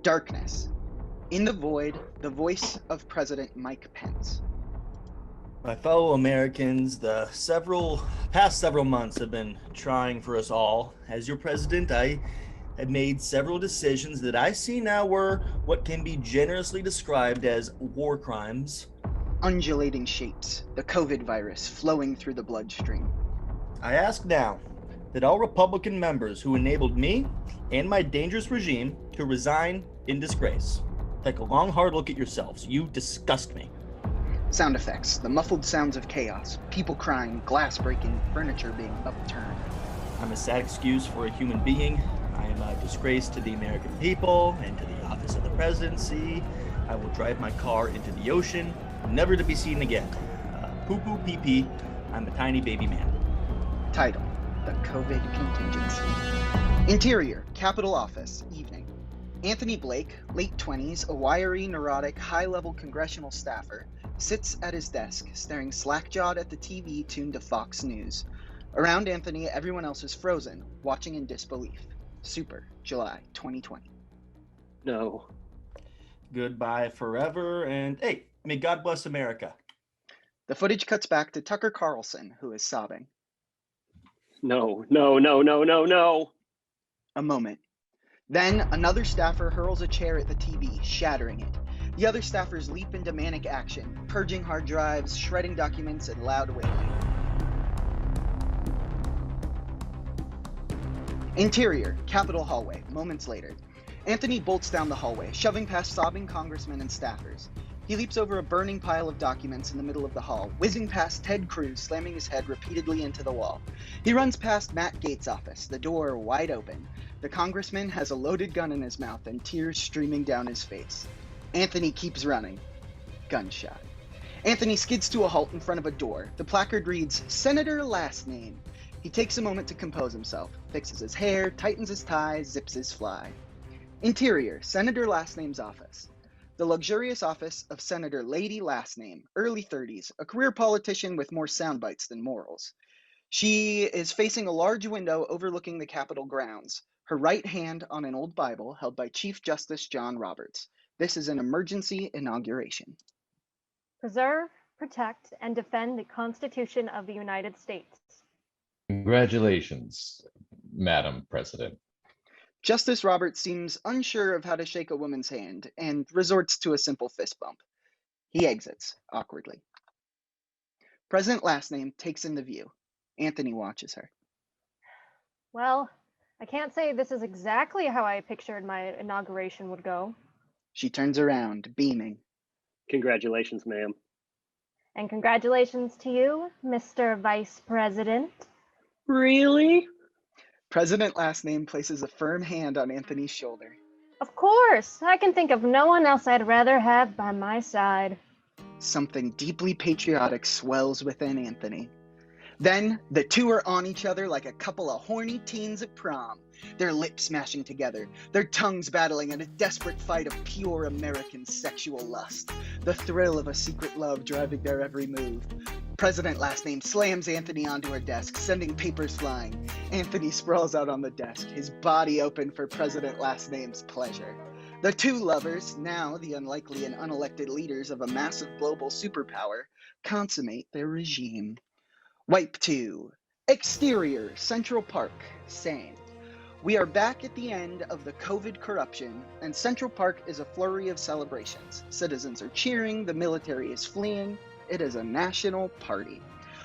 Darkness. In the void, the voice of President Mike Pence. My fellow Americans, the past several months have been trying for us all. As your president, I have made several decisions that I see now were what can be generously described as war crimes. Undulating shapes, the COVID virus flowing through the bloodstream. I ask now that all Republican members who enabled me and my dangerous regime to resign in disgrace. Take a long, hard look at yourselves. You disgust me. Sound effects, the muffled sounds of chaos, people crying, glass breaking, furniture being upturned. I'm a sad excuse for a human being. I am a disgrace to the American people and to the office of the presidency. I will drive my car into the ocean, never to be seen again. Poo-poo pee-pee, I'm a tiny baby man. Title, The Covid Contingency. Interior, Capitol Office, evening. Anthony Blake, late 20s, a wiry, neurotic, high-level congressional staffer, sits at his desk, staring slack-jawed at the TV tuned to Fox News. Around Anthony, everyone else is frozen, watching in disbelief. Super, July 2020. No. Goodbye forever, and hey, may God bless America. The footage cuts back to Tucker Carlson, who is sobbing. No. A moment. Then, another staffer hurls a chair at the TV, shattering it. The other staffers leap into manic action, purging hard drives, shredding documents, and loud wailing. Interior, Capitol hallway, moments later. Anthony bolts down the hallway, shoving past sobbing congressmen and staffers. He leaps over a burning pile of documents in the middle of the hall, whizzing past Ted Cruz, slamming his head repeatedly into the wall. He runs past Matt Gaetz' office, the door wide open. The congressman has a loaded gun in his mouth and tears streaming down his face. Anthony keeps running. Gunshot. Anthony skids to a halt in front of a door. The placard reads, Senator Lastname. He takes a moment to compose himself, fixes his hair, tightens his tie, zips his fly. Interior, Senator Lastname's office. The luxurious office of Senator Lady Lastname, early 30s, a career politician with more sound bites than morals. She is facing a large window overlooking the Capitol grounds, her right hand on an old Bible held by Chief Justice John Roberts. This is an emergency inauguration. Preserve, protect, and defend the Constitution of the United States. Congratulations, Madam President. Justice Roberts seems unsure of how to shake a woman's hand and resorts to a simple fist bump. He exits, awkwardly. President Lastname takes in the view. Anthony watches her. Well, I can't say this is exactly how I pictured my inauguration would go. She turns around, beaming. Congratulations, ma'am. And congratulations to you, Mr. Vice President. Really? President Lastname places a firm hand on Anthony's shoulder. Of course, I can think of no one else I'd rather have by my side. Something deeply patriotic swells within Anthony. Then, the two are on each other like a couple of horny teens at prom, their lips smashing together, their tongues battling in a desperate fight of pure American sexual lust, the thrill of a secret love driving their every move. President Lastname slams Anthony onto her desk, sending papers flying. Anthony sprawls out on the desk, his body open for President Lastname's pleasure. The two lovers, now the unlikely and unelected leaders of a massive global superpower, consummate their regime. Wipe 2. Exterior, Central Park, same. We are back at the end of the COVID corruption, and Central Park is a flurry of celebrations. Citizens are cheering, the military is fleeing. It is a national party.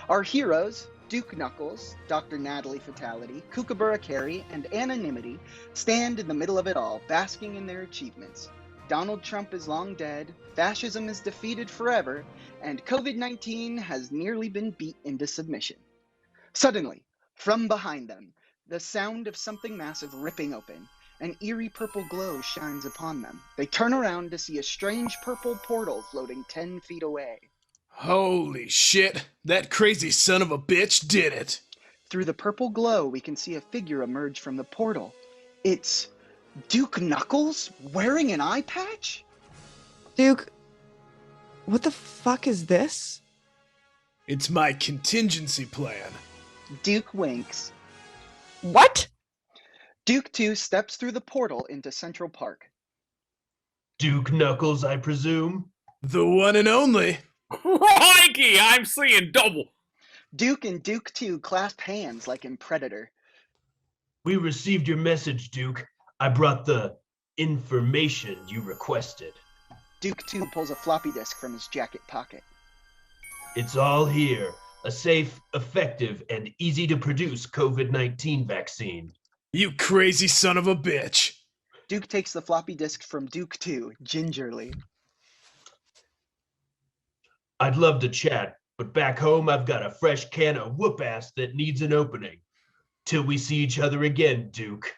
Our heroes, Duke Knuckles, Dr. Natalie Fatality, Kookaburra Carrie, and Nimity, stand in the middle of it all, basking in their achievements. Donald Trump is long dead, fascism is defeated forever, and COVID-19 has nearly been beat into submission. Suddenly, from behind them, the sound of something massive ripping open. An eerie purple glow shines upon them. They turn around to see a strange purple portal floating 10 feet away. Holy shit, that crazy son of a bitch did it. Through the purple glow, we can see a figure emerge from the portal. It's Duke Knuckles wearing an eye patch? Duke, what the fuck is this? It's my contingency plan. Duke winks. What? Duke 2 steps through the portal into Central Park. Duke Knuckles, I presume? The one and only. Crikey, I'm seeing double. Duke and Duke 2 clasp hands like in Predator. We received your message, Duke. I brought the information you requested. Duke 2 pulls a floppy disk from his jacket pocket. It's all here. A safe, effective, and easy-to-produce COVID-19 vaccine. You crazy son of a bitch. Duke takes the floppy disk from Duke 2 gingerly. I'd love to chat, but back home I've got a fresh can of whoop-ass that needs an opening. Till we see each other again, Duke.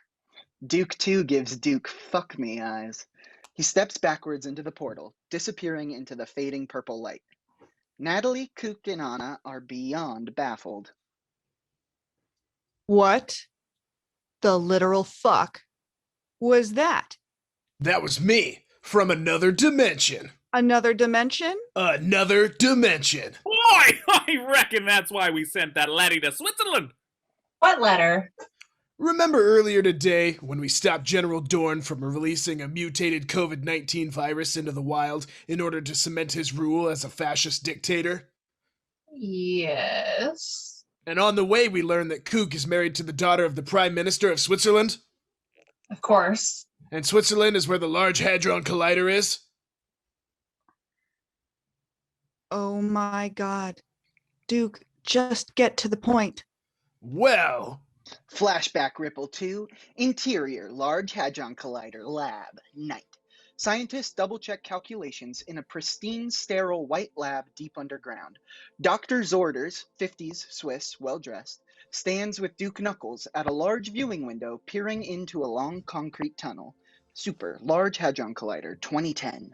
Duke 2 gives Duke fuck me eyes. He steps backwards into the portal, disappearing into the fading purple light. Natalie, Kook, and Anna are beyond baffled. What the literal fuck was that? That was me from another dimension. Another dimension? Another dimension. Boy, I reckon that's why we sent that laddie to Switzerland. What letter? Remember earlier today when we stopped General Dorn from releasing a mutated COVID-19 virus into the wild in order to cement his rule as a fascist dictator? Yes. And on the way we learned that Kook is married to the daughter of the Prime Minister of Switzerland? Of course. And Switzerland is where the Large Hadron Collider is? Oh my god. Duke, just get to the point. Well... Flashback Ripple 2, Interior, Large Hadron Collider, Lab, Night. Scientists double-check calculations in a pristine, sterile white lab deep underground. Dr. Zorders, 50s, Swiss, well-dressed, stands with Duke Knuckles at a large viewing window peering into a long concrete tunnel. Super, Large Hadron Collider, 2010.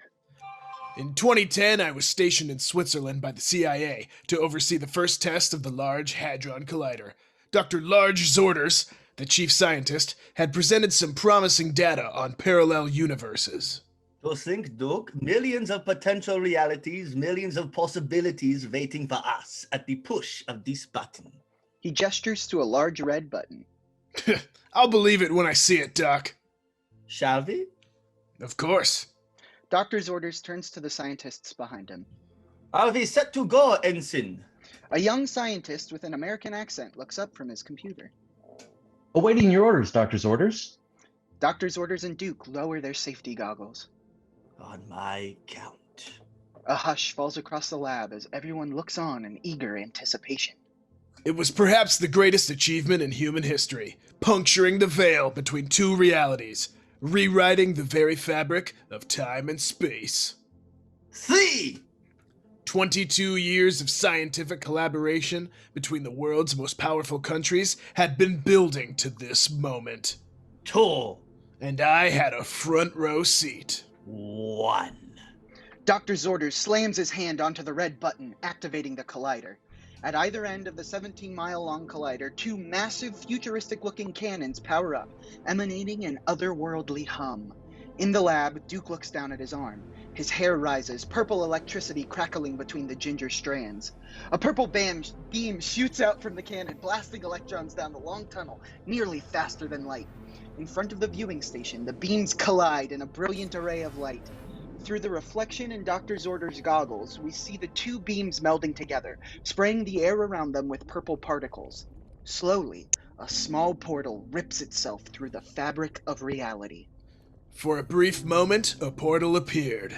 In 2010, I was stationed in Switzerland by the CIA to oversee the first test of the Large Hadron Collider. Dr. Large Zorders, the chief scientist, had presented some promising data on parallel universes. To think, Duke, millions of potential realities, millions of possibilities waiting for us at the push of this button. He gestures to a large red button. I'll believe it when I see it, Doc. Shall we? Of course. Dr. Zorders turns to the scientists behind him. Are we set to go, Ensign? A young scientist with an American accent looks up from his computer. Awaiting your orders, Doctor's orders. Dr. Zorders and Duke lower their safety goggles. On my count. A hush falls across the lab as everyone looks on in eager anticipation. It was perhaps the greatest achievement in human history, puncturing the veil between two realities, rewriting the very fabric of time and space. 22 years of scientific collaboration between the world's most powerful countries had been building to this moment. 2. And I had a front row seat. 1. Dr. Zorders slams his hand onto the red button, activating the collider. At either end of the 17-mile-long collider, two massive, futuristic-looking cannons power up, emanating an otherworldly hum. In the lab, Duke looks down at his arm. His hair rises, purple electricity crackling between the ginger strands. A purple beam shoots out from the cannon, blasting electrons down the long tunnel, nearly faster than light. In front of the viewing station, the beams collide in a brilliant array of light. Through the reflection in Dr. Zorders' goggles, we see the two beams melding together, spraying the air around them with purple particles. Slowly, a small portal rips itself through the fabric of reality. For a brief moment, a portal appeared.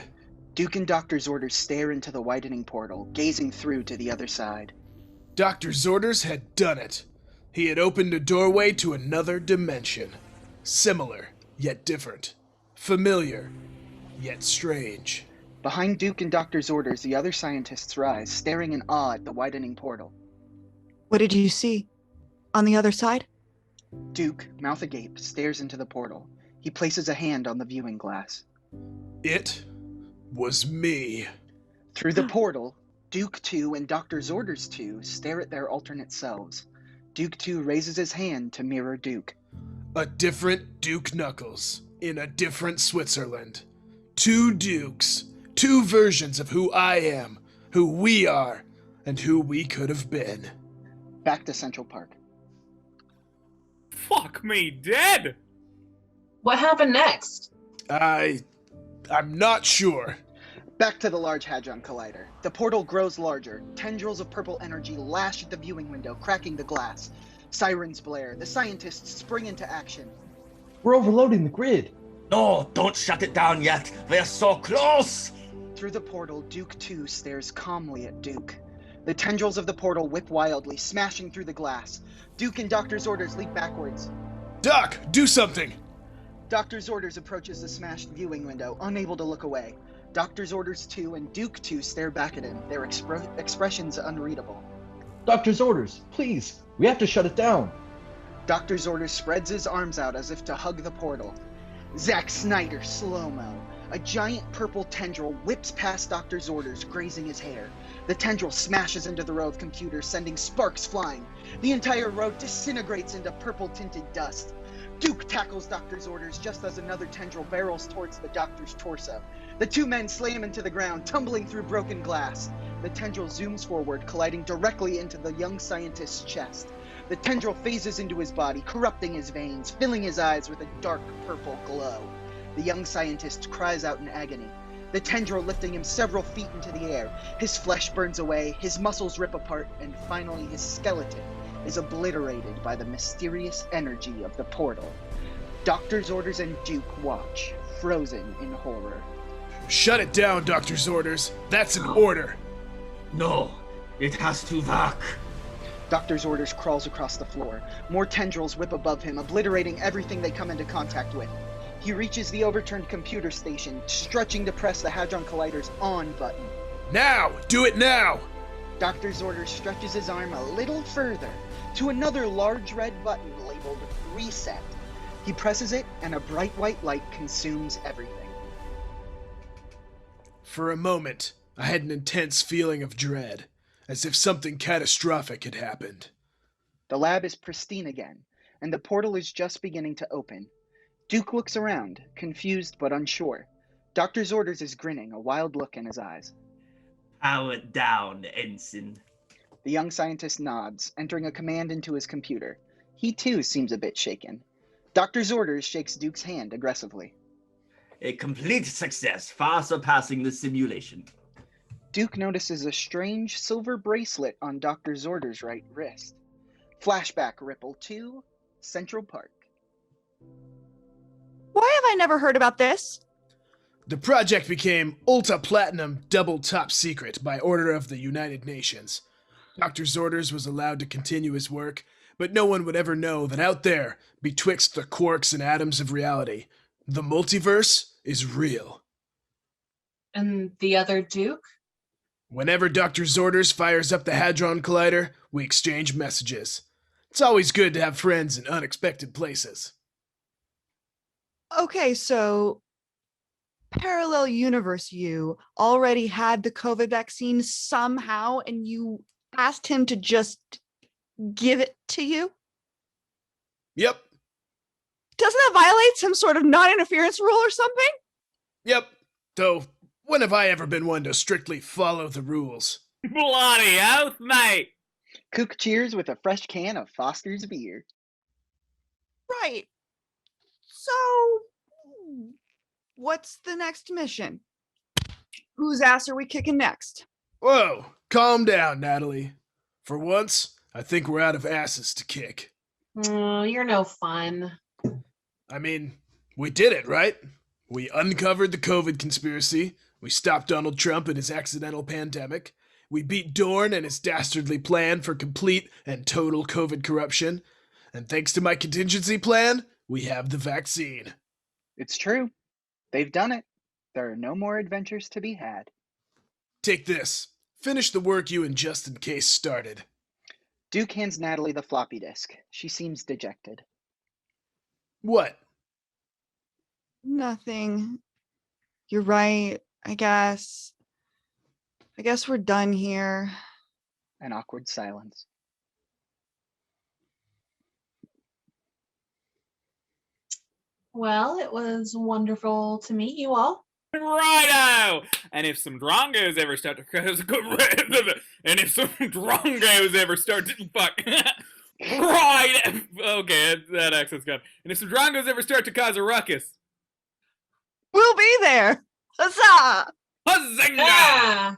Duke and Dr. Zorders stare into the widening portal, gazing through to the other side. Dr. Zorders had done it. He had opened a doorway to another dimension. Similar, yet different. Familiar, yet strange. Behind Duke and Dr. Zorders, the other scientists rise, staring in awe at the widening portal. What did you see? On the other side? Duke, mouth agape, stares into the portal. He places a hand on the viewing glass. It was me. Through the portal, Duke 2 and Dr. Zorders 2 stare at their alternate selves. Duke 2 raises his hand to mirror Duke. A different Duke Knuckles, in a different Switzerland. Two Dukes, two versions of who I am, who we are, and who we could have been. Back to Central Park. Fuck me dead! What happened next? I I'm not sure. Back to the Large Hadron Collider. The portal grows larger. Tendrils of purple energy lash at the viewing window, cracking the glass. Sirens blare. The scientists spring into action. We're overloading the grid. No, don't shut it down yet. We're so close. Through the portal, Duke 2 stares calmly at Duke. The tendrils of the portal whip wildly, smashing through the glass. Duke and Doctor's Orders leap backwards. Doc, do something! Doctor's Orders approaches the smashed viewing window, unable to look away. Doctor's Orders 2 and Duke 2 stare back at him, their expressions unreadable. Doctor's orders, please. We have to shut it down. Doctor's Orders spreads his arms out as if to hug the portal. Zack Snyder slow-mo. A giant purple tendril whips past Doctor's Orders, grazing his hair. The tendril smashes into the row of computers, sending sparks flying. The entire row disintegrates into purple-tinted dust. Duke tackles Doctor's Orders just as another tendril barrels towards the Doctor's torso. The two men slam into the ground, tumbling through broken glass. The tendril zooms forward, colliding directly into the young scientist's chest. The tendril phases into his body, corrupting his veins, filling his eyes with a dark purple glow. The young scientist cries out in agony, the tendril lifting him several feet into the air. His flesh burns away, his muscles rip apart, and finally his skeleton is obliterated by the mysterious energy of the portal. Doctor's Orders and Duke watch, frozen in horror. Shut it down, Doctor's Orders. That's an order. No, it has to work. Doctor's Orders crawls across the floor. More tendrils whip above him, obliterating everything they come into contact with. He reaches the overturned computer station, stretching to press the Hadron Collider's on button. Now! Do it now! Doctor's Orders stretches his arm a little further to another large red button labeled Reset. He presses it, and a bright white light consumes everything. For a moment, I had an intense feeling of dread, as if something catastrophic had happened. The lab is pristine again, and the portal is just beginning to open. Duke looks around, confused but unsure. Doctor's Orders is grinning, a wild look in his eyes. Power down, Ensign. The young scientist nods, entering a command into his computer. He too seems a bit shaken. Doctor's Orders shakes Duke's hand aggressively. A complete success, far surpassing the simulation. Duke notices a strange silver bracelet on Doctor's Orders' right wrist. Flashback ripple to Central Park. Why have I never heard about this? The project became Ultra Platinum Double Top Secret by order of the United Nations. Doctor's Orders was allowed to continue his work, but no one would ever know that out there, betwixt the quarks and atoms of reality, the multiverse is real. And the other Duke? Whenever Doctor's Orders fires up the Hadron Collider, we exchange messages. It's always good to have friends in unexpected places. Okay, so parallel universe you already had the COVID vaccine somehow and you asked him to just give it to you? Yep. Doesn't that violate some sort of non-interference rule or something? Yep. Though, when have I ever been one to strictly follow the rules? Bloody oath, mate! Cook cheers with a fresh can of Foster's beer. Right. So, what's the next mission? Whose ass are we kicking next? Whoa, calm down, Natalie. For once, I think we're out of asses to kick. Oh, you're no fun. I mean, we did it, right? We uncovered the COVID conspiracy. We stopped Donald Trump and his accidental pandemic. We beat Dorn and his dastardly plan for complete and total COVID corruption. And thanks to my contingency plan, we have the vaccine. It's true. They've done it. There are no more adventures to be had. Take this. Finish the work you and Justin Case started. Duke hands Natalie the floppy disk. She seems dejected. What? Nothing. You're right, I guess. I guess we're done here. An awkward silence. Well, it was wonderful to meet you all. Righto! And if some drongos ever start to and if some drongos ever start to fuck right, okay, that accent's gone. And if some drongos ever start to cause a ruckus, We'll be there. Huzzah! Huzzing! Yeah.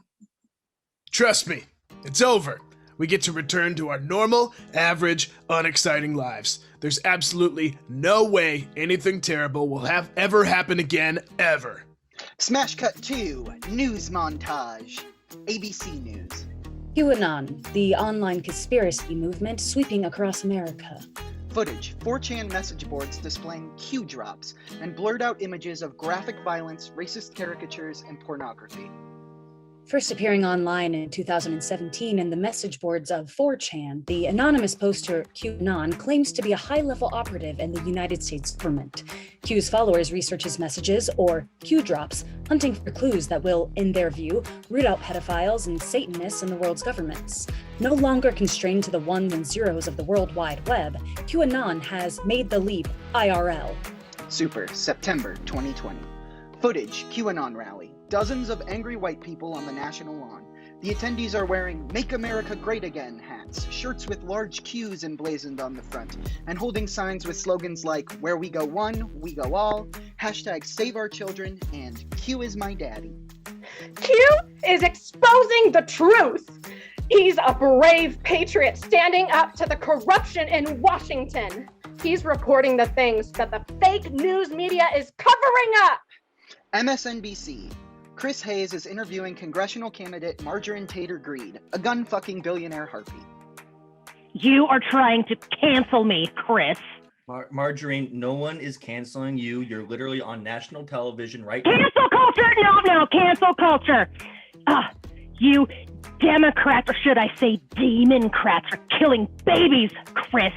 Trust me, it's over. We get to return to our normal, average, unexciting lives. There's absolutely no way anything terrible will ever happen again, ever. Smash cut 2, news montage. ABC News. QAnon, the online conspiracy movement sweeping across America. Footage, 4chan message boards displaying Q drops and blurred out images of graphic violence, racist caricatures, and pornography. First appearing online in 2017 in the message boards of 4chan, the anonymous poster QAnon claims to be a high-level operative in the United States government. Q's followers research his messages, or Q drops, hunting for clues that will, in their view, root out pedophiles and Satanists in the world's governments. No longer constrained to the ones and zeros of the World Wide Web, QAnon has made the leap IRL. Super, September 2020. Footage, QAnon rally. Dozens of angry white people on the national lawn. The attendees are wearing Make America Great Again hats, shirts with large Qs emblazoned on the front, and holding signs with slogans like Where we go one, we go all, hashtag Save Our Children, and Q is my daddy. Q is exposing the truth. He's a brave patriot standing up to the corruption in Washington. He's reporting the things that the fake news media is covering up. MSNBC. Chris Hayes is interviewing congressional candidate Margarine Tater Greed, a gun-fucking billionaire harpy. You are trying to cancel me, Chris. Margarine, no one is canceling you. You're literally on national television right now. Cancel culture! No, cancel culture. You Democrats, or should I say Demon-crats, are killing babies, Chris.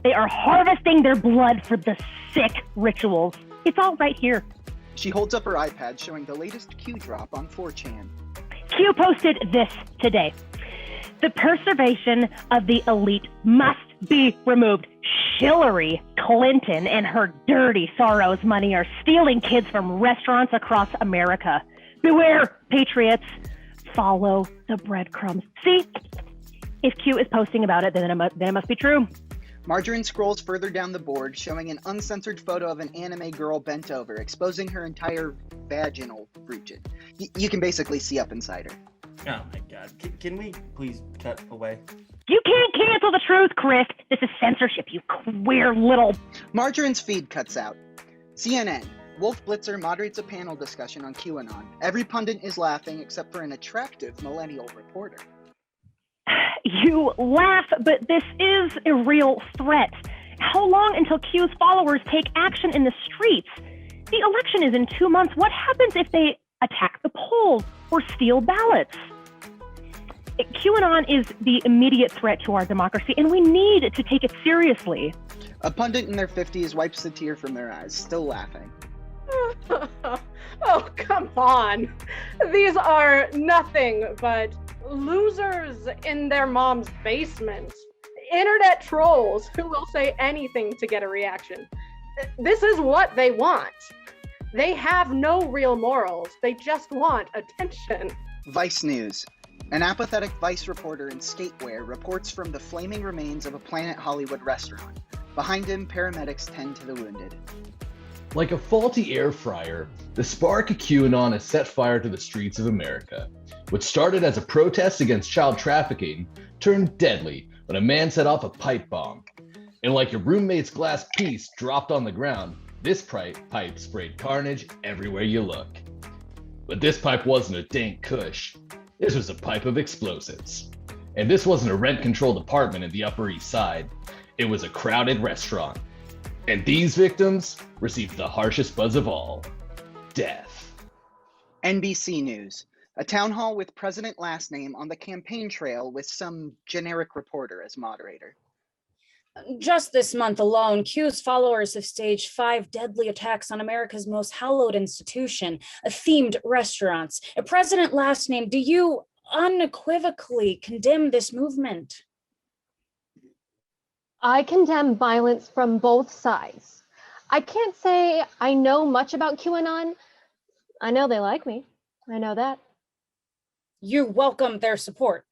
They are harvesting their blood for the sick rituals. It's all right here. She holds up her iPad showing the latest Q drop on 4chan. Q posted this today. The preservation of the elite must be removed. Hillary Clinton and her dirty Soros money are stealing kids from restaurants across America. Beware, patriots. Follow the breadcrumbs. See? If Q is posting about it, then it must be true. Margarine scrolls further down the board, showing an uncensored photo of an anime girl bent over, exposing her entire vaginal region. You can basically see up inside her. Oh my god. Can we please cut away? You can't cancel the truth, Chris. This is censorship, you queer little... Margarine's feed cuts out. CNN. Wolf Blitzer moderates a panel discussion on QAnon. Every pundit is laughing except for an attractive millennial reporter. You laugh, but this is a real threat. How long until Q's followers take action in the streets? The election is in 2 months. What happens if they attack the polls or steal ballots? QAnon is the immediate threat to our democracy, and we need to take it seriously. A pundit in their 50s wipes the tear from their eyes, still laughing. Oh, come on. These are nothing but losers in their mom's basement. Internet trolls who will say anything to get a reaction. This is what they want. They have no real morals. They just want attention. Vice News. An apathetic Vice reporter in skatewear reports from the flaming remains of a Planet Hollywood restaurant. Behind him, paramedics tend to the wounded. Like a faulty air fryer, the spark of QAnon has set fire to the streets of America. What started as a protest against child trafficking turned deadly when a man set off a pipe bomb. And like your roommate's glass piece dropped on the ground, this pipe sprayed carnage everywhere you look. But this pipe wasn't a dank kush. This was a pipe of explosives. And this wasn't a rent-controlled apartment in the Upper East Side. It was a crowded restaurant. And these victims received the harshest buzz of all, death. NBC News. A town hall with President Lastname on the campaign trail with some generic reporter as moderator. Just this month alone, Q's followers have staged 5 deadly attacks on America's most hallowed institution, themed restaurants. President Lastname, do you unequivocally condemn this movement? I condemn violence from both sides. I can't say I know much about QAnon. I know they like me. I know that. You welcome their support.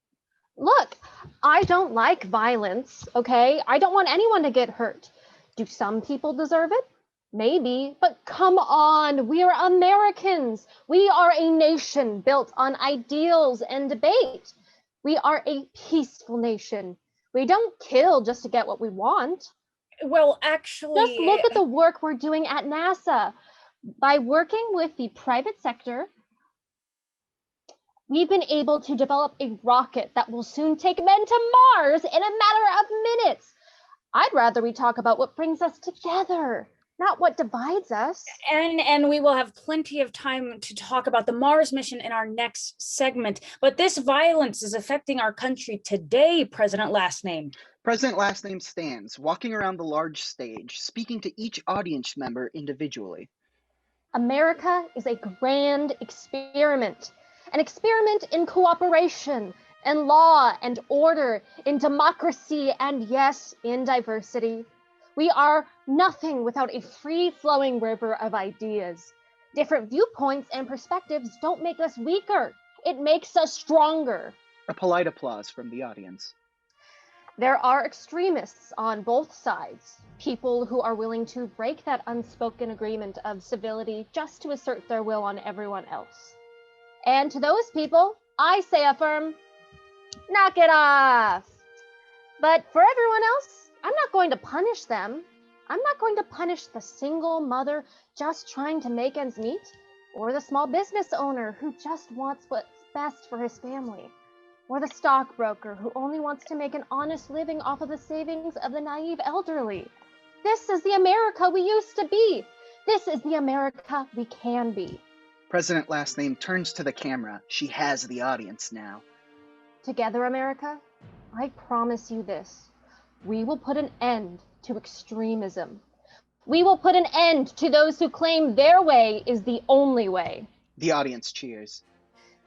Look, I don't like violence, okay? I don't want anyone to get hurt. Do some people deserve it? Maybe, but come on, we are Americans. We are a nation built on ideals and debate. We are a peaceful nation. We don't kill just to get what we want. Well, actually, Just look at the work we're doing at NASA. By working with the private sector, we've been able to develop a rocket that will soon take men to Mars in a matter of minutes. I'd rather we talk about what brings us together, not what divides us. And we will have plenty of time to talk about the Mars mission in our next segment. But this violence is affecting our country today, President Lastname. President Lastname stands, walking around the large stage, speaking to each audience member individually. America is a grand experiment, an experiment in cooperation, in law and order, in democracy, and yes, in diversity. We are nothing without a free-flowing river of ideas. Different viewpoints and perspectives don't make us weaker. It makes us stronger. A polite applause from the audience. There are extremists on both sides, people who are willing to break that unspoken agreement of civility just to assert their will on everyone else. And to those people, I say a firm, knock it off. But for everyone else, I'm not going to punish them. I'm not going to punish the single mother just trying to make ends meet, or the small business owner who just wants what's best for his family, or the stockbroker who only wants to make an honest living off of the savings of the naive elderly. This is the America we used to be. This is the America we can be. President Lastname turns to the camera. She has the audience now. Together, America, I promise you this. We will put an end to extremism. We will put an end to those who claim their way is the only way. The audience cheers.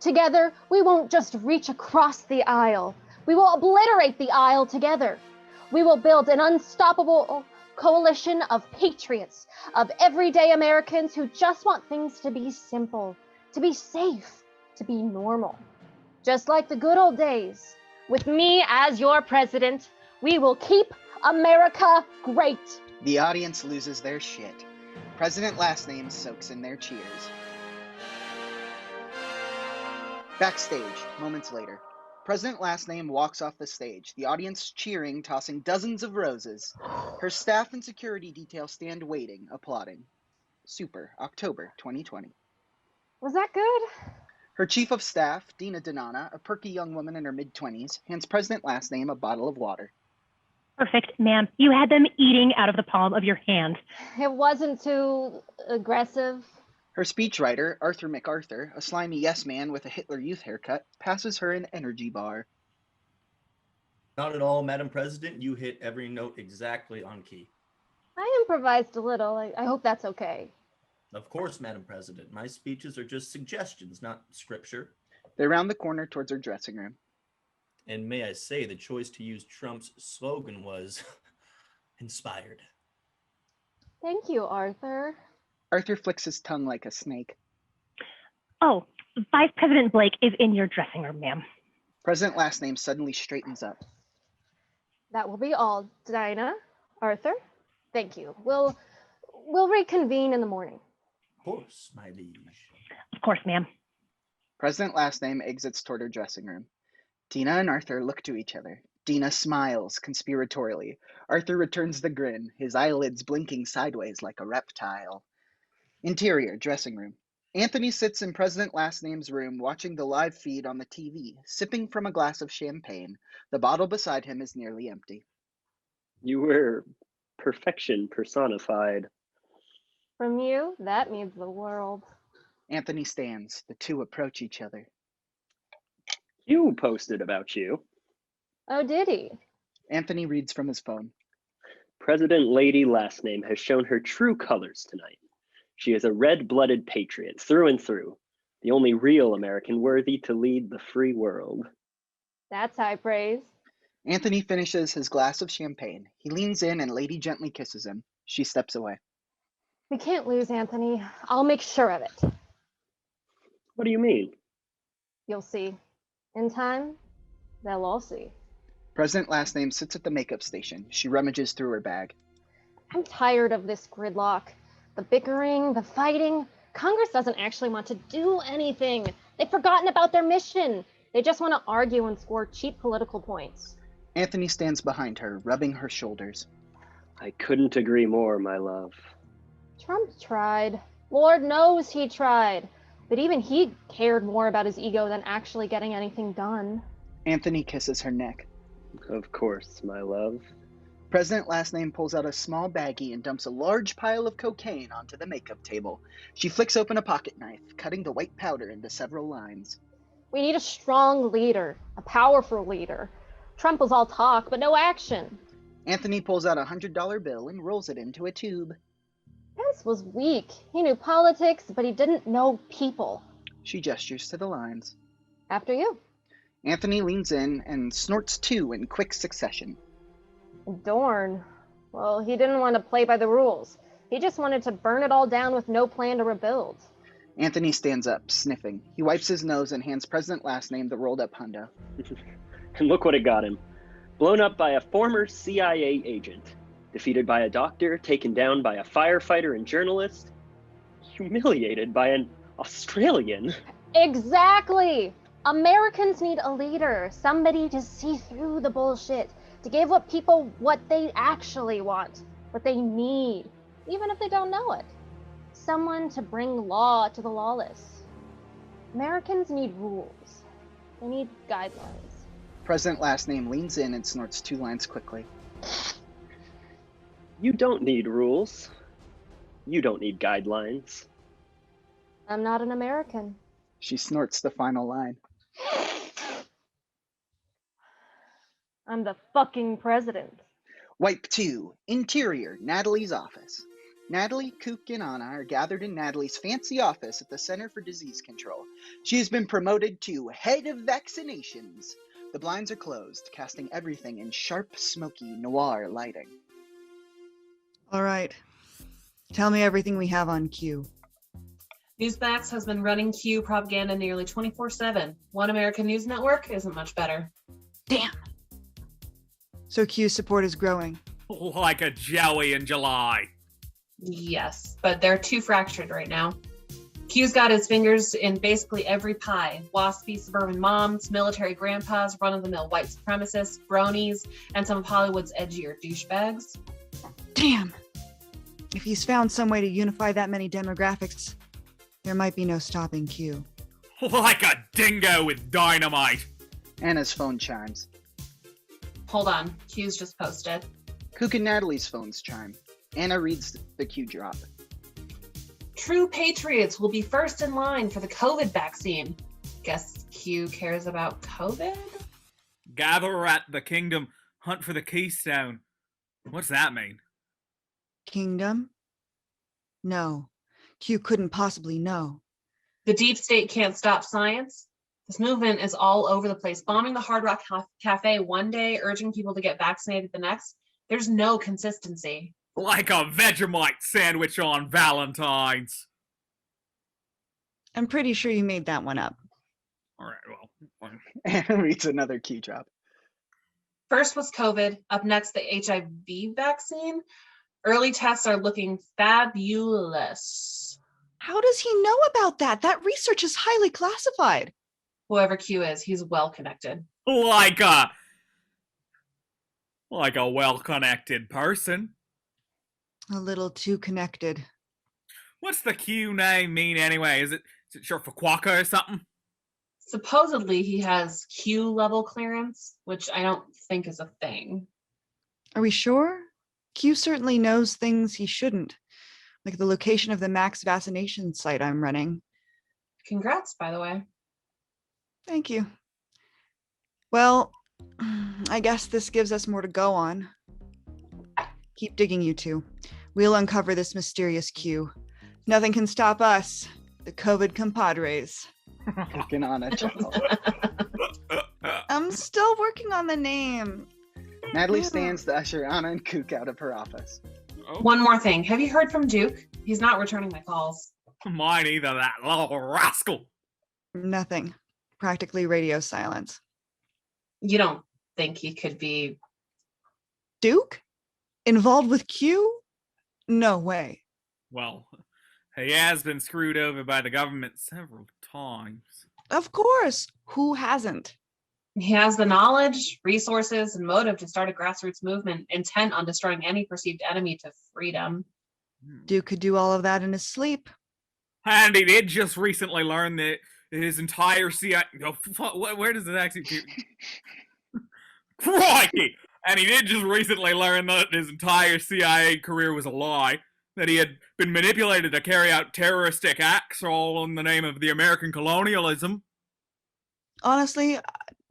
Together, we won't just reach across the aisle. We will obliterate the aisle together. We will build an unstoppable coalition of patriots, of everyday Americans who just want things to be simple, to be safe, to be normal. Just like the good old days. With me as your president, we will keep America great. The audience loses their shit. President Lastname soaks in their cheers. Backstage, moments later. President Lastname walks off the stage, the audience cheering, tossing dozens of roses. Her staff and security detail stand waiting, applauding. Super, October 2020. Was that good? Her chief of staff, Dina Donana, a perky young woman in her mid-20s, hands President Lastname a bottle of water. Perfect, ma'am. You had them eating out of the palm of your hand. It wasn't too aggressive. Her speechwriter, Arthur MacArthur, a slimy yes-man with a Hitler Youth haircut, passes her an energy bar. Not at all, Madam President. You hit every note exactly on key. I improvised a little. I hope that's okay. Of course, Madam President. My speeches are just suggestions, not scripture. They round the corner towards her dressing room. And may I say, the choice to use Trump's slogan was inspired. Thank you, Arthur. Arthur flicks his tongue like a snake. Oh, Vice President Blake is in your dressing room, ma'am. President Lastname suddenly straightens up. That will be all, Dinah. Arthur, thank you. We'll reconvene in the morning. Of course, my liege. Of course, ma'am. President Lastname exits toward her dressing room. Dina and Arthur look to each other. Dina smiles conspiratorially. Arthur returns the grin, his eyelids blinking sideways like a reptile. Interior, dressing room. Anthony sits in President Lastname's room watching the live feed on the TV, sipping from a glass of champagne. The bottle beside him is nearly empty. You were perfection personified. From you, that means the world. Anthony stands. The two approach each other. You posted about you. Oh, did he? Anthony reads from his phone. President Lady Lastname has shown her true colors tonight. She is a red-blooded patriot through and through, the only real American worthy to lead the free world. That's high praise. Anthony finishes his glass of champagne. He leans in and Lady gently kisses him. She steps away. We can't lose, Anthony. I'll make sure of it. What do you mean? You'll see. In time, they'll all see. President Lastname sits at the makeup station. She rummages through her bag. I'm tired of this gridlock. The bickering, the fighting. Congress doesn't actually want to do anything. They've forgotten about their mission. They just want to argue and score cheap political points. Anthony stands behind her, rubbing her shoulders. I couldn't agree more, my love. Trump tried. Lord knows he tried. But even he cared more about his ego than actually getting anything done. Anthony kisses her neck. Of course, my love. President Lastname pulls out a small baggie and dumps a large pile of cocaine onto the makeup table. She flicks open a pocket knife, cutting the white powder into several lines. We need a strong leader, a powerful leader. Trump was all talk, but no action. Anthony pulls out a $100 bill and rolls it into a tube. Pence was weak. He knew politics, but he didn't know people. She gestures to the lines. After you. Anthony leans in and snorts two in quick succession. Dorn. Well, he didn't want to play by the rules. He just wanted to burn it all down with no plan to rebuild. Anthony stands up, sniffing. He wipes his nose and hands President Lastname the rolled up hundo. And look what it got him. Blown up by a former CIA agent. Defeated by a doctor, taken down by a firefighter and journalist. Humiliated by an Australian. Exactly! Americans need a leader, somebody to see through the bullshit, to give what people what they actually want, what they need, even if they don't know it. Someone to bring law to the lawless. Americans need rules. They need guidelines. President Lastname leans in and snorts two lines quickly. You don't need rules. You don't need guidelines. I'm not an American. She snorts the final line. I'm the fucking president. Wipe 2. Interior, Natalie's office. Natalie, Kook, and Anna are gathered in Natalie's fancy office at the Center for Disease Control. She has been promoted to head of vaccinations. The blinds are closed, casting everything in sharp, smoky, noir lighting. All right. Tell me everything we have on Q. Newsmax has been running Q propaganda nearly 24/7. One American News Network isn't much better. Damn. So Q's support is growing. Like a joey in July. Yes, but they're too fractured right now. Q's got his fingers in basically every pie. Waspy suburban moms, military grandpas, run-of-the-mill white supremacists, bronies, and some of Hollywood's edgier douchebags. Damn. If he's found some way to unify that many demographics, there might be no stopping Q. Like a dingo with dynamite. Anna's phone chimes. Hold on, Q's just posted. Kook and Natalie's phones chime. Anna reads the Q drop. True patriots will be first in line for the COVID vaccine. Guess Q cares about COVID? Gather at the kingdom, hunt for the keystone. What's that mean? Kingdom? No. Q couldn't possibly know. The deep state can't stop science. This movement is all over the place, bombing the Hard Rock Cafe one day, urging people to get vaccinated the next. There's no consistency. Like a Vegemite sandwich on Valentine's. I'm pretty sure you made that one up. All right, well. Anna reads another Q drop. First was COVID. Up next, the HIV vaccine. Early tests are looking fabulous. How does he know about that? That research is highly classified. Whoever Q is, he's well connected. Like a well-connected person. A little too connected. What's the Q name mean anyway? Is it short for Quokka or something? Supposedly he has Q level clearance, which I don't think is a thing. Are we sure? Q certainly knows things he shouldn't, like the location of the max vaccination site I'm running. Congrats, by the way. Thank you. Well, I guess this gives us more to go on. Keep digging, you two. We'll uncover this mysterious Q. Nothing can stop us, the COVID Compadres. Cooking on a chuckle. I'm still working on the name. Natalie stands to usher Anna and Kook out of her office. Oh. One more thing. Have you heard from Duke? He's not returning my calls. Mine either, that little rascal. Nothing. Practically radio silence. You don't think he could be... Duke? Involved with Q? No way. Well, he has been screwed over by the government several times. Of course. Who hasn't? He has the knowledge, resources, and motive to start a grassroots movement intent on destroying any perceived enemy to freedom. Duke could do all of that in his sleep. And he did just recently learn that his entire CIA... where does it actually... Crikey! And he did just recently learn that his entire CIA career was a lie, that he had been manipulated to carry out terroristic acts all in the name of the American colonialism. Honestly,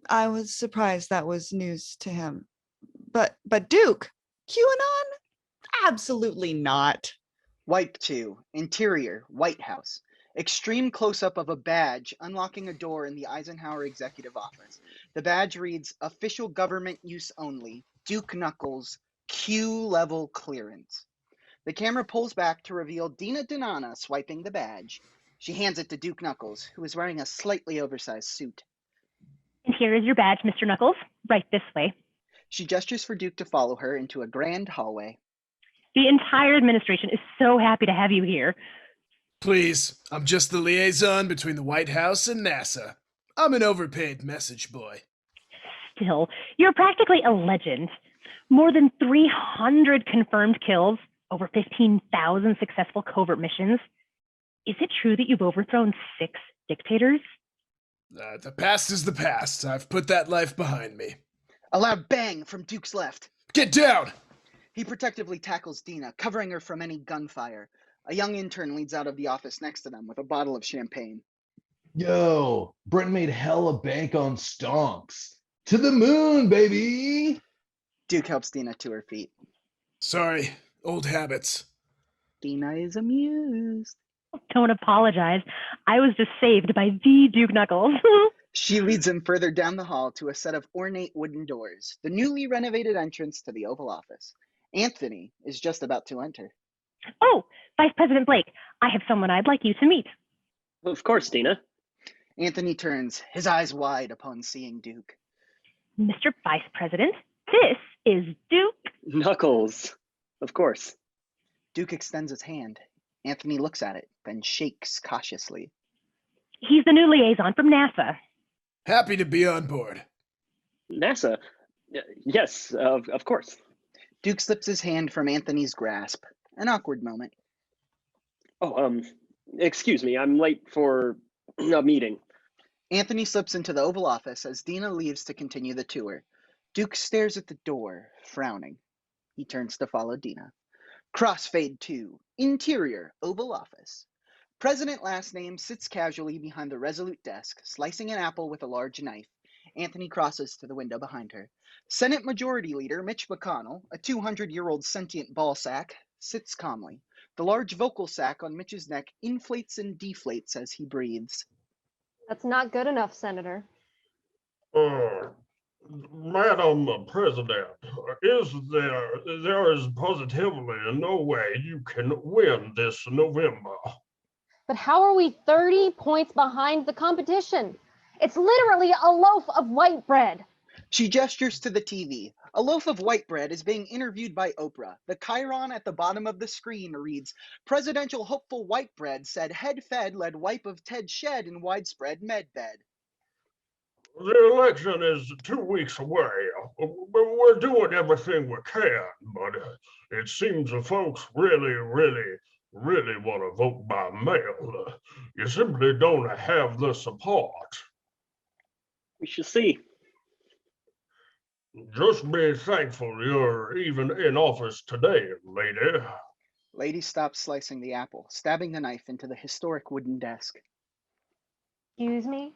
I was surprised that was news to him. But Duke, QAnon? Absolutely not. Wipe 2, Interior, White House. Extreme close-up of a badge unlocking a door in the Eisenhower Executive Office. The badge reads, Official Government Use Only, Duke Knuckles, Q-Level Clearance. The camera pulls back to reveal Dina Denana swiping the badge. She hands it to Duke Knuckles, who is wearing a slightly oversized suit. And here is your badge, Mr. Knuckles. Right this way. She gestures for Duke to follow her into a grand hallway. The entire administration is so happy to have you here. Please, I'm just the liaison between the White House and NASA. I'm an overpaid message boy. Still, you're practically a legend. More than 300 confirmed kills, over 15,000 successful covert missions. Is it true that you've overthrown 6 dictators? The past is the past. I've put that life behind me. A loud bang from Duke's left. Get down! He protectively tackles Dina, covering her from any gunfire. A young intern leads out of the office next to them with a bottle of champagne. Yo, Brit made hella bank on stonks. To the moon, baby! Duke helps Dina to her feet. Sorry, old habits. Dina is amused. Don't apologize. I was just saved by the Duke Knuckles. She leads him further down the hall to a set of ornate wooden doors, the newly renovated entrance to the Oval Office. Anthony is just about to enter. Oh, Vice President Blake, I have someone I'd like you to meet. Of course, Dina. Anthony turns, his eyes wide upon seeing Duke. Mr. Vice President, this is Duke Knuckles. Of course. Duke extends his hand. Anthony looks at it, then shakes cautiously. He's the new liaison from NASA. Happy to be on board. NASA? Yes, of course. Duke slips his hand from Anthony's grasp. An awkward moment. Oh, excuse me, I'm late for a meeting. Anthony slips into the Oval Office as Dina leaves to continue the tour. Duke stares at the door, frowning. He turns to follow Dina. Crossfade 2, Interior, Oval Office. President Lastname sits casually behind the resolute desk, slicing an apple with a large knife. Anthony crosses to the window behind her. Senate Majority Leader Mitch McConnell, a 200-year-old sentient ball sack, sits calmly. The large vocal sack on Mitch's neck inflates and deflates as he breathes. That's not good enough, Senator. Madam President, there is positively no way you can win this November. But how are we 30 points behind the competition? It's literally a loaf of white bread. She gestures to the TV. A loaf of white bread is being interviewed by Oprah. The chyron at the bottom of the screen reads, Presidential hopeful white bread said head fed led wipe of Ted shed in widespread med bed. The election is 2 weeks away. We're doing everything we can, but it seems the folks really want to vote by mail. You simply don't have the support. We shall see. Just be thankful you're even in office today, lady. Lady stops slicing the apple, stabbing the knife into the historic wooden desk. Excuse me?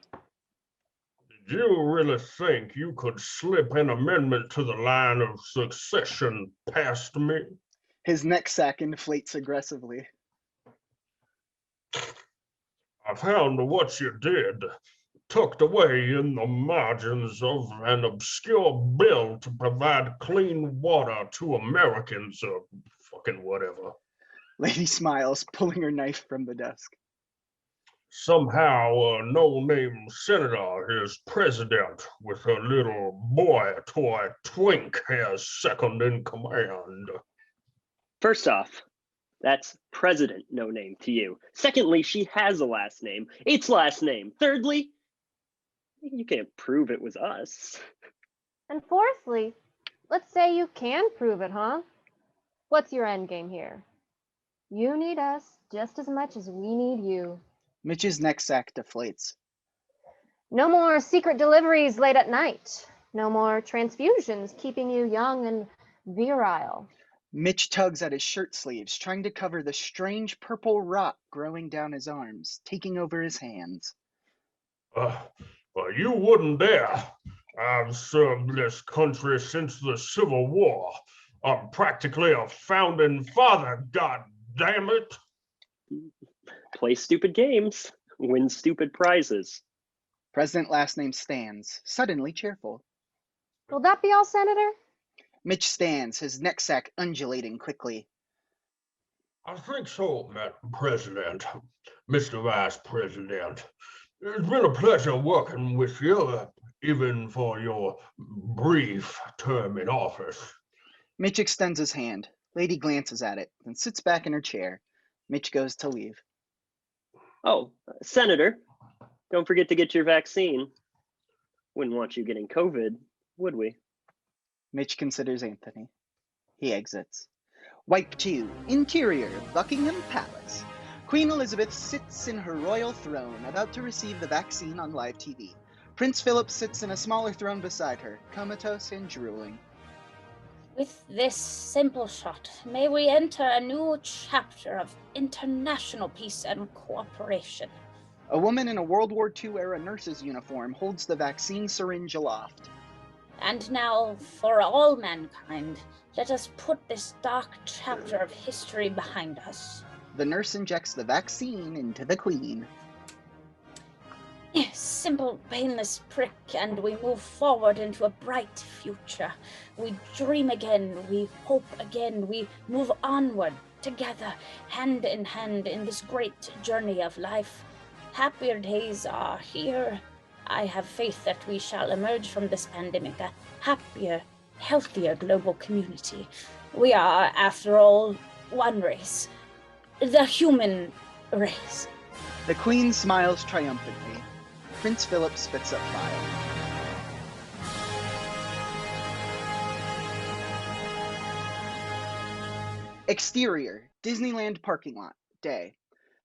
Did you really think you could slip an amendment to the line of succession past me? His neck sack inflates aggressively. I found what you did, tucked away in the margins of an obscure bill to provide clean water to Americans, or fucking whatever. Lady smiles, pulling her knife from the desk. Somehow a no-name senator is president with a little boy toy twink as second in command. First off, That's President No Name to you. Secondly, she has a last name. Its last name. Thirdly, you can't prove it was us. And fourthly, let's say you can prove it, huh? What's your end game here? You need us just as much as we need you. Mitch's neck sack deflates. No more secret deliveries late at night. No more transfusions keeping you young and virile. Mitch tugs at his shirt sleeves, trying to cover the strange purple rot growing down his arms, taking over his hands. Well, you wouldn't dare. I've served this country since the Civil War. I'm practically a founding father, god damn it. Play stupid games, win stupid prizes. President Lastname stands, suddenly cheerful. Will that be all, Senator? Mitch stands, his neck sack undulating quickly. I think so, Madam President. Mr. Vice President. It's been a pleasure working with you, even for your brief term in office. Mitch extends his hand. Lady glances at it, then sits back in her chair. Mitch goes to leave. Oh, Senator, don't forget to get your vaccine. Wouldn't want you getting COVID, would we? Mitch considers Anthony. He exits. Wipe 2. Interior, Buckingham Palace. Queen Elizabeth sits in her royal throne, about to receive the vaccine on live TV. Prince Philip sits in a smaller throne beside her, comatose and drooling. With this simple shot, may we enter a new chapter of international peace and cooperation. A woman in a World War II-era nurse's uniform holds the vaccine syringe aloft. And now, for all mankind, let us put this dark chapter of history behind us. The nurse injects the vaccine into the Queen. Simple, painless prick, and we move forward into a bright future. We dream again, we hope again, we move onward together, hand in hand in this great journey of life. Happier days are here. I have faith that we shall emerge from this pandemic a happier, healthier global community. We are, after all, one race. The human race. The Queen smiles triumphantly. Prince Philip spits up fire. Exterior, Disneyland parking lot, day.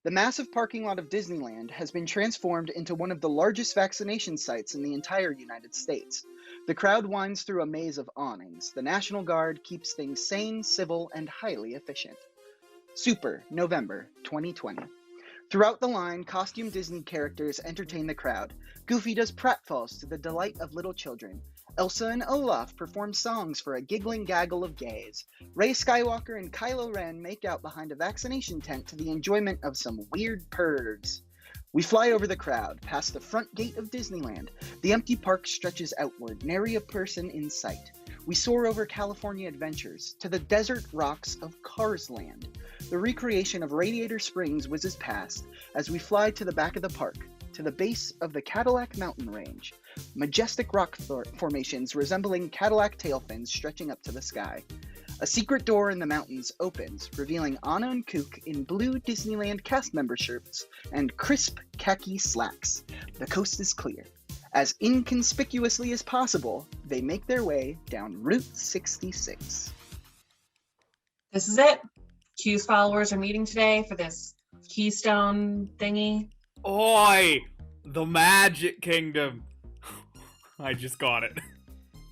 The massive parking lot of Disneyland has been transformed into one of the largest vaccination sites in the entire United States. The crowd winds through a maze of awnings. The National Guard keeps things sane, civil, and highly efficient. Super, November 2020. Throughout the line, costume Disney characters entertain the crowd. Goofy does pratfalls to the delight of little children. Elsa and Olaf perform songs for a giggling gaggle of gays. Rey Skywalker and Kylo Ren make out behind a vaccination tent to the enjoyment of some weird pervs. We fly over the crowd, past the front gate of Disneyland. The empty park stretches outward, nary a person in sight. We soar over California Adventures, to the desert rocks of Cars Land. The recreation of Radiator Springs whizzes past as we fly to the back of the park, to the base of the Cadillac Mountain Range. Majestic rock formations resembling Cadillac tail fins stretching up to the sky. A secret door in the mountains opens, revealing Anna and Kook in blue Disneyland cast member shirts and crisp khaki slacks. The coast is clear. As inconspicuously as possible, they make their way down Route 66. This is it. Q's followers are meeting today for this Keystone thingy. Oi! The Magic Kingdom. I just got it.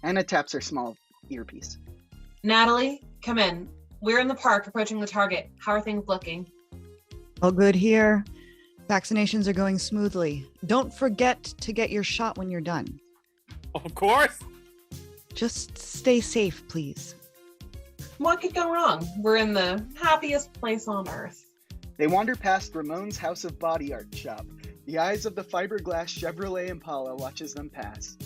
Anna taps her small earpiece. Natalie, come in. We're in the park approaching the target. How are things looking? All good here. Vaccinations are going smoothly. Don't forget to get your shot when you're done. Of course. Just stay safe, please. What could go wrong? We're in the happiest place on earth. They wander past Ramon's House of Body Art shop. The eyes of the fiberglass Chevrolet Impala watches them pass.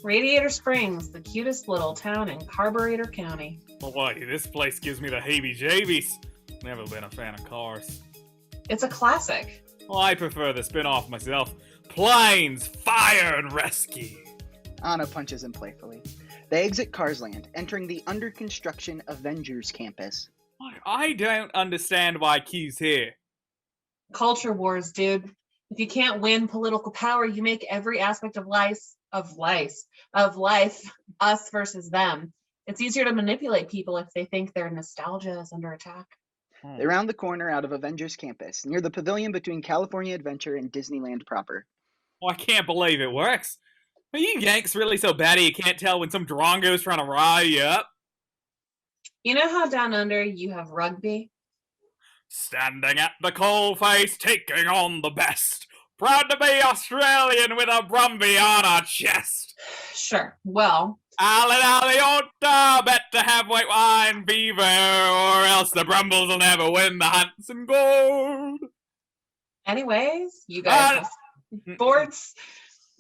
Radiator Springs, the cutest little town in Carburetor County. Boy, this place gives me the heebie-jeebies. Never been a fan of cars. It's a classic. Well, I prefer the spin-off myself. Planes, fire, and rescue. Anna punches him playfully. They exit Carsland, entering the under-construction Avengers campus. My I don't understand why Q's here. Culture wars, dude. If you can't win political power, you make every aspect of life us versus them. It's easier to manipulate people if they think their nostalgia is under attack. They round the corner out of Avengers Campus, near the pavilion between California Adventure and Disneyland proper. Oh, I can't believe it works. Are you Yanks really so batty you can't tell when some Drongo's trying to rile you up? You know how down under you have rugby? Standing at the coalface, taking on the best. Proud to be Australian with a Brumby on our chest. Sure, well... Aliota, bet to have white wine fever, or else the Brumbles will never win the Hanson Gold. Anyways, you guys have sports.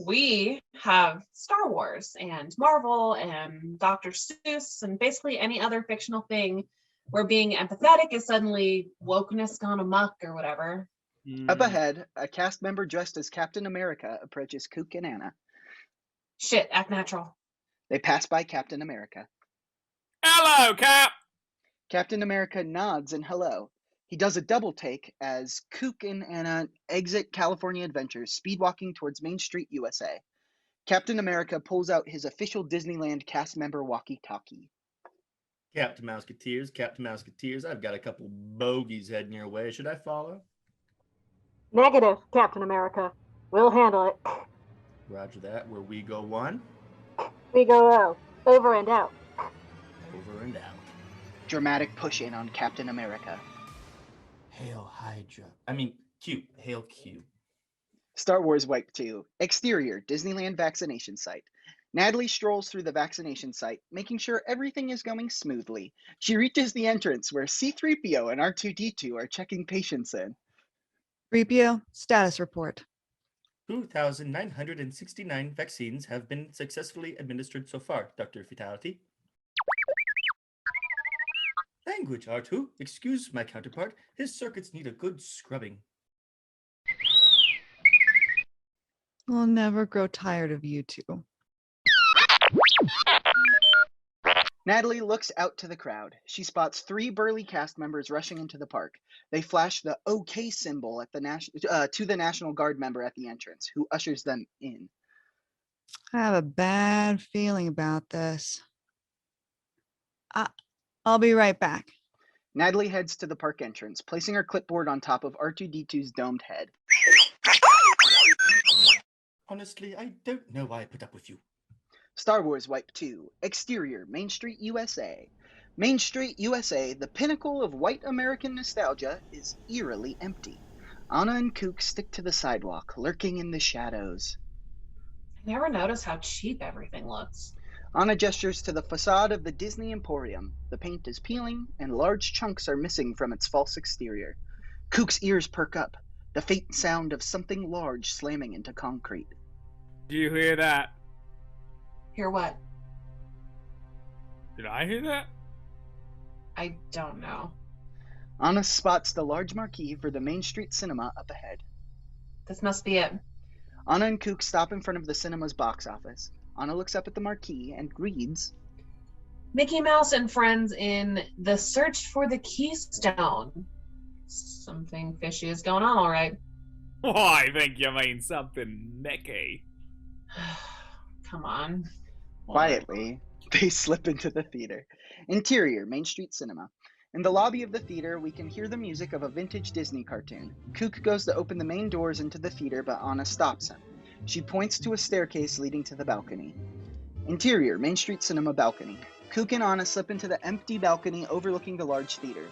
We have Star Wars and Marvel and Dr. Seuss and basically any other fictional thing where being empathetic is suddenly wokeness gone amok or whatever. Up ahead, a cast member dressed as Captain America approaches Kook and Anna. Shit, act natural. They pass by Captain America. Hello, Cap! Captain America nods in hello. He does a double take as Kook and Anna exit California Adventure, speedwalking towards Main Street, USA. Captain America pulls out his official Disneyland cast member walkie-talkie. Captain Mouseketeers, I've got a couple bogeys heading your way. Should I follow? Negative, Captain America. We'll handle it. Roger that. Where we go one. We go low. Over and out. Over and out. Dramatic push in on Captain America. Hail Hydra. Q. Hail Q. Star Wars Wipe 2. Exterior, Disneyland vaccination site. Natalie strolls through the vaccination site, making sure everything is going smoothly. She reaches the entrance where C-3PO and R2-D2 are checking patients in. 3PO, status report. 2,969 vaccines have been successfully administered so far, Dr. Fatality. Language, R2. Excuse my counterpart. His circuits need a good scrubbing. I'll never grow tired of you two. Natalie looks out to the crowd. She spots 3 burly cast members rushing into the park. They flash the OK symbol at to the National Guard member at the entrance, who ushers them in. I have a bad feeling about this. I'll be right back. Natalie heads to the park entrance, placing her clipboard on top of R2-D2's domed head. Honestly, I don't know why I put up with you. Star Wars Wipe 2. Exterior, Main Street, USA. Main Street, USA, the pinnacle of white American nostalgia, is eerily empty. Anna and Kook stick to the sidewalk, lurking in the shadows. I never noticed how cheap everything looks. Anna gestures to the facade of the Disney Emporium. The paint is peeling, and large chunks are missing from its false exterior. Kook's ears perk up, the faint sound of something large slamming into concrete. Do you hear that? Hear what? Did I hear that? I don't know. Anna spots the large marquee for the Main Street Cinema up ahead. This must be it. Anna and Kook stop in front of the cinema's box office. Anna looks up at the marquee and reads, Mickey Mouse and Friends in The Search for the Keystone. Something fishy is going on, all right. Oh, I think you mean something Mickey. Come on. Quietly, they slip into the theater. Interior, Main Street Cinema. In the lobby of the theater, we can hear the music of a vintage Disney cartoon. Kook goes to open the main doors into the theater, but Anna stops him. She points to a staircase leading to the balcony. Interior, Main Street Cinema balcony. Kook and Anna slip into the empty balcony overlooking the large theater.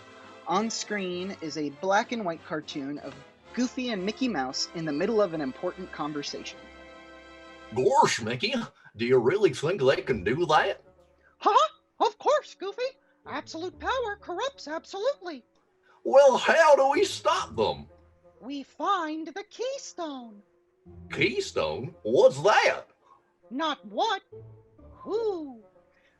On screen is a black and white cartoon of Goofy and Mickey Mouse in the middle of an important conversation. Gosh, Mickey, do you really think they can do that? Huh? Of course, Goofy. Absolute power corrupts absolutely. Well, how do we stop them? We find the keystone. Keystone? What's that? Not what? Who?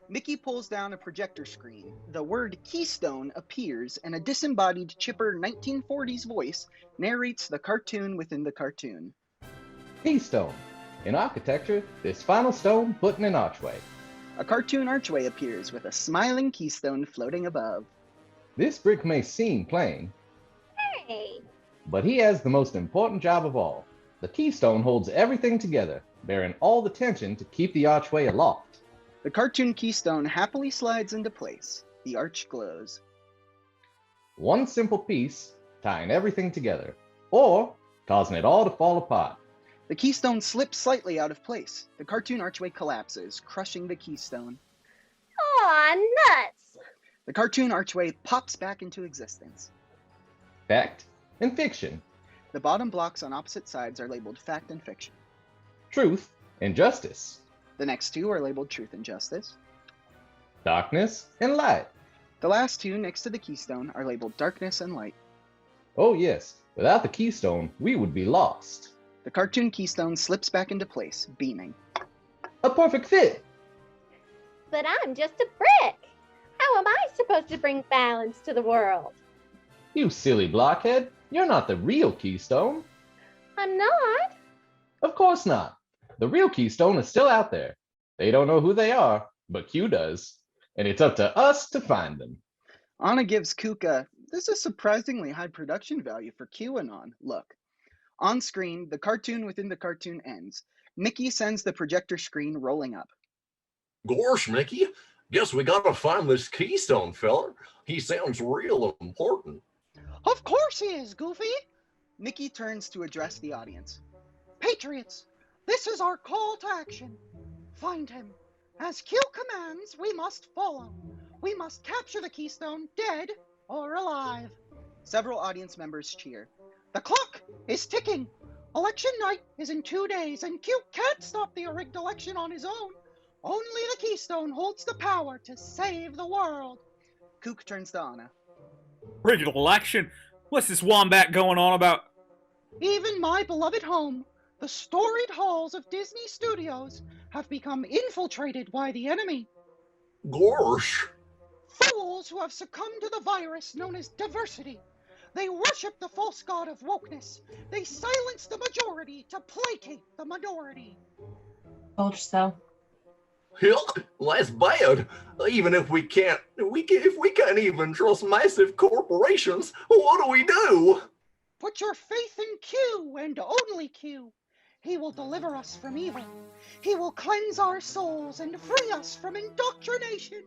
Mickey pulls down a projector screen. The word keystone appears, and a disembodied, chipper 1940s voice narrates the cartoon within the cartoon. Keystone. In architecture, this final stone put in an archway. A cartoon archway appears with a smiling keystone floating above. This brick may seem plain, Hey. but he has the most important job of all. The keystone holds everything together, bearing all the tension to keep the archway aloft. The cartoon keystone happily slides into place. The arch glows. One simple piece tying everything together, or causing it all to fall apart. The keystone slips slightly out of place. The cartoon archway collapses, crushing the keystone. Aw, nuts! The cartoon archway pops back into existence. Fact and fiction. The bottom blocks on opposite sides are labeled fact and fiction. Truth and justice. The next two are labeled truth and justice. Darkness and light. The last two next to the keystone are labeled darkness and light. Oh yes, without the keystone, we would be lost. The cartoon keystone slips back into place, beaming. A perfect fit! But I'm just a brick. How am I supposed to bring balance to the world? You silly blockhead, you're not the real keystone. I'm not. Of course not. The real keystone is still out there. They don't know who they are, but Q does. And it's up to us to find them. Anna gives Kooka, this is surprisingly high production value for QAnon. Look. On screen, the cartoon within the cartoon ends. Mickey sends the projector screen rolling up. Gosh, Mickey, guess we gotta find this keystone feller. He sounds real important. Of course he is, Goofy. Mickey turns to address the audience. Patriots, this is our call to action. Find him. As Q commands, we must follow. We must capture the keystone, dead or alive. Several audience members cheer. The clock is ticking. Election night is in 2 days, and Q can't stop the rigged election on his own. Only the keystone holds the power to save the world. Kook turns to Anna. Rigged election? What's this wombat going on about? Even my beloved home, the storied halls of Disney Studios, have become infiltrated by the enemy. Gosh. Fools who have succumbed to the virus known as diversity. They worship the false god of wokeness. They silence the majority to placate the minority. Told you so. Well, that's bad. Even if we can't even trust massive corporations, what do we do? Put your faith in Q and only Q. He will deliver us from evil. He will cleanse our souls and free us from indoctrination.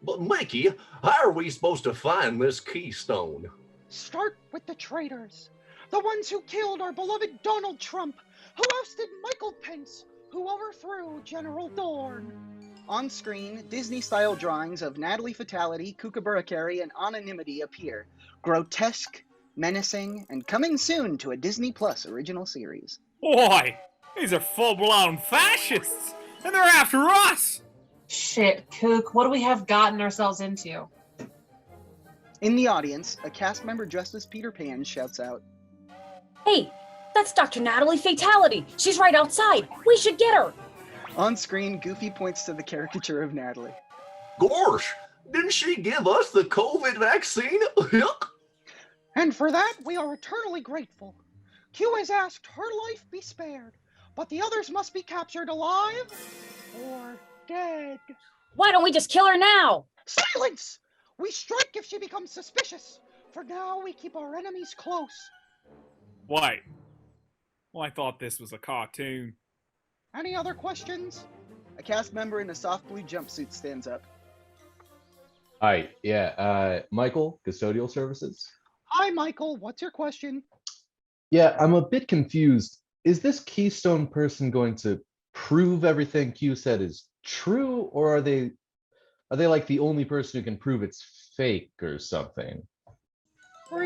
But Mickey, how are we supposed to find this keystone? Start with the traitors. The ones who killed our beloved Donald Trump, who ousted Michael Pence, who overthrew General Dorn. On screen, Disney-style drawings of Natalie Fatality, Kookaburra Carrie, and Nimity appear. Grotesque, menacing, and coming soon to a Disney Plus original series. Boy, these are full-blown fascists, and they're after us! Shit, Kook, what do we have gotten ourselves into? In the audience, a cast member dressed as Peter Pan shouts out, Hey, that's Dr. Natalie Fatality. She's right outside. We should get her. On screen, Goofy points to the caricature of Natalie. Gosh, didn't she give us the COVID vaccine? And for that, we are eternally grateful. Q has asked her life be spared, but the others must be captured alive or dead. Why don't we just kill her now? Silence! We strike if she becomes suspicious. For now, we keep our enemies close. Wait. Well, I thought this was a cartoon. Any other questions? A cast member in a soft blue jumpsuit stands up. Hi, yeah, Michael, custodial services. Hi, Michael. What's your question? Yeah, I'm a bit confused. Is this Keystone person going to prove everything Q said is true, or are they like the only person who can prove it's fake or something? Were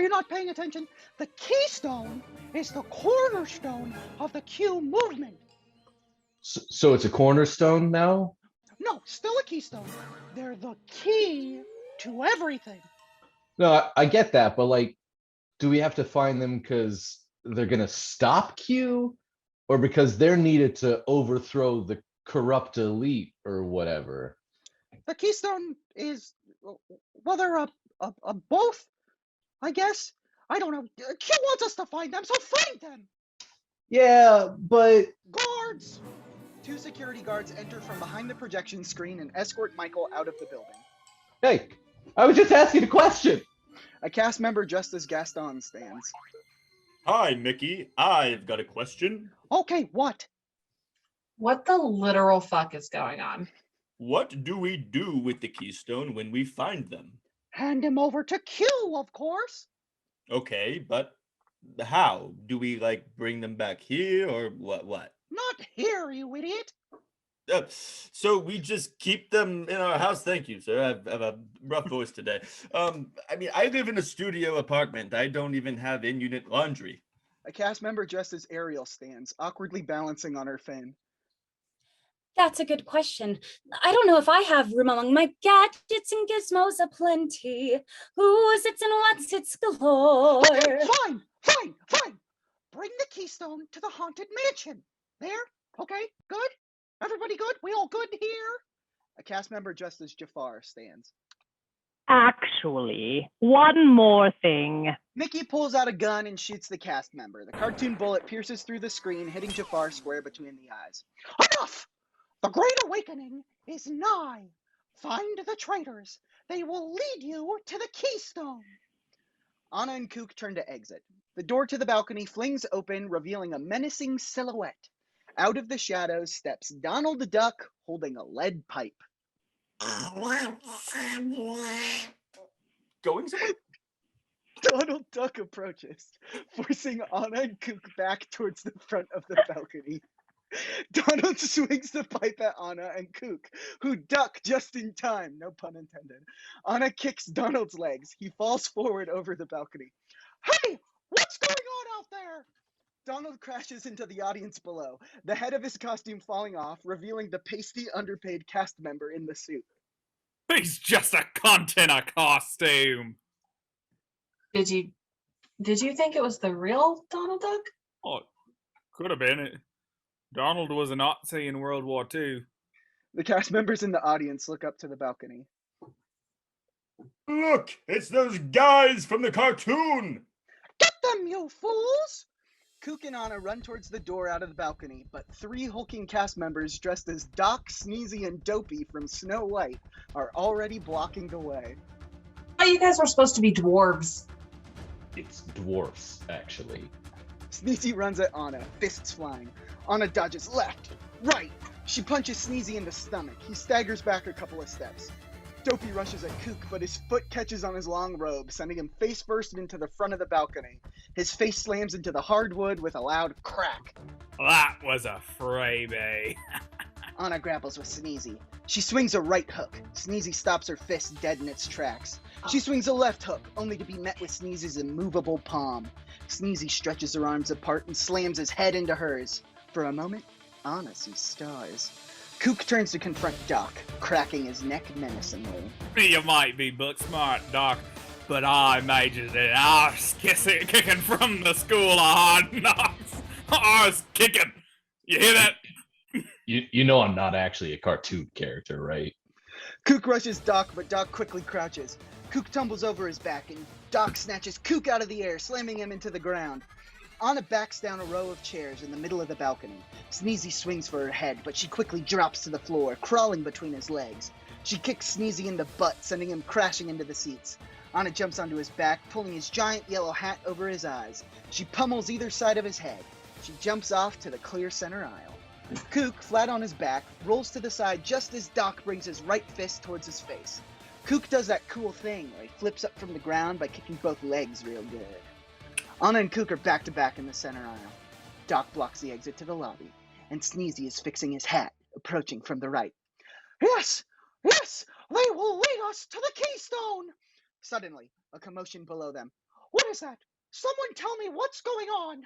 you not paying attention? The Keystone is the cornerstone of the Q movement. So it's a cornerstone now? No, still a keystone. They're the key to everything. No, I get that, but like, do we have to find them because they're gonna stop Q, or because they're needed to overthrow the corrupt elite or whatever? The Keystone is, well, they're a both, I guess. I don't know. Q wants us to find them, so find them. Yeah, but Guards! 2 security guards enter from behind the projection screen and escort Michael out of the building. Hey, I was just asking a question. A cast member dressed as Gaston stands. Hi, Mickey. I've got a question. Okay, what? What the literal fuck is going on? What do we do with the Keystone when we find them? Hand him over to Q, of course. Okay, but how? Do we, bring them back here, or what? Not here, you idiot. So we just keep them in our house? Thank you, sir. I have a rough voice today. I live in a studio apartment. I don't even have in-unit laundry. A cast member dressed as Ariel stands, awkwardly balancing on her fin. That's a good question. I don't know if I have room among my gadgets and gizmos aplenty. Who's its and what's its galore? Okay, fine. Bring the Keystone to the haunted mansion. There? Okay, good? Everybody good? We all good here? A cast member dressed as Jafar stands. Actually, one more thing. Mickey pulls out a gun and shoots the cast member. The cartoon bullet pierces through the screen, hitting Jafar square between the eyes. Enough! The Great Awakening is nigh. Find the traitors. They will lead you to the Keystone. Anna and Kook turn to exit. The door to the balcony flings open, revealing a menacing silhouette. Out of the shadows steps Donald Duck holding a lead pipe. Going somewhere? Donald Duck approaches, forcing Anna and Kook back towards the front of the balcony. Donald swings the pipe at Anna and Kook, who duck just in time, no pun intended. Anna kicks Donald's legs. He falls forward over the balcony. Hey, what's going on out there? Donald crashes into the audience below, the head of his costume falling off, revealing the pasty, underpaid cast member in the suit. He's just a cunt in a costume. Did you think it was the real Donald Duck? Oh, could have been it. Donald was a Nazi in World War II. The cast members in the audience look up to the balcony. Look, it's those guys from the cartoon! Get them, you fools! Kook and Anna run towards the door out of the balcony, but three hulking cast members dressed as Doc, Sneezy, and Dopey from Snow White are already blocking the way. Oh, you guys were supposed to be dwarves. It's dwarfs, actually. Sneezy runs at Anna, fists flying. Anna dodges left, right. She punches Sneezy in the stomach. He staggers back a couple of steps. Dopey rushes at Kook, but his foot catches on his long robe, sending him face first into the front of the balcony. His face slams into the hardwood with a loud crack. That was a freebie. Anna grapples with Sneezy. She swings a right hook. Sneezy stops her fist dead in its tracks. She swings a left hook, only to be met with Sneezy's immovable palm. Sneezy stretches her arms apart and slams his head into hers. For a moment, Anna sees stars. Kook turns to confront Doc, cracking his neck menacingly. You might be book smart, Doc, but I majored in arse kicking from the school of hard knocks. Arse kicking. You hear that? You know I'm not actually a cartoon character, right? Kook rushes Doc, but Doc quickly crouches. Kook tumbles over his back, and Doc snatches Kook out of the air, slamming him into the ground. Anna backs down a row of chairs in the middle of the balcony. Sneezy swings for her head, but she quickly drops to the floor, crawling between his legs. She kicks Sneezy in the butt, sending him crashing into the seats. Anna jumps onto his back, pulling his giant yellow hat over his eyes. She pummels either side of his head. She jumps off to the clear center aisle. Kook, flat on his back, rolls to the side just as Doc brings his right fist towards his face. Kook does that cool thing where he flips up from the ground by kicking both legs real good. Anna and Kook are back to back in the center aisle. Doc blocks the exit to the lobby, and Sneezy is fixing his hat, approaching from the right. Yes, they will lead us to the Keystone! Suddenly, a commotion below them. What is that? Someone tell me what's going on!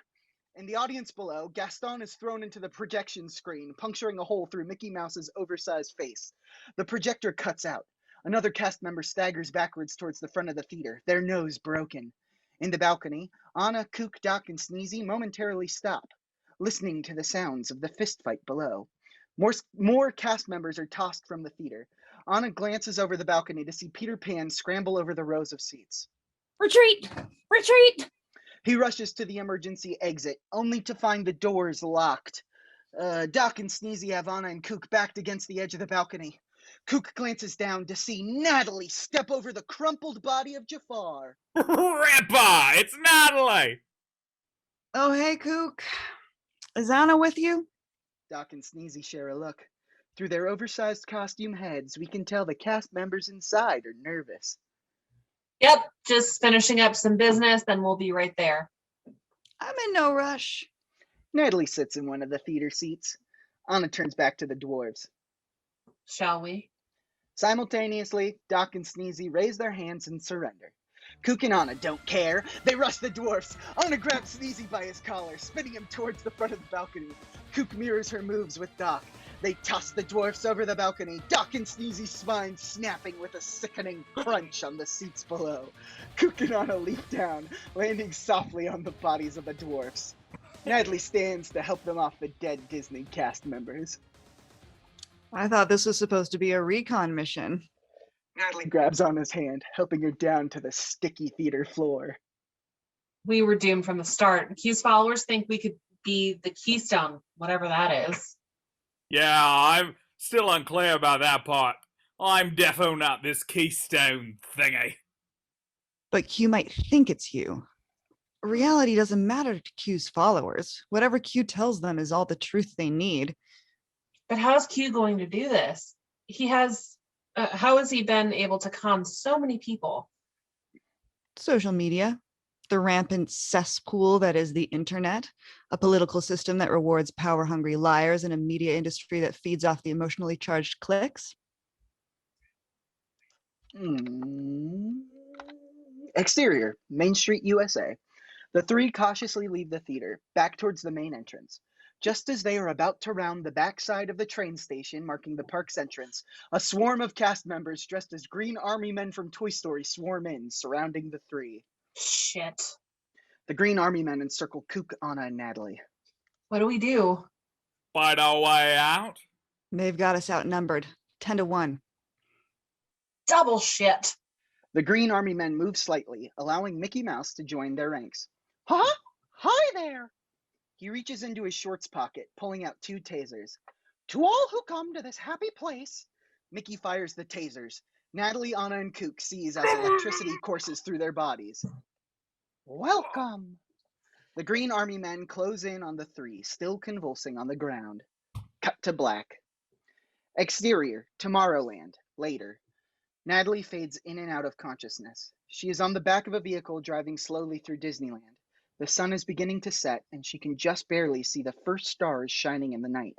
In the audience below, Gaston is thrown into the projection screen, puncturing a hole through Mickey Mouse's oversized face. The projector cuts out. Another cast member staggers backwards towards the front of the theater, their nose broken. In the balcony, Anna, Kook, Doc, and Sneezy momentarily stop, listening to the sounds of the fistfight below. More cast members are tossed from the theater. Anna glances over the balcony to see Peter Pan scramble over the rows of seats. Retreat! Retreat! He rushes to the emergency exit, only to find the doors locked. Doc and Sneezy have Anna and Kook backed against the edge of the balcony. Kook glances down to see Natalie step over the crumpled body of Jafar. Grandpa, it's Natalie! Oh, hey, Kook. Is Anna with you? Doc and Sneezy share a look. Through their oversized costume heads, we can tell the cast members inside are nervous. Yep, just finishing up some business, then we'll be right there. I'm in no rush. Natalie sits in one of the theater seats. Anna turns back to the dwarves. Shall we? Simultaneously, Doc and Sneezy raise their hands and surrender. Kook and Anna don't care. They rush the dwarfs. Anna grabs Sneezy by his collar, spinning him towards the front of the balcony. Kook mirrors her moves with Doc. They toss the dwarfs over the balcony, Doc and Sneezy's spines snapping with a sickening crunch on the seats below. Kook and Anna leap down, landing softly on the bodies of the dwarfs. Natalie stands to help them off the dead Disney cast members. I thought this was supposed to be a recon mission. Natalie grabs Anna's hand, helping her down to the sticky theater floor. We were doomed from the start. Q's followers think we could be the Keystone, whatever that is. Yeah, I'm still unclear about that part. I'm defo not this Keystone thingy. But Q might think it's you. Reality doesn't matter to Q's followers. Whatever Q tells them is all the truth they need. But how's Q going to do this? How has he been able to con so many people? Social media, the rampant cesspool that is the internet, a political system that rewards power-hungry liars, and a media industry that feeds off the emotionally charged clicks. Exterior, Main Street, USA. The three cautiously leave the theater, back towards the main entrance. Just as they are about to round the backside of the train station marking the park's entrance, a swarm of cast members dressed as green army men from Toy Story swarm in, surrounding the three. Shit. The green army men encircle Kook, Anna, and Natalie. What do we do? Fight our way out? They've got us outnumbered, 10-1. Double shit. The green army men move slightly, allowing Mickey Mouse to join their ranks. Huh? Hi there! He reaches into his shorts pocket, pulling out 2 tasers. To all who come to this happy place. Mickey fires the tasers. Natalie, Anna, and Kook seize as electricity courses through their bodies. Welcome. The green army men close in on the three, still convulsing on the ground. Cut to black. Exterior, Tomorrowland, later. Natalie fades in and out of consciousness. She is on the back of a vehicle driving slowly through Disneyland. The sun is beginning to set, and she can just barely see the first stars shining in the night.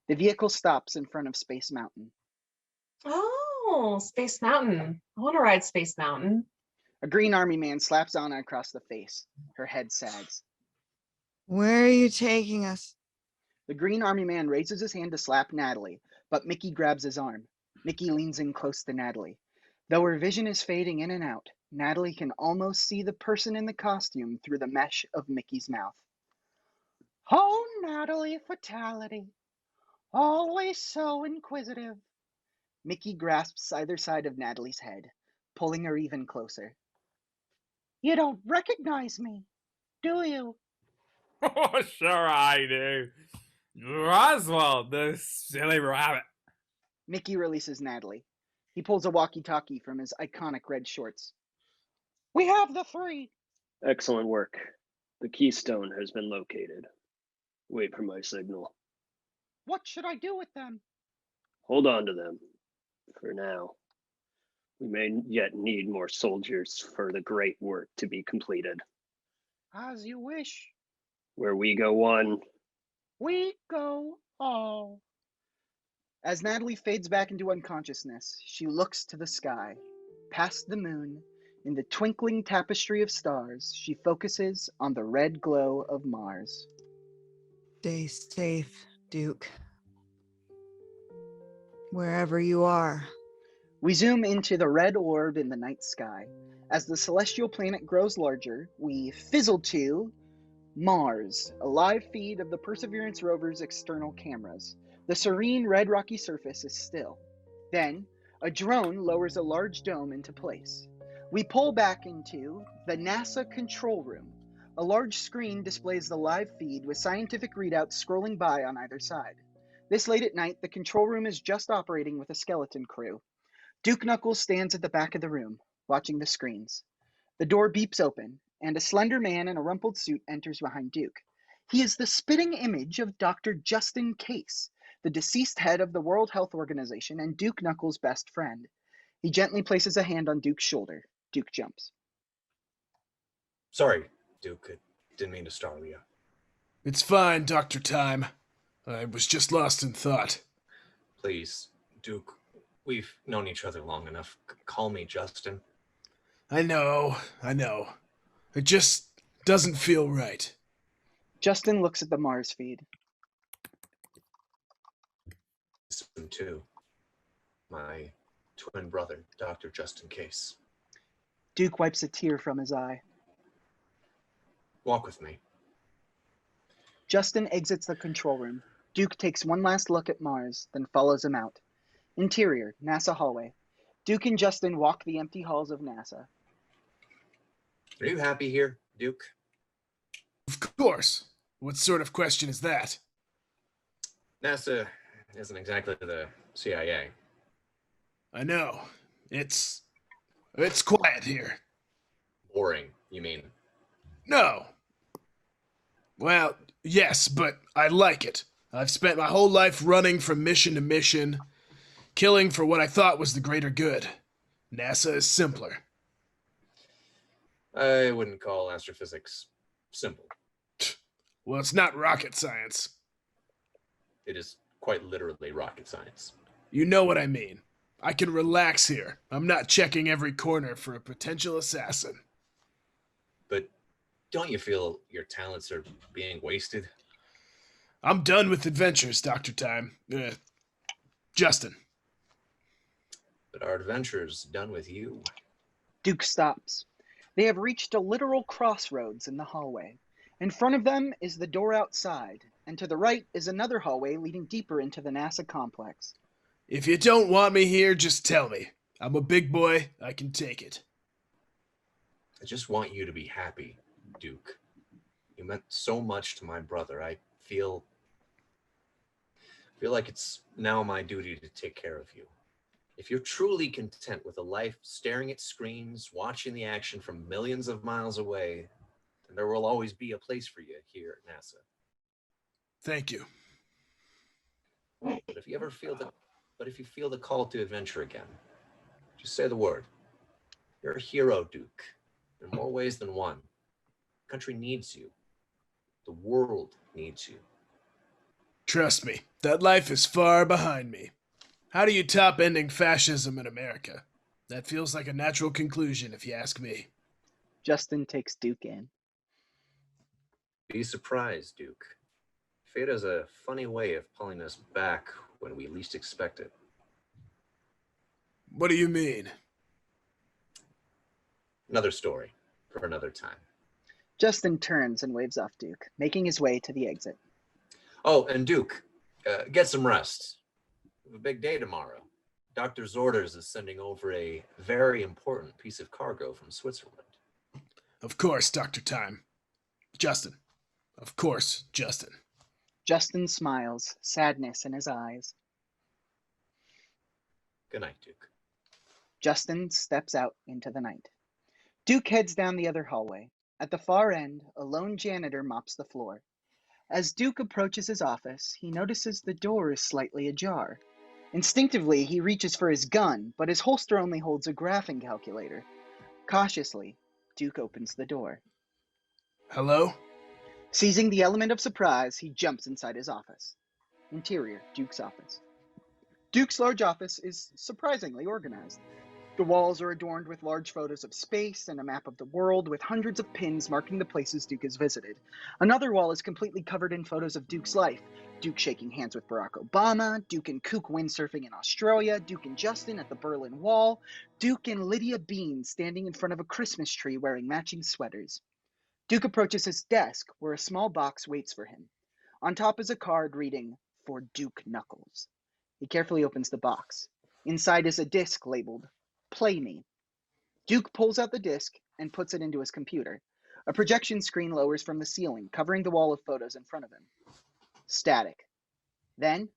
The vehicle stops in front of Space Mountain. Oh, Space Mountain. I want to ride Space Mountain. A green army man slaps Anna across the face. Her head sags. Where are you taking us? The green army man raises his hand to slap Natalie, but Mickey grabs his arm. Mickey leans in close to Natalie. Though her vision is fading in and out, Natalie can almost see the person in the costume through the mesh of Mickey's mouth. Oh, Natalie Fatality. Always so inquisitive. Mickey grasps either side of Natalie's head, pulling her even closer. You don't recognize me, do you? Oh, sure I do. Roswell, the silly rabbit. Mickey releases Natalie. He pulls a walkie-talkie from his iconic red shorts. We have the three. Excellent work. The Keystone has been located. Wait for my signal. What should I do with them? Hold on to them. For now. We may yet need more soldiers for the great work to be completed. As you wish. Where we go one, we go all. As Natalie fades back into unconsciousness, she looks to the sky. Past the moon, in the twinkling tapestry of stars, she focuses on the red glow of Mars. Stay safe, Duke. Wherever you are. We zoom into the red orb in the night sky. As the celestial planet grows larger, we fizzle to Mars, a live feed of the Perseverance rover's external cameras. The serene red rocky surface is still. Then, a drone lowers a large dome into place. We pull back into the NASA control room. A large screen displays the live feed with scientific readouts scrolling by on either side. This late at night, the control room is just operating with a skeleton crew. Duke Knuckles stands at the back of the room, watching the screens. The door beeps open, and a slender man in a rumpled suit enters behind Duke. He is the spitting image of Dr. Justin Case, the deceased head of the World Health Organization and Duke Knuckles' best friend. He gently places a hand on Duke's shoulder. Duke jumps. Sorry, Duke. I didn't mean to startle you. It's fine, Dr. Time. I was just lost in thought. Please, Duke, we've known each other long enough. Call me Justin. I know. It just doesn't feel right. Justin looks at the Mars feed. Justin, too. My twin brother, Dr. Justin Case. Duke wipes a tear from his eye. Walk with me. Justin exits the control room. Duke takes one last look at Mars, then follows him out. Interior, NASA hallway. Duke and Justin walk the empty halls of NASA. Are you happy here, Duke? Of course. What sort of question is that? NASA isn't exactly the CIA. I know. It's quiet here. Boring, you mean? No. Well, yes, but I like it. I've spent my whole life running from mission to mission, killing for what I thought was the greater good. NASA is simpler. I wouldn't call astrophysics simple. Well, it's not rocket science. It is quite literally rocket science. You know what I mean. I can relax here. I'm not checking every corner for a potential assassin. But don't you feel your talents are being wasted? I'm done with adventures, Dr. Time. Justin. But our adventure's done with you. Duke stops. They have reached a literal crossroads in the hallway. In front of them is the door outside, and to the right is another hallway leading deeper into the NASA complex. If you don't want me here, just tell me. I'm a big boy. I can take it. I just want you to be happy, Duke. You meant so much to my brother. I feel like it's now my duty to take care of you. If you're truly content with a life staring at screens, watching the action from millions of miles away, then there will always be a place for you here at NASA. Thank you. But if you feel the call to adventure again, just say the word. You're a hero, Duke, in more ways than one. The country needs you. The world needs you. Trust me, that life is far behind me. How do you top ending fascism in America? That feels like a natural conclusion, if you ask me. Justin takes Duke in. Be surprised, Duke. Fate has a funny way of pulling us back when we least expect it. What do you mean? Another story for another time. Justin turns and waves off Duke, making his way to the exit. Oh, and Duke, get some rest. We have a big day tomorrow. Dr. Zorders is sending over a very important piece of cargo from Switzerland. Of course, Dr. Time. Justin. Of course, Justin. Justin smiles, sadness in his eyes. Good night, Duke. Justin steps out into the night. Duke heads down the other hallway. At the far end, a lone janitor mops the floor. As Duke approaches his office, he notices the door is slightly ajar. Instinctively, he reaches for his gun, but his holster only holds a graphing calculator. Cautiously, Duke opens the door. Hello? Seizing the element of surprise, he jumps inside his office. Interior, Duke's office. Duke's large office is surprisingly organized. The walls are adorned with large photos of space and a map of the world with hundreds of pins marking the places Duke has visited. Another wall is completely covered in photos of Duke's life. Duke shaking hands with Barack Obama, Duke and Kook windsurfing in Australia, Duke and Justin at the Berlin Wall, Duke and Lydia Bean standing in front of a Christmas tree wearing matching sweaters. Duke approaches his desk where a small box waits for him. On top is a card reading, "For Duke Knuckles." He carefully opens the box. Inside is a disc labeled, "Play Me." Duke pulls out the disc and puts it into his computer. A projection screen lowers from the ceiling, covering the wall of photos in front of him. Static. Then,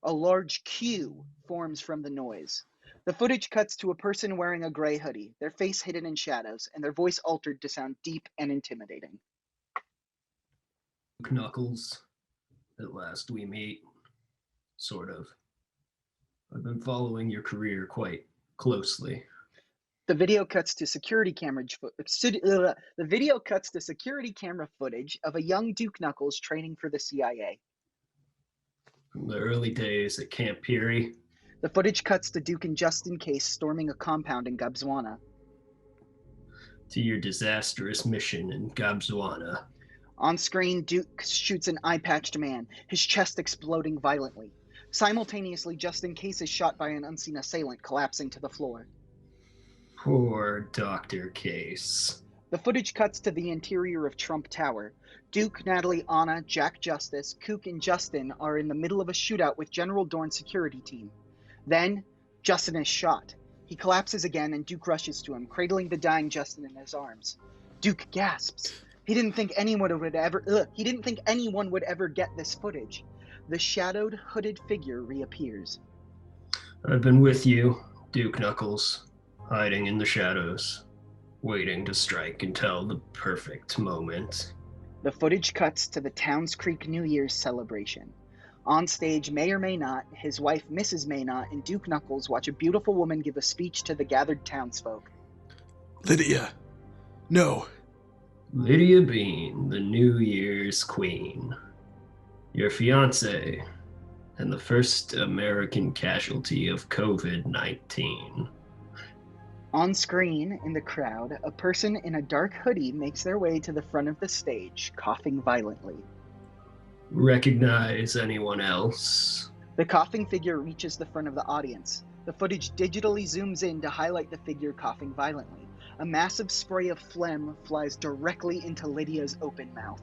A large Q forms from the noise. The footage cuts to a person wearing a gray hoodie, their face hidden in shadows, and their voice altered to sound deep and intimidating. Knuckles, at last we meet. Sort of. I've been following your career quite closely. The video cuts to security camera footage of a young Duke Knuckles training for the CIA. From the early days at Camp Peary. The footage cuts to Duke and Justin Case storming a compound in Gabswana. To your disastrous mission in Gabswana. On screen, Duke shoots an eye-patched man, his chest exploding violently. Simultaneously, Justin Case is shot by an unseen assailant, collapsing to the floor. Poor Dr. Case. The footage cuts to the interior of Trump Tower. Duke, Natalie, Anna, Jack Justice, Kook, and Justin are in the middle of a shootout with General Dorn's security team. Then, Justin is shot. He collapses again, and Duke rushes to him, cradling the dying Justin in his arms. Duke gasps. He didn't think anyone would ever get this footage. The shadowed, hooded figure reappears. I've been with you, Duke Knuckles, hiding in the shadows, waiting to strike until the perfect moment. The footage cuts to the Towns Creek New Year's celebration. On stage, may or may not, his wife, Mrs. Maynot, and Duke Knuckles watch a beautiful woman give a speech to the gathered townsfolk. Lydia. No. Lydia Bean, the New Year's queen. Your fiancé, and the first American casualty of COVID-19. On screen, in the crowd, a person in a dark hoodie makes their way to the front of the stage, coughing violently. Recognize anyone else? The coughing figure reaches the front of the audience. The footage digitally zooms in to highlight the figure coughing violently. A massive spray of phlegm flies directly into Lydia's open mouth.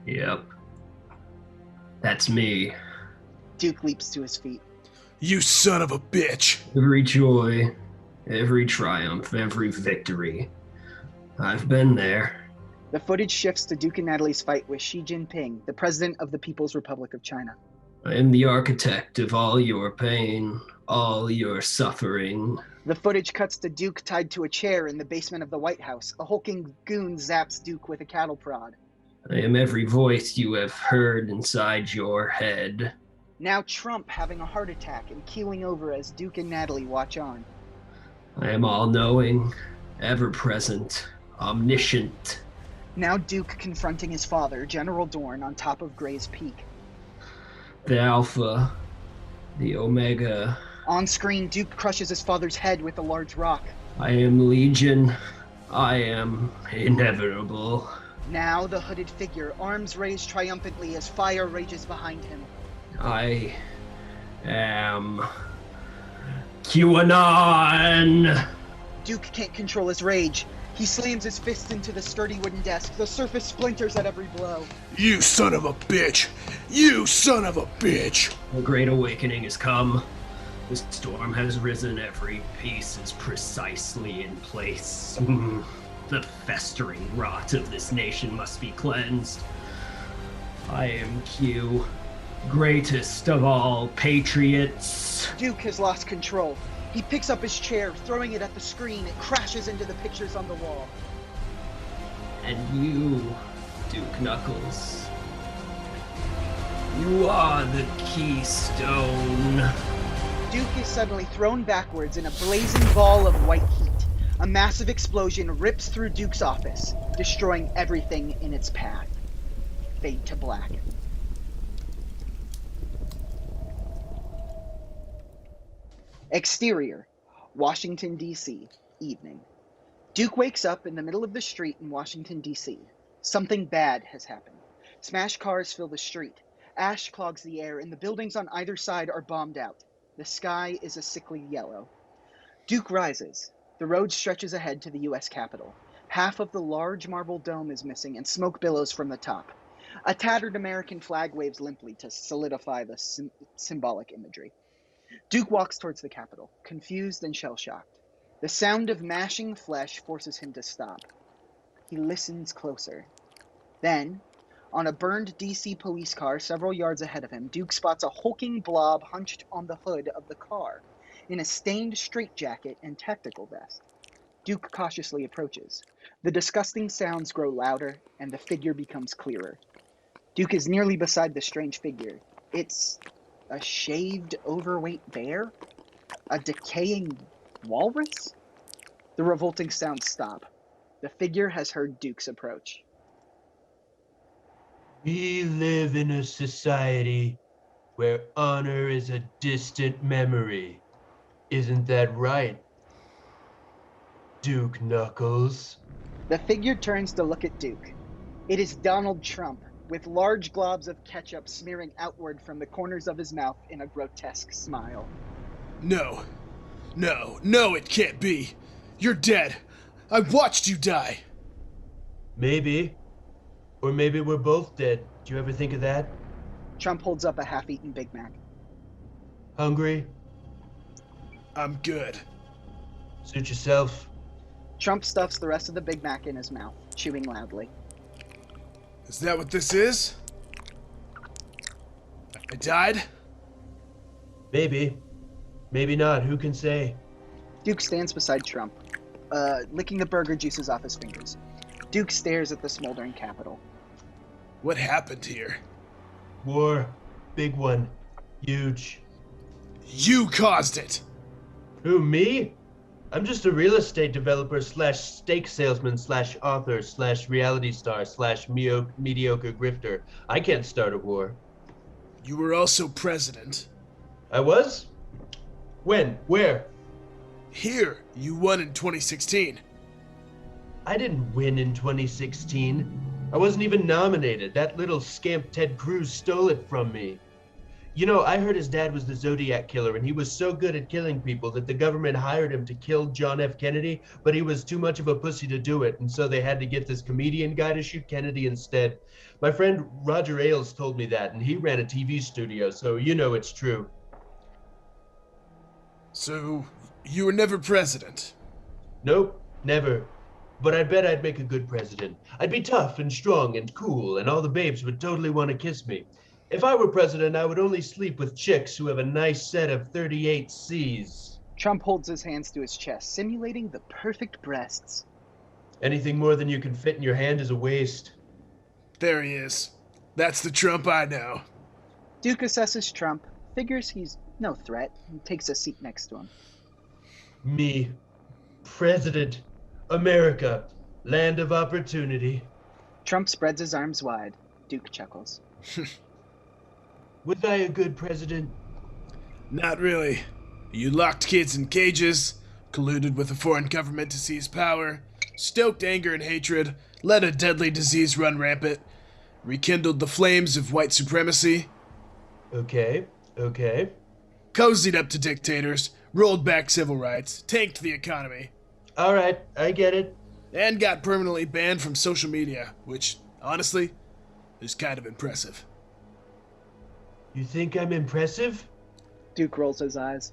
Yep. That's me. Duke leaps to his feet. You son of a bitch! Every joy, every triumph, every victory. I've been there. The footage shifts to Duke and Natalie's fight with Xi Jinping, the President of the People's Republic of China. I am the architect of all your pain, all your suffering. The footage cuts to Duke tied to a chair in the basement of the White House. A hulking goon zaps Duke with a cattle prod. I am every voice you have heard inside your head. Now Trump having a heart attack and keeling over as Duke and Natalie watch on. I am all-knowing, ever-present, omniscient. Now Duke confronting his father, General Dorn, on top of Gray's Peak. The Alpha, the Omega. On screen, Duke crushes his father's head with a large rock. I am Legion. I am inevitable. Now the hooded figure, arms raised triumphantly as fire rages behind him. I am QAnon! Duke can't control his rage. He slams his fist into the sturdy wooden desk. The surface splinters at every blow. You son of a bitch! You son of a bitch! The Great Awakening has come. The storm has risen. Every piece is precisely in place. The festering rot of this nation must be cleansed. I am Q, greatest of all patriots. Duke has lost control. He picks up his chair, throwing it at the screen. It crashes into the pictures on the wall. And you, Duke Knuckles, you are the keystone. Duke is suddenly thrown backwards in a blazing ball of white heat. A massive explosion rips through Duke's office, destroying everything in its path. Fade to black. Exterior, Washington, D.C., evening. Duke wakes up in the middle of the street in Washington, D.C. Something bad has happened. Smashed cars fill the street. Ash clogs the air, and the buildings on either side are bombed out. The sky is a sickly yellow. Duke rises. The road stretches ahead to the U.S. Capitol. Half of the large marble dome is missing, and smoke billows from the top. A tattered American flag waves limply to solidify the symbolic imagery. Duke walks towards the Capitol, confused and shell-shocked. The sound of mashing flesh forces him to stop. He listens closer. Then, On a burned DC police car several yards ahead of him, Duke spots a hulking blob hunched on the hood of the car, in a stained straitjacket and tactical vest. Duke cautiously approaches. The disgusting sounds grow louder, and the figure becomes clearer. Duke is nearly beside the strange figure. It's a shaved, overweight bear? A decaying walrus? The revolting sounds stop. The figure has heard Duke's approach. We live in a society where honor is a distant memory. Isn't that right, Duke Knuckles? The figure turns to look at Duke. It is Donald Trump, with large globs of ketchup smearing outward from the corners of his mouth in a grotesque smile. No, it can't be. You're dead. I watched you die. Maybe. Or maybe we're both dead. Do you ever think of that? Trump holds up a half-eaten Big Mac. Hungry? I'm good. Suit yourself. Trump stuffs the rest of the Big Mac in his mouth, chewing loudly. Is that what this is? I died? Maybe. Maybe not. Who can say? Duke stands beside Trump, licking the burger juices off his fingers. Duke stares at the smoldering Capitol. What happened here? War. Big one. Huge. You caused it! Who, me? I'm just a real estate developer / steak salesman / author / reality star / mediocre grifter. I can't start a war. You were also president. I was? When? Where? Here. You won in 2016. I didn't win in 2016. I wasn't even nominated. That little scamp Ted Cruz stole it from me. You know, I heard his dad was the Zodiac killer, and he was so good at killing people that the government hired him to kill John F. Kennedy, but he was too much of a pussy to do it, and so they had to get this comedian guy to shoot Kennedy instead. My friend Roger Ailes told me that, and he ran a TV studio, so you know it's true. So, you were never president? Nope, never. But I bet I'd make a good president. I'd be tough and strong and cool, and all the babes would totally want to kiss me. If I were president, I would only sleep with chicks who have a nice set of 38 Cs. Trump holds his hands to his chest, simulating the perfect breasts. Anything more than you can fit in your hand is a waste. There he is. That's the Trump I know. Duke assesses Trump, figures he's no threat, and takes a seat next to him. Me. President. America. Land of opportunity. Trump spreads his arms wide. Duke chuckles. Was I a good president? Not really. You locked kids in cages, colluded with a foreign government to seize power, stoked anger and hatred, let a deadly disease run rampant, rekindled the flames of white supremacy. Okay. Cozied up to dictators, rolled back civil rights, tanked the economy. All right, I get it. And got permanently banned from social media, which, honestly, is kind of impressive. You think I'm impressive? Duke rolls his eyes.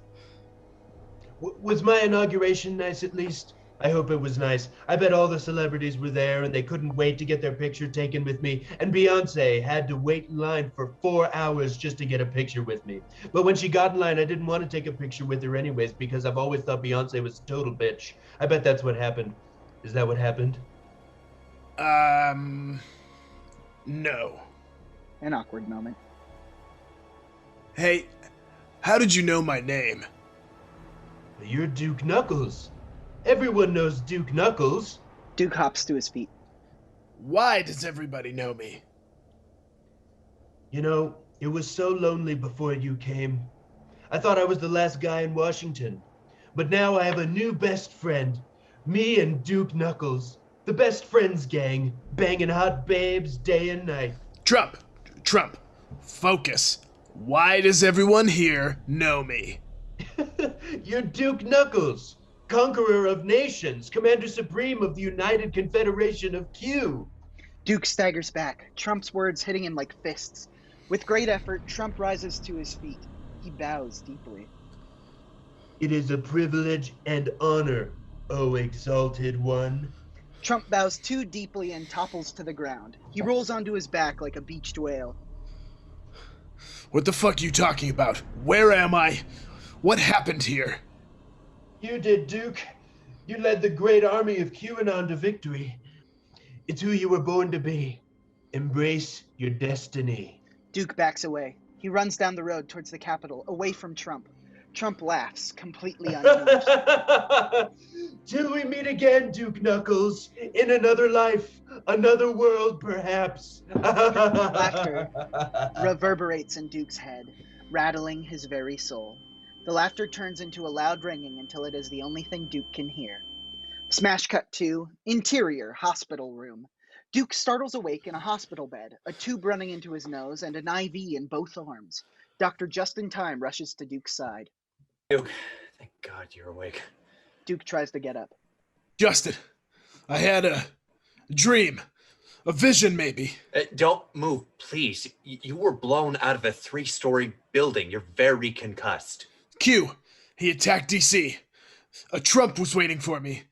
Was my inauguration nice at least? I hope it was nice. I bet all the celebrities were there and they couldn't wait to get their picture taken with me. And Beyonce had to wait in line for 4 hours just to get a picture with me. But when she got in line, I didn't want to take a picture with her anyways because I've always thought Beyonce was a total bitch. I bet that's what happened. Is that what happened? No. An awkward moment. Hey, how did you know my name? You're Duke Knuckles. Everyone knows Duke Knuckles. Duke hops to his feet. Why does everybody know me? You know, it was so lonely before you came. I thought I was the last guy in Washington. But now I have a new best friend. Me and Duke Knuckles. The best friends gang. Banging hot babes day and night. Trump. Focus. Why does everyone here know me? You're Duke Knuckles. Conqueror of nations, Commander Supreme of the United Confederation of Q. Duke staggers back, Trump's words hitting him like fists. With great effort, Trump rises to his feet. He bows deeply. It is a privilege and honor, O exalted one. Trump bows too deeply and topples to the ground. He rolls onto his back like a beached whale. What the fuck are you talking about? Where am I? What happened here? You did, Duke. You led the great army of QAnon to victory. It's who you were born to be. Embrace your destiny. Duke backs away. He runs down the road towards the Capitol, away from Trump. Trump laughs, completely unhinged. Till we meet again, Duke Knuckles, in another life, another world, perhaps. Laughter reverberates in Duke's head, rattling his very soul. The laughter turns into a loud ringing until it is the only thing Duke can hear. Smash cut to interior hospital room. Duke startles awake in a hospital bed, a tube running into his nose and an IV in both arms. Dr. Just in Time rushes to Duke's side. Duke, thank God you're awake. Duke tries to get up. Justin, I had a dream. A vision, maybe. Don't move, please. You were blown out of a 3-story building. You're very concussed. Q, he attacked DC. A Trump was waiting for me.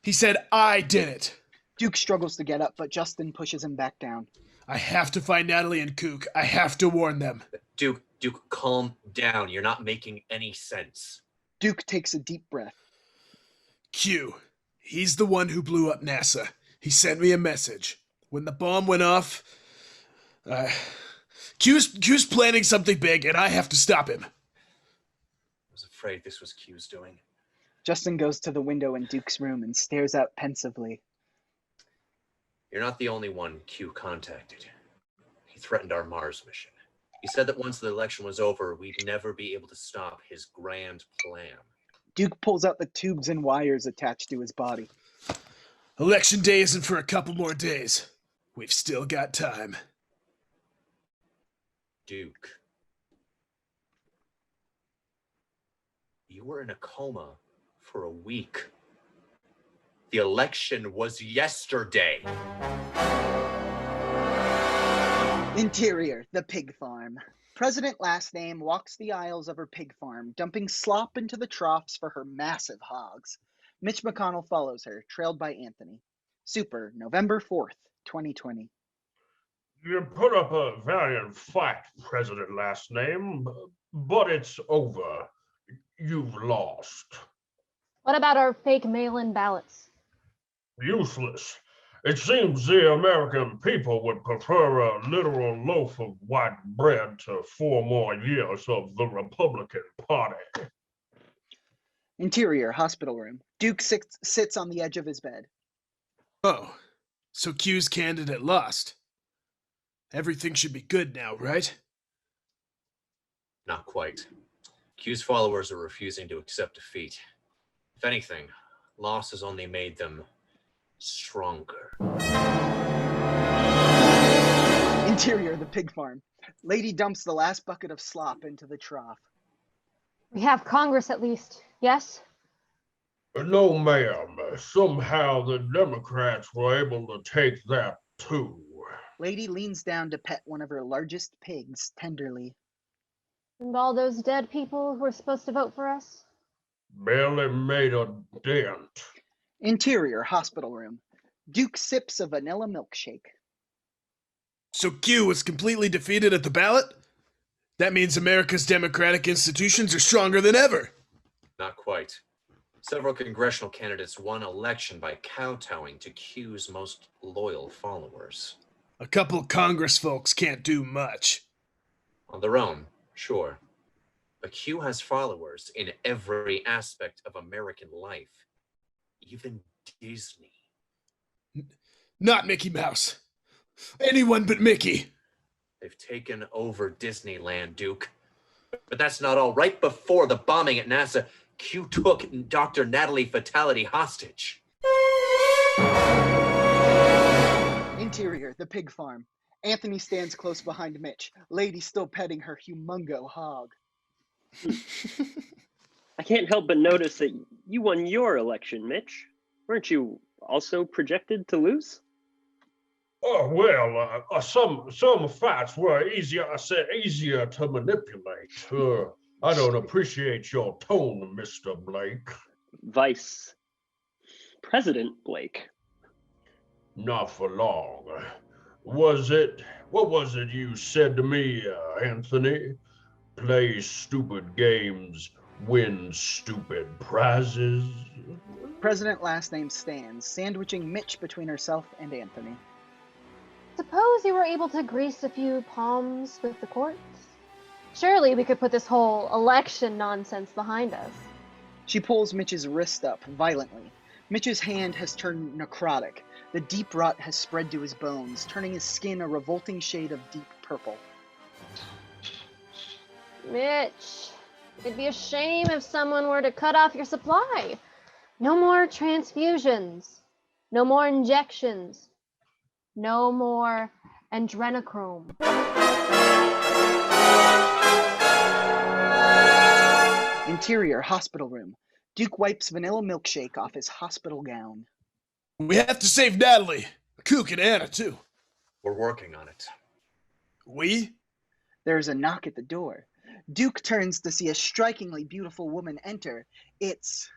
He said I did it. Duke struggles to get up, but Justin pushes him back down. I have to find Natalie and Kook. I have to warn them. Duke, calm down. You're not making any sense. Duke takes a deep breath. Q, he's the one who blew up NASA. He sent me a message. When the bomb went off, Q's planning something big, and I have to stop him. I was afraid this was Q's doing. Justin goes to the window in Duke's room and stares out pensively. You're not the only one Q contacted. He threatened our Mars mission. He said that once the election was over, we'd never be able to stop his grand plan. Duke pulls out the tubes and wires attached to his body. Election day isn't for a couple more days. We've still got time. Duke. You were in a coma for a week. The election was yesterday. Interior, the pig farm. President Lastname walks the aisles of her pig farm, dumping slop into the troughs for her massive hogs. Mitch McConnell follows her, trailed by Anthony. Super, November 4th, 2020. You put up a valiant fight, President Lastname, but it's over. You've lost. What about our fake mail-in ballots? Useless. It seems the American people would prefer a literal loaf of white bread to 4 more years of the Republican Party. Interior, hospital room. Duke sits on the edge of his bed. Oh, so Q's candidate lost. Everything should be good now, right? Not quite. Q's followers are refusing to accept defeat. If anything, loss has only made them stronger. Interior, the pig farm. Lady dumps the last bucket of slop into the trough. We have Congress at least, yes? No, ma'am. Somehow the Democrats were able to take that too. Lady leans down to pet one of her largest pigs tenderly. And all those dead people who were supposed to vote for us? Barely made a dent. Interior, hospital room. Duke sips a vanilla milkshake. So Q was completely defeated at the ballot? That means America's democratic institutions are stronger than ever. Not quite. Several congressional candidates won election by kowtowing to Q's most loyal followers. A couple Congress folks can't do much. On their own, sure. But Q has followers in every aspect of American life. Even Disney. Not Mickey Mouse. Anyone but Mickey. They've taken over Disneyland, Duke. But that's not all. Right before the bombing at NASA, Q took Dr. Natalie Fatality hostage. Interior, the pig farm. Anthony stands close behind Mitch. Lady still petting her humongo hog. I can't help but notice that you won your election, Mitch. Weren't you also projected to lose? Oh, well, some facts were easier to manipulate. I don't appreciate your tone, Mr. Blake. Vice President Blake. Not for long. What was it you said to me, Anthony? Play stupid games, win stupid prizes? President Lastname stands, sandwiching Mitch between herself and Anthony. Suppose you were able to grease a few palms with the courts? Surely we could put this whole election nonsense behind us. She pulls Mitch's wrist up violently. Mitch's hand has turned necrotic. The deep rot has spread to his bones, turning his skin a revolting shade of deep purple. Mitch, it'd be a shame if someone were to cut off your supply. No more transfusions. No more injections. No more adrenochrome. Interior hospital room. Duke wipes vanilla milkshake off his hospital gown. We have to save Natalie. Kook and Anna, too. We're working on it. We? There's a knock at the door. Duke turns to see a strikingly beautiful woman enter. It's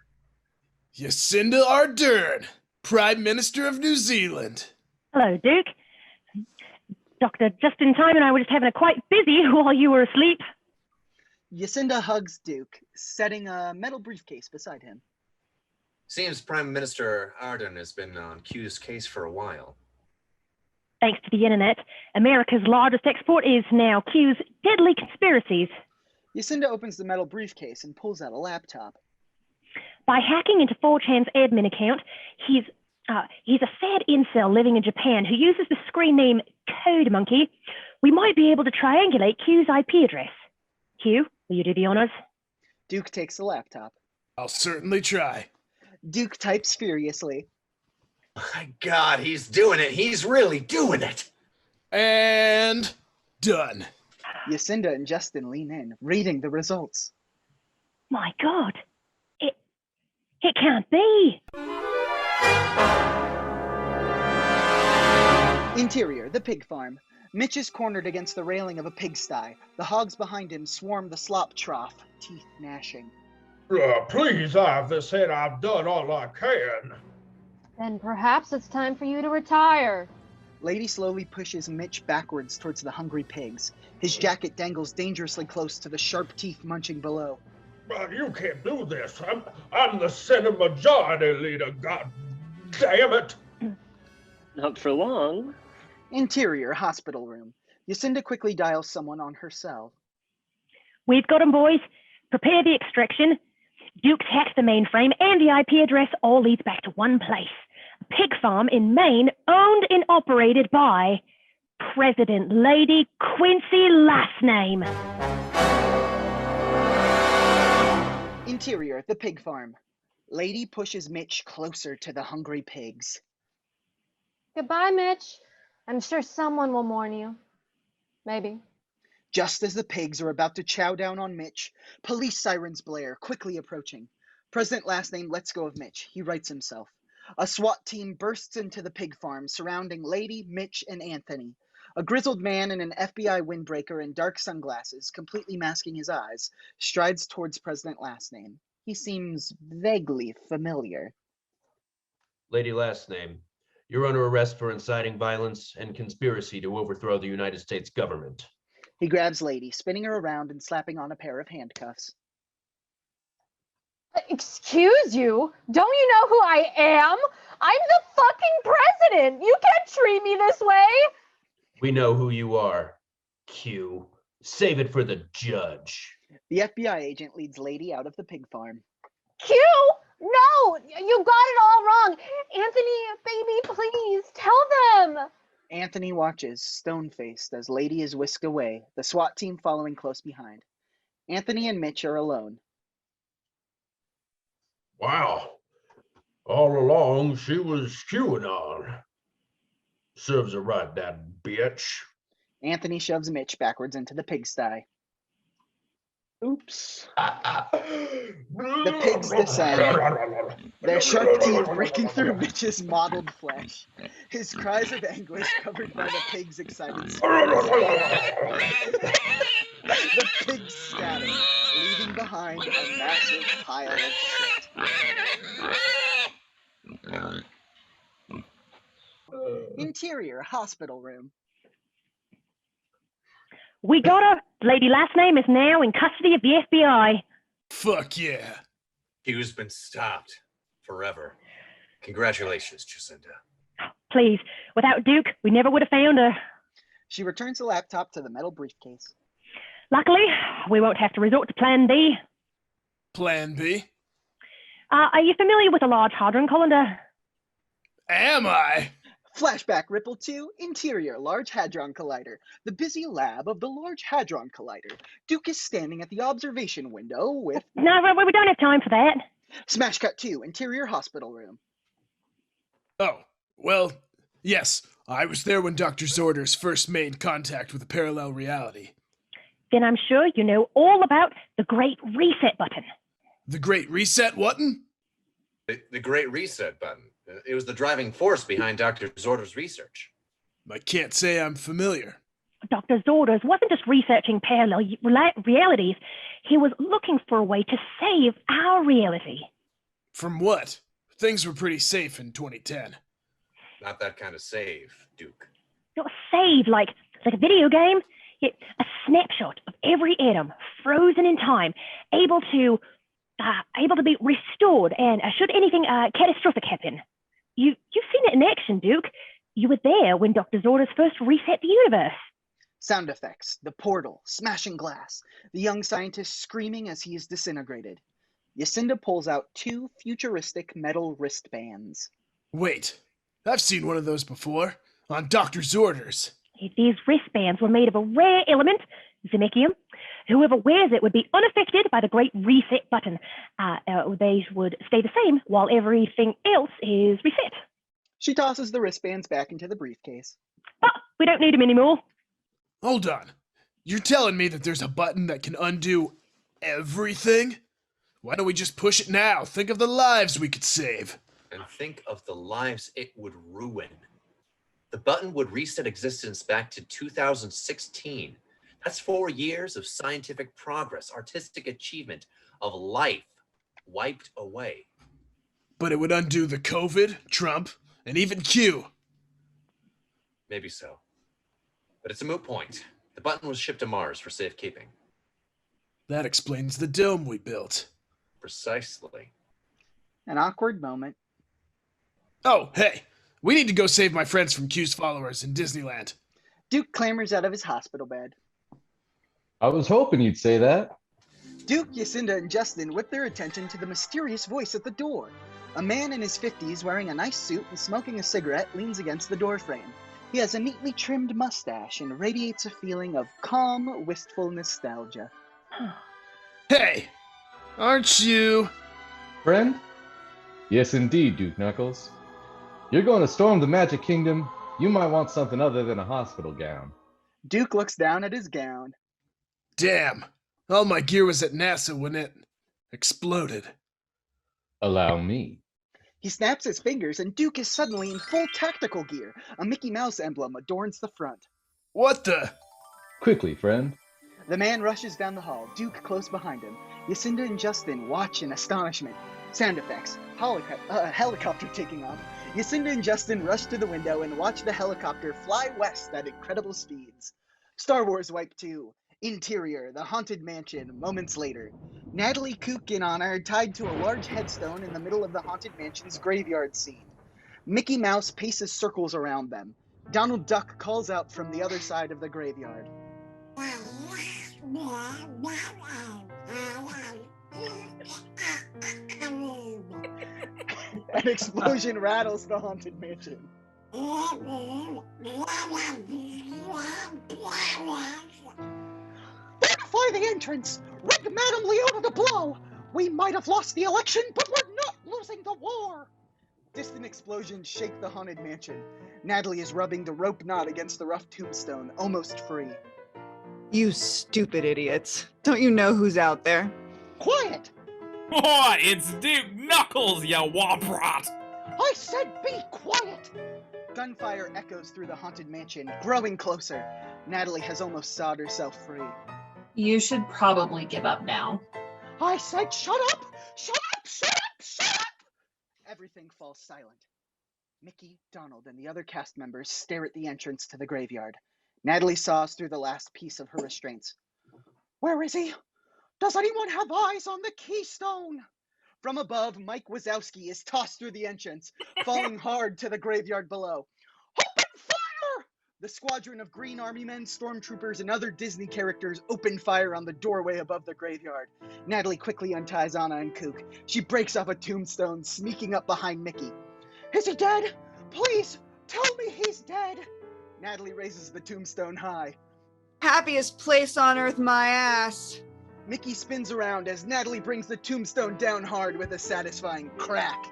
Jacinda Ardern, Prime Minister of New Zealand. Hello, Duke. Doctor, just in time, and I were just having a quite busy while you were asleep. Jacinda hugs Duke, setting a metal briefcase beside him. Seems Prime Minister Ardern has been on Q's case for a while. Thanks to the internet, America's largest export is now Q's deadly conspiracies. Jacinda opens the metal briefcase and pulls out a laptop. By hacking into 4chan's admin account, he's a sad incel living in Japan who uses the screen name Code Monkey. We might be able to triangulate Q's IP address. Q, will you do the honors? Duke takes the laptop. I'll certainly try. Duke types furiously. My God, he's doing it. He's really doing it. And done. Jacinda and Justin lean in, reading the results. My God, it can't be. Interior, the pig farm. Mitch is cornered against the railing of a pigsty. The hogs behind him swarm the slop trough, teeth gnashing. Please, I've said I've done all I can. Then perhaps it's time for you to retire. Lady slowly pushes Mitch backwards towards the hungry pigs. His jacket dangles dangerously close to the sharp teeth munching below. You can't do this. I'm the Senate Majority Leader, God damn it. Not for long. Interior hospital room. Jacinda quickly dials someone on her cell. We've got 'em, boys. Prepare the extraction. Duke's hacked the mainframe, and the IP address all leads back to one place. A pig farm in Maine, owned and operated by President Lady Lastname. Interior, the pig farm. Lady pushes Mitch closer to the hungry pigs. Goodbye, Mitch. I'm sure someone will mourn you. Maybe. Just as the pigs are about to chow down on Mitch, police sirens blare, quickly approaching. President Lastname lets go of Mitch. He rights himself. A SWAT team bursts into the pig farm, surrounding Lady, Mitch, and Anthony. A grizzled man in an FBI windbreaker and dark sunglasses, completely masking his eyes, strides towards President Lastname. He seems vaguely familiar. Lady Lastname, you're under arrest for inciting violence and conspiracy to overthrow the United States government. He grabs Lady, spinning her around and slapping on a pair of handcuffs. Excuse you? Don't you know who I am? I'm the fucking president! You can't treat me this way! We know who you are, Q. Save it for the judge. The FBI agent leads Lady out of the pig farm. Q? No! You got it all wrong! Anthony, baby, please, tell them! Anthony watches, stone-faced, as Lady is whisked away, the SWAT team following close behind. Anthony and Mitch are alone. Wow. All along, she was QAnon. Serves her right, that bitch. Anthony shoves Mitch backwards into the pigsty. Oops. The pigs descend, their sharp teeth breaking through Mitch's mottled flesh. His cries of anguish covered by the pig's excited screams. The pigs scatter, leaving behind a massive pile of shit. Interior hospital room. We got her. Lady Lastname is now in custody of the FBI. Fuck yeah. Q's been stopped. Forever. Congratulations, Jacinda. Please, without Duke, we never would have found her. She returns the laptop to the metal briefcase. Luckily, we won't have to resort to Plan B. Plan B? Are you familiar with the Large Hadron Collider? Am I? Flashback ripple to Interior Large Hadron Collider, the busy lab of the Large Hadron Collider. Duke is standing at the observation window with... No, we don't have time for that. Smash cut to Interior hospital room. Oh, well, yes. I was there when Dr. Zorders first made contact with a parallel reality. Then I'm sure you know all about the Great Reset button. The Great Reset button? The Great Reset button. It was the driving force behind Dr. Zorders' research. I can't say I'm familiar. Dr. Zorders wasn't just researching parallel realities. He was looking for a way to save our reality. From what? Things were pretty safe in 2010. Not that kind of save, Duke. Not save like a video game. Yet a snapshot of every atom, frozen in time, able to be restored, and should anything catastrophic happen. You've seen it in action, Duke. You were there when Dr. Zorders first reset the universe. Sound effects, the portal, smashing glass, the young scientist screaming as he is disintegrated. Jacinda pulls out 2 futuristic metal wristbands. Wait, I've seen one of those before, on Dr. Zorders. These wristbands were made of a rare element, Zimikium. Whoever wears it would be unaffected by the Great Reset button. They would stay the same while everything else is reset. She tosses the wristbands back into the briefcase. But we don't need them anymore. Hold on. You're telling me that there's a button that can undo everything? Why don't we just push it now? Think of the lives we could save. And think of the lives it would ruin. The button would reset existence back to 2016. That's 4 years of scientific progress, artistic achievement, of life wiped away. But it would undo the COVID, Trump, and even Q. Maybe so. But it's a moot point. The button was shipped to Mars for safekeeping. That explains the dome we built. Precisely. An awkward moment. Oh, hey! We need to go save my friends from Q's followers in Disneyland. Duke clambers out of his hospital bed. I was hoping you'd say that. Duke, Jacinda, and Justin whip their attention to the mysterious voice at the door. A man in his 50s wearing a nice suit and smoking a cigarette leans against the doorframe. He has a neatly trimmed mustache and radiates a feeling of calm, wistful nostalgia. Hey! Aren't you... Friend? Yes, indeed, Duke Knuckles. You're going to storm the Magic Kingdom. You might want something other than a hospital gown. Duke looks down at his gown. Damn. All my gear was at NASA when it exploded. Allow me. He snaps his fingers and Duke is suddenly in full tactical gear. A Mickey Mouse emblem adorns the front. What the? Quickly, friend. The man rushes down the hall, Duke close behind him. Jacinda and Justin watch in astonishment. Sound effects. Helicopter taking off. Jacinda and Justin rush to the window and watch the helicopter fly west at incredible speeds. Star Wars Wipe 2. Interior, the haunted mansion, moments later. Natalie, Kook, and Anna are tied to a large headstone in the middle of the haunted mansion's graveyard scene. Mickey Mouse paces circles around them. Donald Duck calls out from the other side of the graveyard. An explosion rattles the haunted mansion. Fortify the entrance! Rig Madame Leota to blow! We might have lost the election, but we're not losing the war! Distant explosions shake the haunted mansion. Natalie is rubbing the rope knot against the rough tombstone, almost free. You stupid idiots. Don't you know who's out there? Quiet! Oh, it's Duke Knuckles, you womp-rot! I said be quiet! Gunfire echoes through the haunted mansion, growing closer. Natalie has almost sawed herself free. You should probably give up now. I said shut up! Shut up! Shut up! Shut up! Everything falls silent. Mickey, Donald, and the other cast members stare at the entrance to the graveyard. Natalie saws through the last piece of her restraints. Where is he? Does anyone have eyes on the keystone? From above, Mike Wazowski is tossed through the entrance, falling hard to the graveyard below. Open fire! The squadron of Green Army men, stormtroopers, and other Disney characters open fire on the doorway above the graveyard. Natalie quickly unties Anna and Kook. She breaks off a tombstone, sneaking up behind Mickey. Is he dead? Please, tell me he's dead. Natalie raises the tombstone high. Happiest place on earth, my ass. Mickey spins around as Natalie brings the tombstone down hard with a satisfying crack.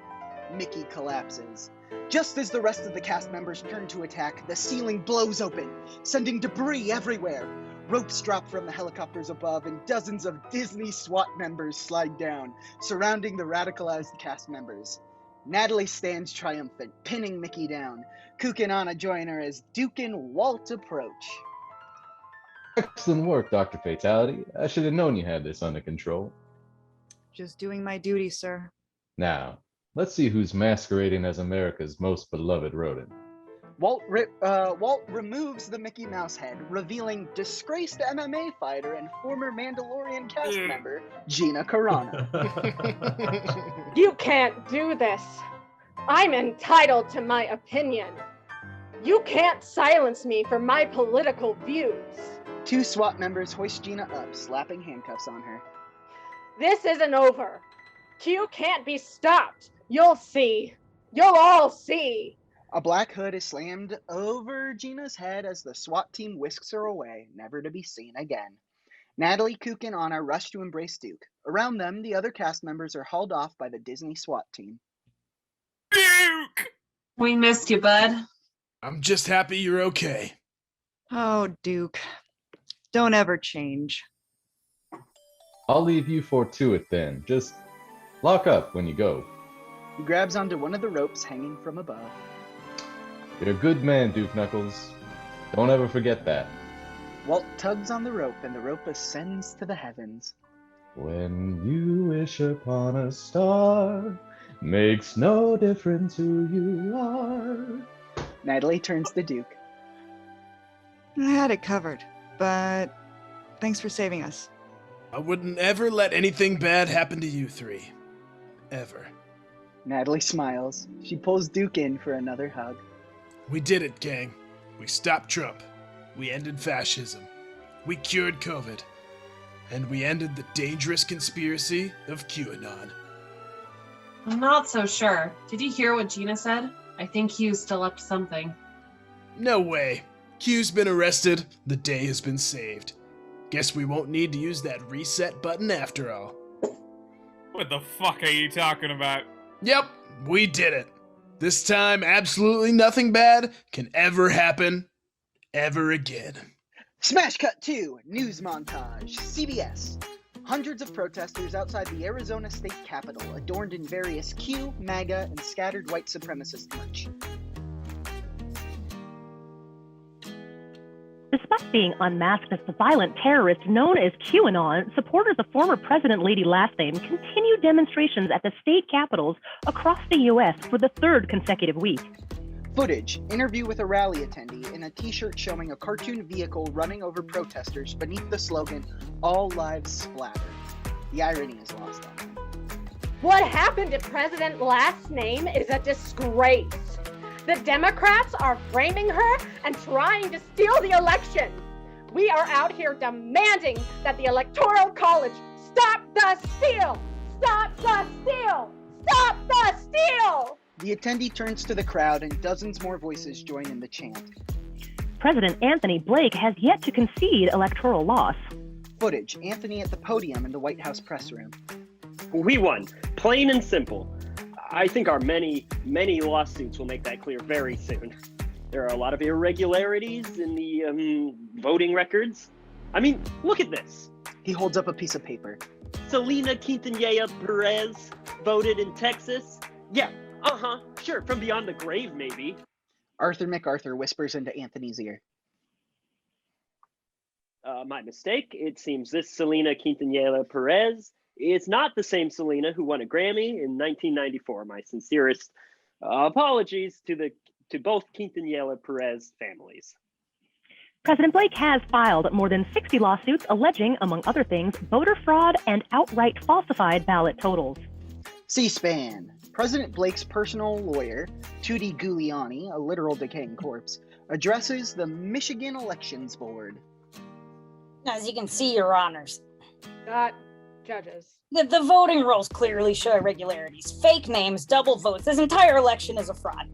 Mickey collapses. Just as the rest of the cast members turn to attack, the ceiling blows open, sending debris everywhere. Ropes drop from the helicopters above, and dozens of Disney SWAT members slide down, surrounding the radicalized cast members. Natalie stands triumphant, pinning Mickey down. Kook and Anna join her as Duke and Walt approach. Excellent work, Dr. Fatality. I should have known you had this under control. Just doing my duty, sir. Now, let's see who's masquerading as America's most beloved rodent. Walt removes the Mickey Mouse head, revealing disgraced MMA fighter and former Mandalorian cast member, Gina Carano. You can't do this. I'm entitled to my opinion. You can't silence me for my political views. Two SWAT members hoist Gina up, slapping handcuffs on her. This isn't over. Q can't be stopped. You'll see. You'll all see. A black hood is slammed over Gina's head as the SWAT team whisks her away, never to be seen again. Natalie, Kook, and Anna rush to embrace Duke. Around them, the other cast members are hauled off by the Disney SWAT team. Duke! We missed you, bud. I'm just happy you're okay. Oh, Duke. Don't ever change. I'll leave you four to it then. Just lock up when you go. He grabs onto one of the ropes hanging from above. You're a good man, Duke Knuckles. Don't ever forget that. Walt tugs on the rope and the rope ascends to the heavens. When you wish upon a star, makes no difference who you are. Natalie turns to Duke. I had it covered, but thanks for saving us. I wouldn't ever let anything bad happen to you three. Ever. Natalie smiles. She pulls Duke in for another hug. We did it, gang. We stopped Trump. We ended fascism. We cured COVID. And we ended the dangerous conspiracy of QAnon. I'm not so sure. Did you hear what Gina said? I think Q's still up to something. No way. Q's been arrested. The day has been saved. Guess we won't need to use that reset button after all. What the fuck are you talking about? Yep, we did it. This time, absolutely nothing bad can ever happen ever again. Smash cut 2, news montage, CBS. Hundreds of protesters outside the Arizona state capitol, adorned in various Q, MAGA, and scattered white supremacist merch. Despite being unmasked as the violent terrorist known as QAnon, supporters of former President Lady Lastname continue demonstrations at the state capitals across the U.S. for the third consecutive week. Footage, interview with a rally attendee in a t-shirt showing a cartoon vehicle running over protesters beneath the slogan, "All Lives Splatter." The irony is lost on them. What happened to President Lastname is a disgrace. The Democrats are framing her and trying to steal the election. We are out here demanding that the Electoral College stop the steal! Stop the steal! Stop the steal! The attendee turns to the crowd and dozens more voices join in the chant. President Anthony Blake has yet to concede electoral loss. Footage, Anthony at the podium in the White House press room. We won, plain and simple. I think our many lawsuits will make that clear very soon. There are a lot of irregularities in the voting records. I mean, look at this. He holds up a piece of paper. Selena Quintanilla Perez voted in Texas. Yeah, sure, from beyond the grave, maybe. Arthur MacArthur whispers into Anthony's ear. My mistake. It seems this Selena Quintanilla Perez is not the same Selena who won a Grammy in 1994. My sincerest Apologies to both Quintanilla Perez families. President Blake has filed more than 60 lawsuits alleging, among other things, voter fraud and outright falsified ballot totals. C-SPAN. President Blake's personal lawyer, Tutti Giuliani, a literal decaying corpse, addresses the Michigan Elections Board. As you can see, Your Honors, judges. The voting rolls clearly show irregularities, fake names, double votes. This entire election is a fraud.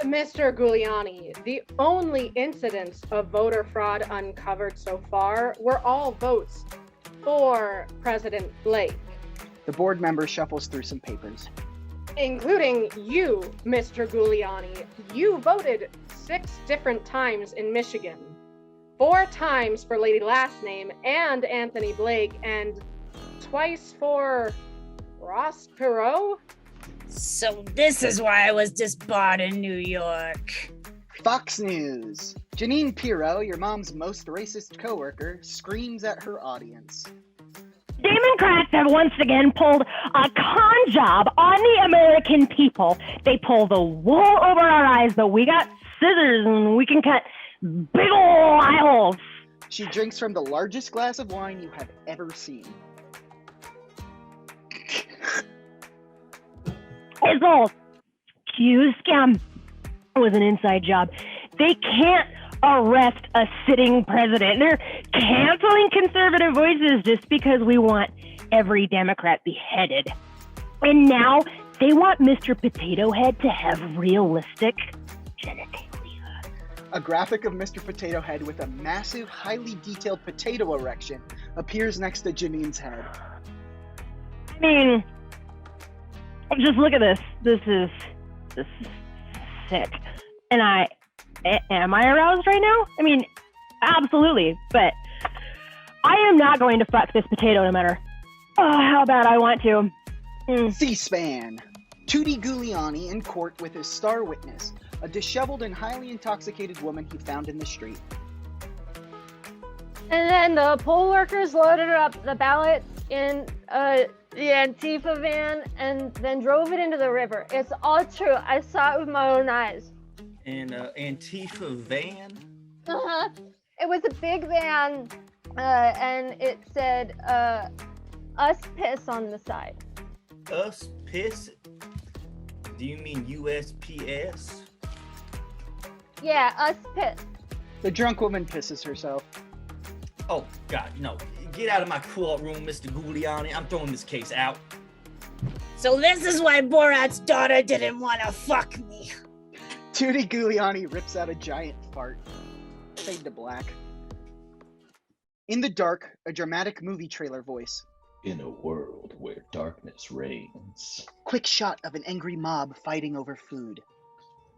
Mr. Giuliani, the only incidents of voter fraud uncovered so far were all votes for President Blake. The board member shuffles through some papers. Including you, Mr. Giuliani. You voted 6 different times in Michigan. 4 times for Lady Lastname and Anthony Blake, and twice for Ross Perot? So this is why I was disbarred in New York. Fox News. Janine Pirro, your mom's most racist coworker, screams at her audience. Democrats have once again pulled a con job on the American people. They pull the wool over our eyes, but we got scissors and we can cut big ol' eye holes. She drinks from the largest glass of wine you have ever seen. This whole Q scam was an inside job. They can't arrest a sitting president. They're canceling conservative voices just because we want every Democrat beheaded. And now they want Mr. Potato Head to have realistic genitalia. A graphic of Mr. Potato Head with a massive, highly detailed potato erection appears next to Janine's head. I mean, just look at this. This is sick. And am I aroused right now? I mean, absolutely. But I am not going to fuck this potato no matter how bad I want to. C-SPAN. Tutti Giuliani in court with his star witness, a disheveled and highly intoxicated woman he found in the street. And then the poll workers loaded up the ballots in the Antifa van and then drove it into the river. It's all true. I saw it with my own eyes. An Antifa van? Uh-huh. It was a big van, and it said, us piss on the side. Us piss? Do you mean USPS? Yeah, us piss. The drunk woman pisses herself. Oh, God, no. Get out of my courtroom, Mr. Giuliani. I'm throwing this case out. So this is why Borat's daughter didn't want to fuck me. Tutti Giuliani rips out a giant fart. Fade to black. In the dark, a dramatic movie trailer voice. In a world where darkness reigns. Quick shot of an angry mob fighting over food.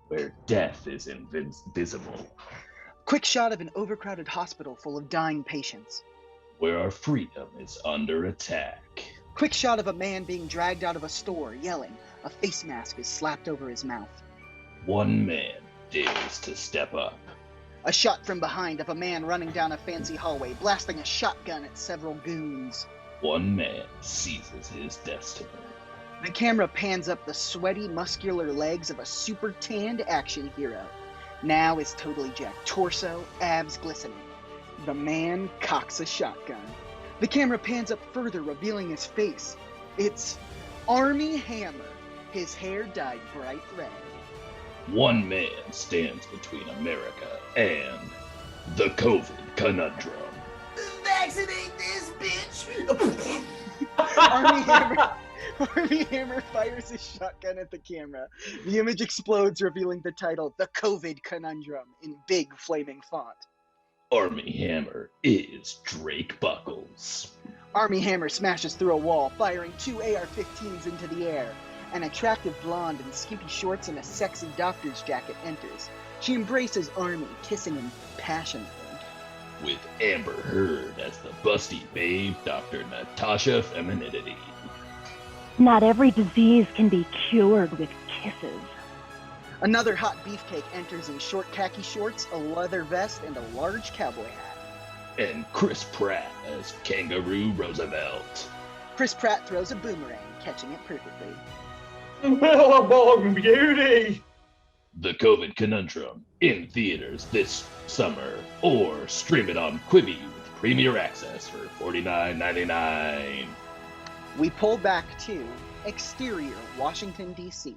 Where death is invisible. Quick shot of an overcrowded hospital full of dying patients. Where our freedom is under attack. Quick shot of a man being dragged out of a store, yelling. A face mask is slapped over his mouth. One man dares to step up. A shot from behind of a man running down a fancy hallway, blasting a shotgun at several goons. One man seizes his destiny. The camera pans up the sweaty, muscular legs of a super tanned action hero. Now is totally jacked, torso, abs glistening. The man cocks a shotgun. The camera pans up further, revealing his face. It's Armie Hammer, his hair dyed bright red. One man stands between America and the COVID conundrum. Vaccinate this bitch! Armie Hammer fires his shotgun at the camera. The image explodes, revealing the title, The COVID Conundrum, in big flaming font. Armie Hammer is Drake Buckles. Armie Hammer smashes through a wall, firing 2 AR-15s into the air. An attractive blonde in skimpy shorts and a sexy doctor's jacket enters. She embraces Armie, kissing him passionately. With Amber Heard as the busty babe, Dr. Natasha Femininity. Not every disease can be cured with kisses. Another hot beefcake enters in short khaki shorts, a leather vest, and a large cowboy hat. And Chris Pratt as Kangaroo Roosevelt. Chris Pratt throws a boomerang, catching it perfectly. Billabong beauty! The COVID Conundrum in theaters this summer, or stream it on Quibi with Premier Access for $49.99. We pull back to exterior Washington, D.C.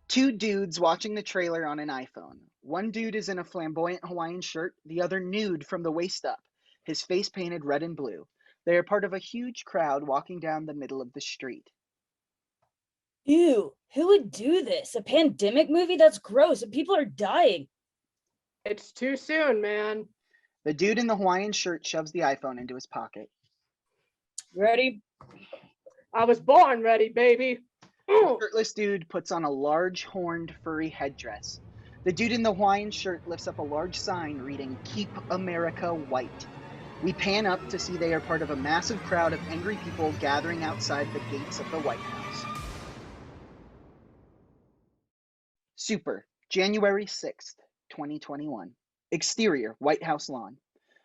Two dudes watching the trailer on an iPhone. One dude is in a flamboyant Hawaiian shirt, the other nude from the waist up, his face painted red and blue. They are part of a huge crowd walking down the middle of the street. Ew, who would do this? A pandemic movie? That's gross. People are dying. It's too soon, man. The dude in the Hawaiian shirt shoves the iPhone into his pocket. Ready? I was born ready, baby. The shirtless dude puts on a large horned furry headdress. The dude in the Hawaiian shirt lifts up a large sign reading "Keep America White." We pan up to see they are part of a massive crowd of angry people gathering outside the gates of the White House. Super, January 6th, 2021. Exterior, White House lawn.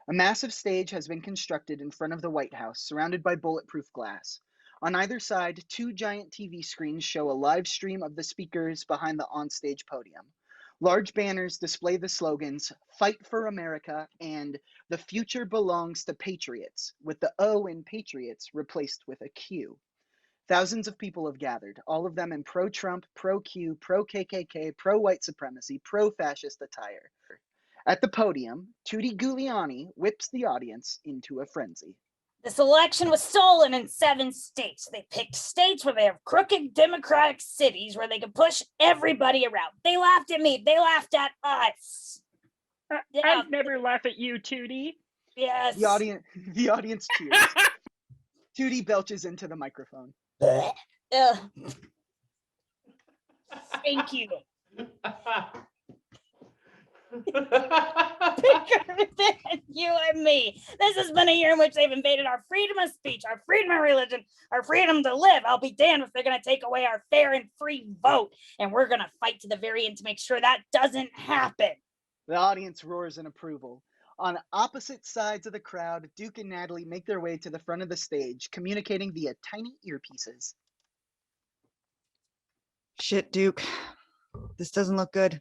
A massive stage has been constructed in front of the White House, surrounded by bulletproof glass. On either side, two giant TV screens show a live stream of the speakers behind the onstage podium. Large banners display the slogans, "Fight for America" and "The future belongs to patriots," with the O in patriots replaced with a Q. Thousands of people have gathered, all of them in pro-Trump, pro-Q, pro-KKK, pro-white supremacy, pro-fascist attire. At the podium, Tutti Giuliani whips the audience into a frenzy. This election was stolen in 7 states. They picked states where they have crooked democratic cities where they can push everybody around. They laughed at me. They laughed at us. I'd never laugh at you, Tootie. Yes. The audience cheers. Tutti belches into the microphone. Thank you. You and me. This has been a year in which they've invaded our freedom of speech, our freedom of religion, our freedom to live. I'll be damned if they're going to take away our fair and free vote. And we're going to fight to the very end to make sure that doesn't happen. The audience roars in approval. On opposite sides of the crowd, Duke and Natalie make their way to the front of the stage, communicating via tiny earpieces. Shit, Duke. This doesn't look good.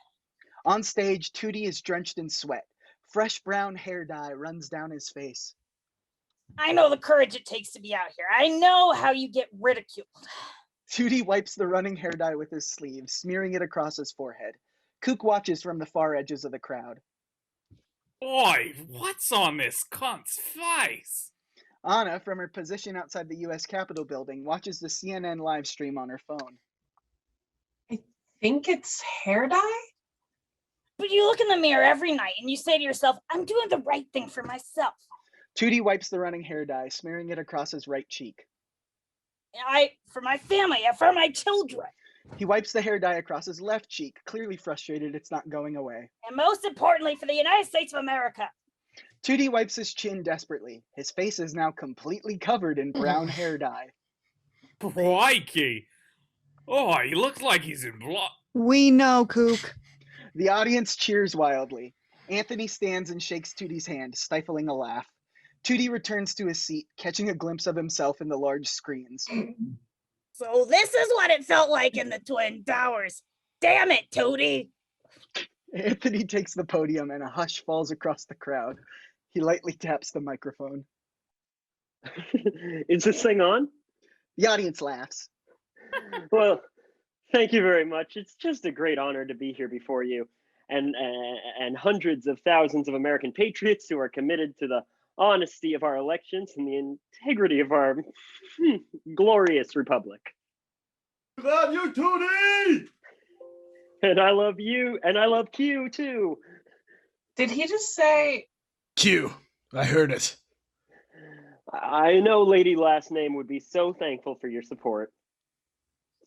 On stage, Tutti is drenched in sweat. Fresh brown hair dye runs down his face. I know the courage it takes to be out here. I know how you get ridiculed. Tutti wipes the running hair dye with his sleeve, smearing it across his forehead. Kook watches from the far edges of the crowd. Oi, what's on this cunt's face? Anna, from her position outside the U.S. Capitol building, watches the CNN live stream on her phone. I think it's hair dye? But you look in the mirror every night and you say to yourself, I'm doing the right thing for myself. Tutti wipes the running hair dye, smearing it across his right cheek. For my family, for my children. He wipes the hair dye across his left cheek, clearly frustrated it's not going away. And most importantly, for the United States of America. Tutti wipes his chin desperately. His face is now completely covered in brown hair dye. Crikey! Oh, he looks like he's in blood. We know, Kook. The audience cheers wildly. Anthony stands and shakes Tutti's hand, stifling a laugh. Tutti returns to his seat, catching a glimpse of himself in the large screens. So this is what it felt like in the Twin Towers. Damn it, Tutti! Anthony takes the podium and a hush falls across the crowd. He lightly taps the microphone. Is this thing on? The audience laughs. Well, thank you very much. It's just a great honor to be here before you and hundreds of thousands of American patriots who are committed to the honesty of our elections and the integrity of our glorious republic. Love you, Tutti! And I love you, and I love Q too. Did he just say Q? I heard it. I know Lady Lastname would be so thankful for your support.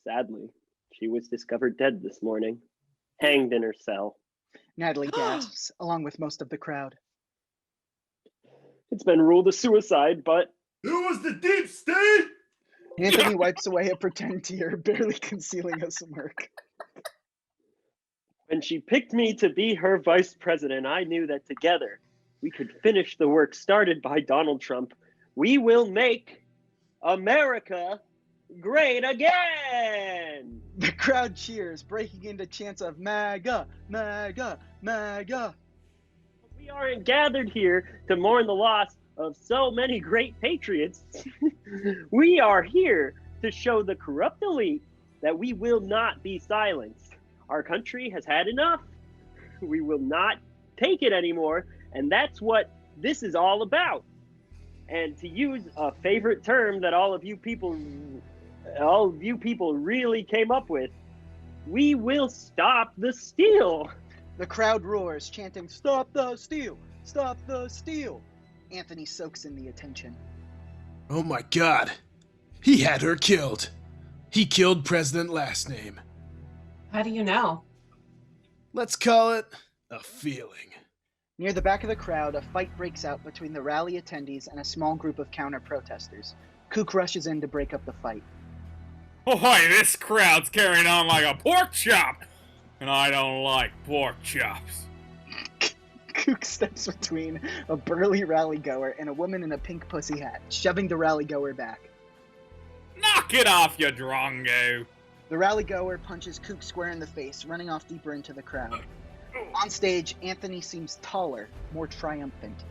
Sadly, she was discovered dead this morning, hanged in her cell. Natalie gasps, along with most of the crowd. It's been ruled a suicide, but... It was the deep state! Anthony wipes away a pretend tear, barely concealing a smirk. When she picked me to be her vice president, I knew that together we could finish the work started by Donald Trump. We will make America great again! The crowd cheers, breaking into chants of MAGA, MAGA, MAGA. We aren't gathered here to mourn the loss of so many great patriots. We are here to show the corrupt elite that we will not be silenced. Our country has had enough. We will not take it anymore, and that's what this is all about. And to use a favorite term that all of you people really came up with, we will stop the steal. The crowd roars, chanting, "Stop the steal! Stop the steal!" Anthony soaks in the attention. Oh my god. He had her killed. He killed President Lastname. How do you know? Let's call it a feeling. Near the back of the crowd, a fight breaks out between the rally attendees and a small group of counter-protesters. Kook rushes in to break up the fight. Boy, this crowd's carrying on like a pork chop, and I don't like pork chops. Kook steps between a burly rally-goer and a woman in a pink pussy hat, shoving the rally-goer back. Knock it off, you drongo! The rally-goer punches Kook square in the face, running off deeper into the crowd. On stage, Anthony seems taller, more triumphant.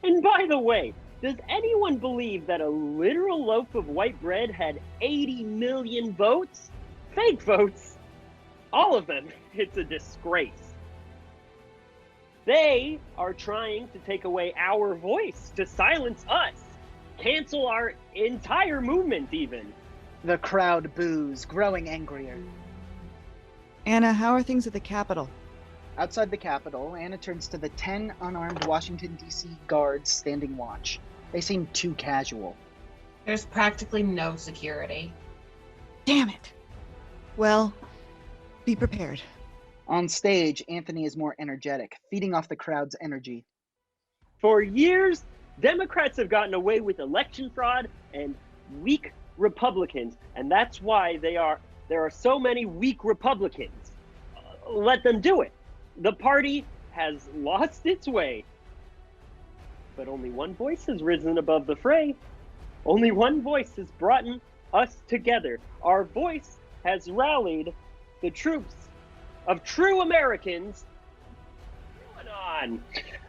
And by the way, does anyone believe that a literal loaf of white bread had 80 million votes? Fake votes. All of them. It's a disgrace. They are trying to take away our voice, to silence us, cancel our entire movement even. The crowd boos, growing angrier. Anna, how are things at the Capitol? Outside the Capitol, Anna turns to the 10 unarmed Washington, D.C. guards standing watch. They seem too casual. There's practically no security. Damn it. Well, be prepared. On stage, Anthony is more energetic, feeding off the crowd's energy. For years, Democrats have gotten away with election fraud and weak Republicans, and that's why there are so many weak Republicans. Let them do it. The party has lost its way. But only one voice has risen above the fray. Only one voice has brought us together. Our voice has rallied the troops of true Americans. QAnon.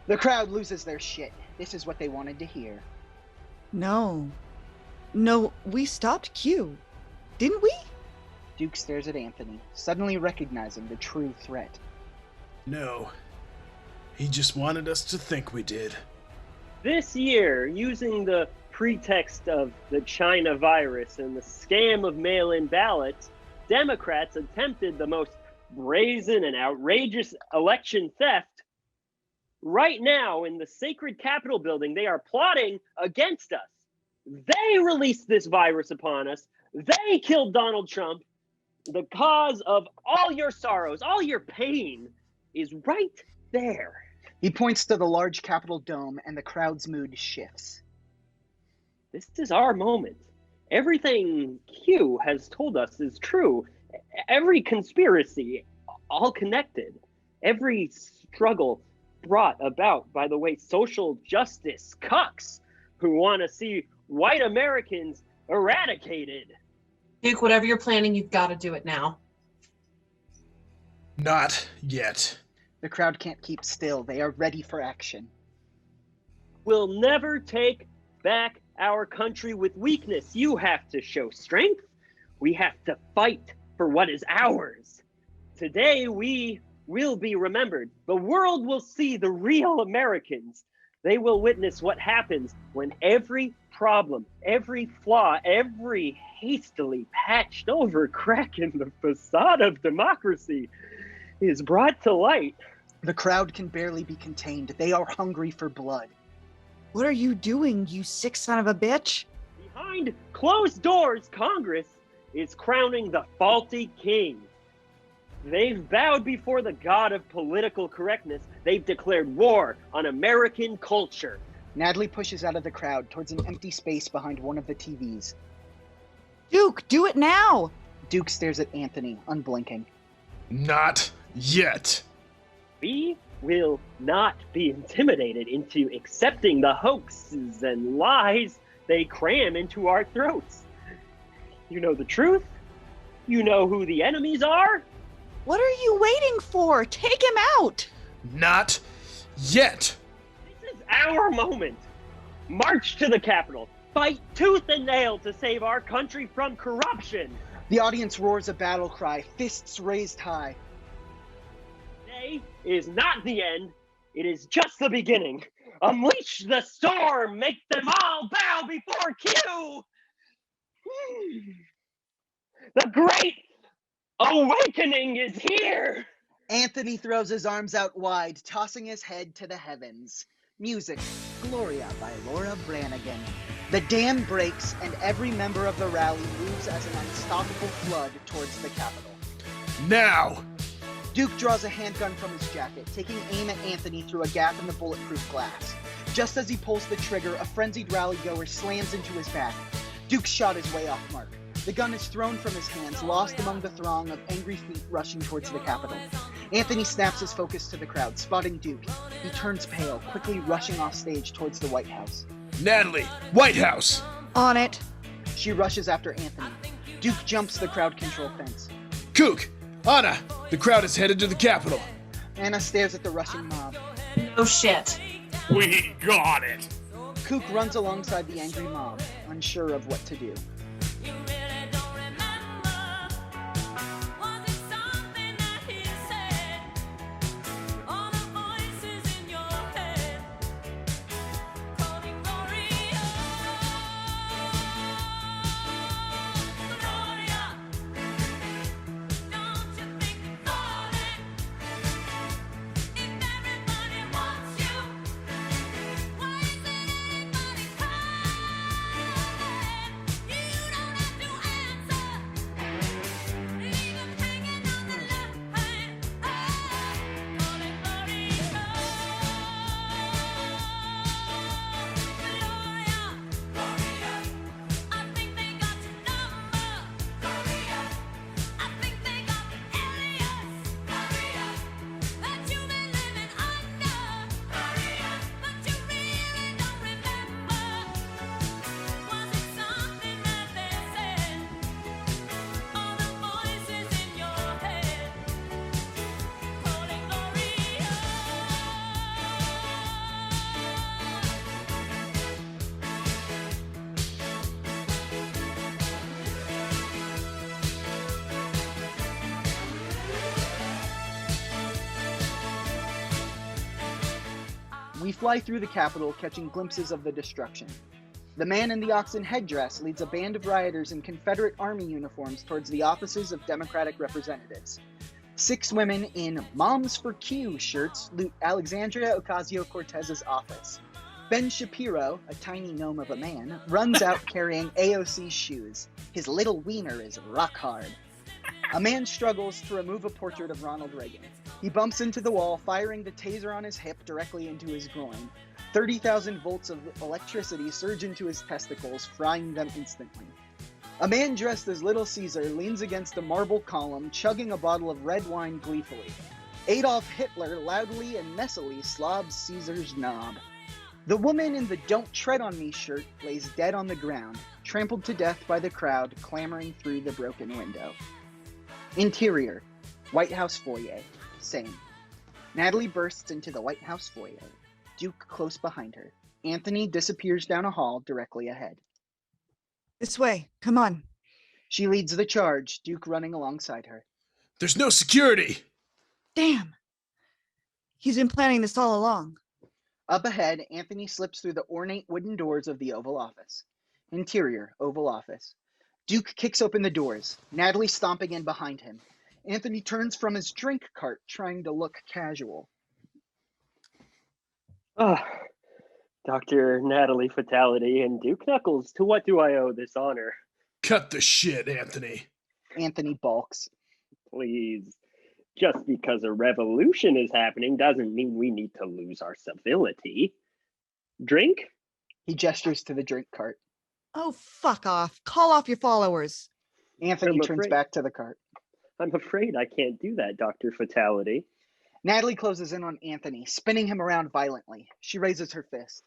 The crowd loses their shit. This is what they wanted to hear. No, we stopped Q. Didn't we? Duke stares at Anthony, suddenly recognizing the true threat. No. He just wanted us to think we did. This year, using the pretext of the China virus and the scam of mail-in ballots, Democrats attempted the most brazen and outrageous election theft. Right now, in the sacred Capitol building, they are plotting against us. They released this virus upon us. They killed Donald Trump. The cause of all your sorrows, all your pain, is right there. He points to the large Capitol dome, and the crowd's mood shifts. This is our moment. Everything Q has told us is true. Every conspiracy, all connected. Every struggle brought about by the way social justice cucks who want to see white Americans eradicated. Duke, whatever you're planning, you've got to do it now. Not yet. The crowd can't keep still. They are ready for action. We'll never take back our country with weakness. You have to show strength. We have to fight for what is ours. Today, we will be remembered. The world will see the real Americans. They will witness what happens when every problem, every flaw, every hastily patched over crack in the facade of democracy is brought to light. The crowd can barely be contained. They are hungry for blood. What are you doing, you sick son of a bitch? Behind closed doors, Congress is crowning the faulty king. They've bowed before the god of political correctness. They've declared war on American culture. Natalie pushes out of the crowd towards an empty space behind one of the TVs. Duke, do it now! Duke stares at Anthony, unblinking. Not yet. We will not be intimidated into accepting the hoaxes and lies they cram into our throats. You know the truth, You know who the enemies are? What are you waiting for? Take him out! Not yet! This is our moment. March to the Capitol. Fight tooth and nail to save our country from corruption. The audience roars a battle cry, fists raised high. Today is not the end. It is just the beginning. Unleash the storm. Make them all bow before Q. The great awakening is here. Anthony throws his arms out wide, tossing his head to the heavens. Music, Gloria by Laura Branigan. The dam breaks, and every member of the rally moves as an unstoppable flood towards the Capitol. Now! Duke draws a handgun from his jacket, taking aim at Anthony through a gap in the bulletproof glass. Just as he pulls the trigger, a frenzied rally-goer slams into his back. Duke's shot is way off mark. The gun is thrown from his hands, lost among the throng of angry feet rushing towards the Capitol. Anthony snaps his focus to the crowd, spotting Duke. He turns pale, quickly rushing off stage towards the White House. Natalie, White House! On it. She rushes after Anthony. Duke jumps the crowd control fence. Kook! Anna! The crowd is headed to the Capitol. Anna stares at the rushing mob. No shit. We got it. Kook runs alongside the angry mob, unsure of what to do. We fly through the Capitol, catching glimpses of the destruction. The man in the oxen headdress leads a band of rioters in Confederate Army uniforms towards the offices of Democratic representatives. 6 women in Moms for Q shirts loot Alexandria Ocasio-Cortez's office. Ben Shapiro, a tiny gnome of a man, runs out carrying AOC's shoes. His little wiener is rock hard. A man struggles to remove a portrait of Ronald Reagan. He bumps into the wall, firing the taser on his hip directly into his groin. 30,000 volts of electricity surge into his testicles, frying them instantly. A man dressed as Little Caesar leans against a marble column, chugging a bottle of red wine gleefully. Adolf Hitler loudly and messily slobs Caesar's knob. The woman in the Don't Tread on Me shirt lays dead on the ground, trampled to death by the crowd clamoring through the broken window. Interior, White House foyer, same. Natalie bursts into the White House foyer, Duke close behind her. Anthony disappears down a hall directly ahead. This way, come on. She leads the charge, Duke running alongside her. There's no security! Damn! He's been planning this all along. Up ahead, Anthony slips through the ornate wooden doors of the Oval Office. Interior, Oval Office. Duke kicks open the doors, Natalie stomping in behind him. Anthony turns from his drink cart, trying to look casual. Dr. Natalie Fatality and Duke Knuckles, to what do I owe this honor? Cut the shit, Anthony. Anthony balks. Please. Just because a revolution is happening doesn't mean we need to lose our civility. Drink? He gestures to the drink cart. Oh, fuck off. Call off your followers. Anthony turns back to the cart. I'm afraid I can't do that, Dr. Fatality. Natalie closes in on Anthony, spinning him around violently. She raises her fist.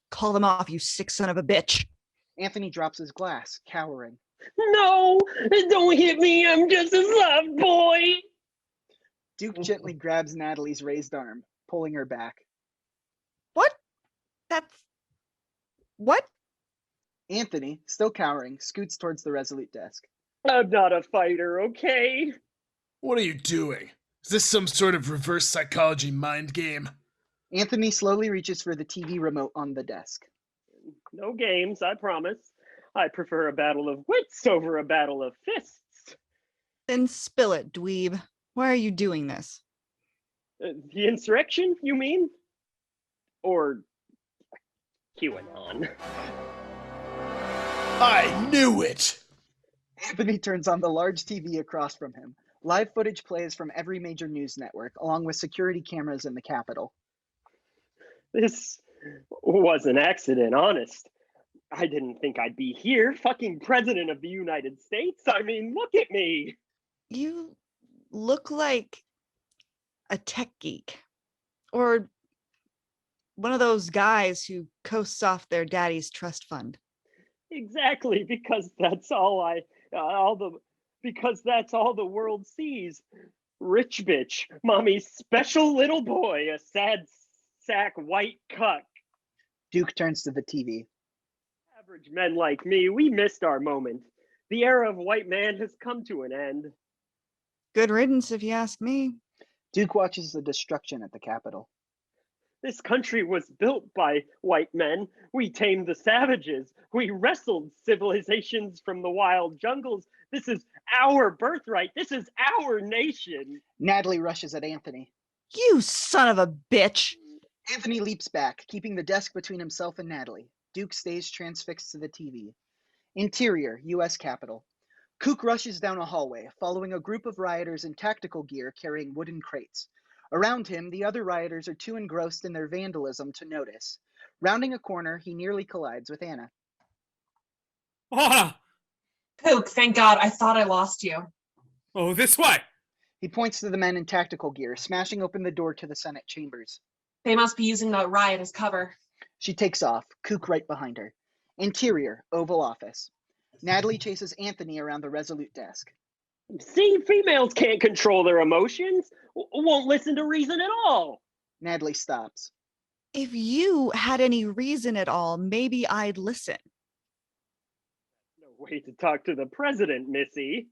Call them off, you sick son of a bitch. Anthony drops his glass, cowering. No, don't hit me. I'm just a soft boy. Duke gently grabs Natalie's raised arm, pulling her back. What? What? Anthony, still cowering, scoots towards the Resolute desk. I'm not a fighter, okay? What are you doing? Is this some sort of reverse psychology mind game? Anthony slowly reaches for the TV remote on the desk. No games, I promise. I prefer a battle of wits over a battle of fists. Then spill it, dweeb. Why are you doing this? The insurrection, you mean? Or QAnon? I knew it! Anthony turns on the large TV across from him. Live footage plays from every major news network, along with security cameras in the Capitol. This was an accident, honest. I didn't think I'd be here, fucking President of the United States. I mean, look at me. You look like a tech geek. Or one of those guys who coasts off their daddy's trust fund. Exactly, because that's all that's all the world sees. Rich bitch, mommy's special little boy, a sad sack white cuck. Duke turns to the TV. Average men like me, we missed our moment. The era of white man has come to an end. Good riddance, if you ask me. Duke watches the destruction at the Capitol. This country was built by white men. We tamed the savages. We wrestled civilizations from the wild jungles. This is our birthright. This is our nation. Natalie rushes at Anthony. You son of a bitch! Anthony leaps back, keeping the desk between himself and Natalie. Duke stays transfixed to the TV. Interior, U.S. Capitol. Kook rushes down a hallway, following a group of rioters in tactical gear carrying wooden crates. Around him, the other rioters are too engrossed in their vandalism to notice. Rounding a corner, he nearly collides with Anna. Ah! Kook, thank God. I thought I lost you. Oh, this way! He points to the men in tactical gear, smashing open the door to the Senate chambers. They must be using the riot as cover. She takes off, Kook right behind her. Interior, Oval Office. Natalie chases Anthony around the Resolute desk. See, females can't control their emotions. Won't listen to reason at all. Natalie stops. If you had any reason at all, maybe I'd listen. No way to talk to the president, Missy.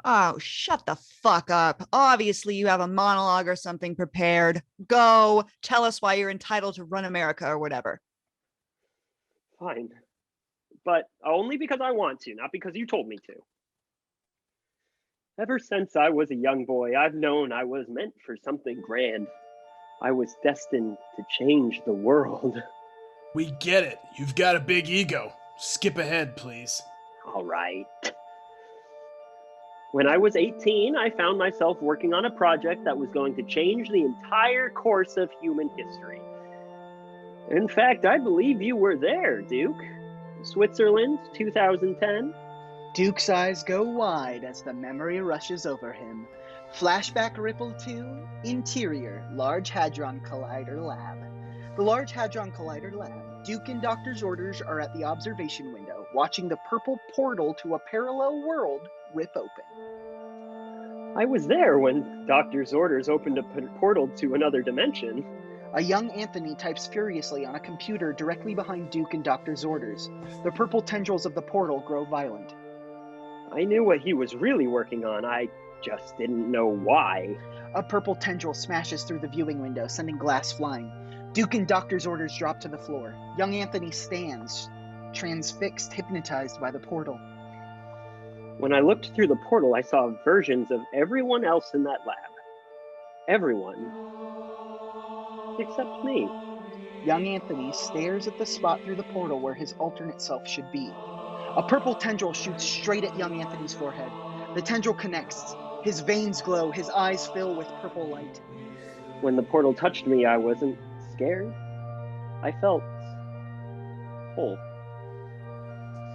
Oh, shut the fuck up. Obviously, you have a monologue or something prepared. Go, tell us why you're entitled to run America or whatever. Fine. But only because I want to, not because you told me to. Ever since I was a young boy, I've known I was meant for something grand. I was destined to change the world. We get it. You've got a big ego. Skip ahead, please. All right. When I was 18, I found myself working on a project that was going to change the entire course of human history. In fact, I believe you were there, Duke. Switzerland, 2010. Duke's eyes go wide as the memory rushes over him. Flashback ripple to Interior, Large Hadron Collider Lab. The Large Hadron Collider Lab. Duke and Doctor's orders are at the observation window, watching the purple portal to a parallel world rip open. I was there when Doctor's orders opened a portal to another dimension. A young Anthony types furiously on a computer directly behind Duke and Doctor's orders. The purple tendrils of the portal grow violent. I knew what he was really working on. I just didn't know why. A purple tendril smashes through the viewing window, sending glass flying. Duke and Doctor's orders drop to the floor. Young Anthony stands, transfixed, hypnotized by the portal. When I looked through the portal, I saw versions of everyone else in that lab. Everyone. Except me. Young Anthony stares at the spot through the portal where his alternate self should be. A purple tendril shoots straight at young Anthony's forehead. The tendril connects. His veins glow, his eyes fill with purple light. When the portal touched me, I wasn't scared. I felt whole.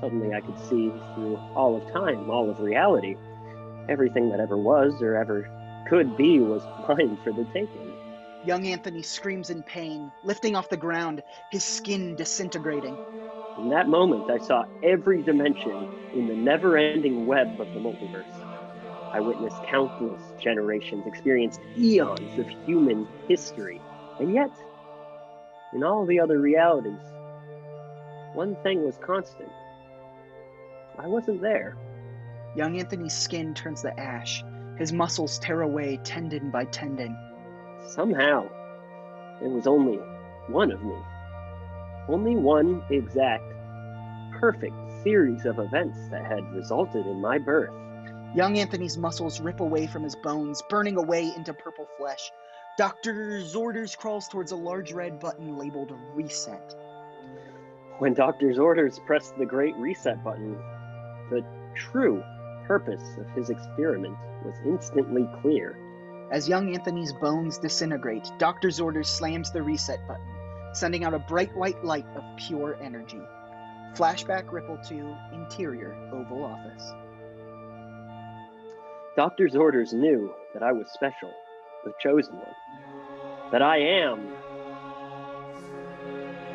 Suddenly I could see through all of time, all of reality. Everything that ever was or ever could be was mine for the taking. Young Anthony screams in pain, lifting off the ground, his skin disintegrating. In that moment, I saw every dimension in the never-ending web of the multiverse. I witnessed countless generations, experienced eons of human history. And yet, in all the other realities, one thing was constant. I wasn't there. Young Anthony's skin turns to ash. His muscles tear away tendon by tendon. Somehow, there was only one of me. Only one exact, perfect series of events that had resulted in my birth. Young Anthony's muscles rip away from his bones, burning away into purple flesh. Dr. Zorders crawls towards a large red button labeled Reset. When Dr. Zorders pressed the Great Reset button, the true purpose of his experiment was instantly clear. As young Anthony's bones disintegrate, Dr. Zorders slams the reset button, sending out a bright white light of pure energy. Flashback ripple to interior Oval Office. Dr. Zorders knew that I was special, the chosen one. That I am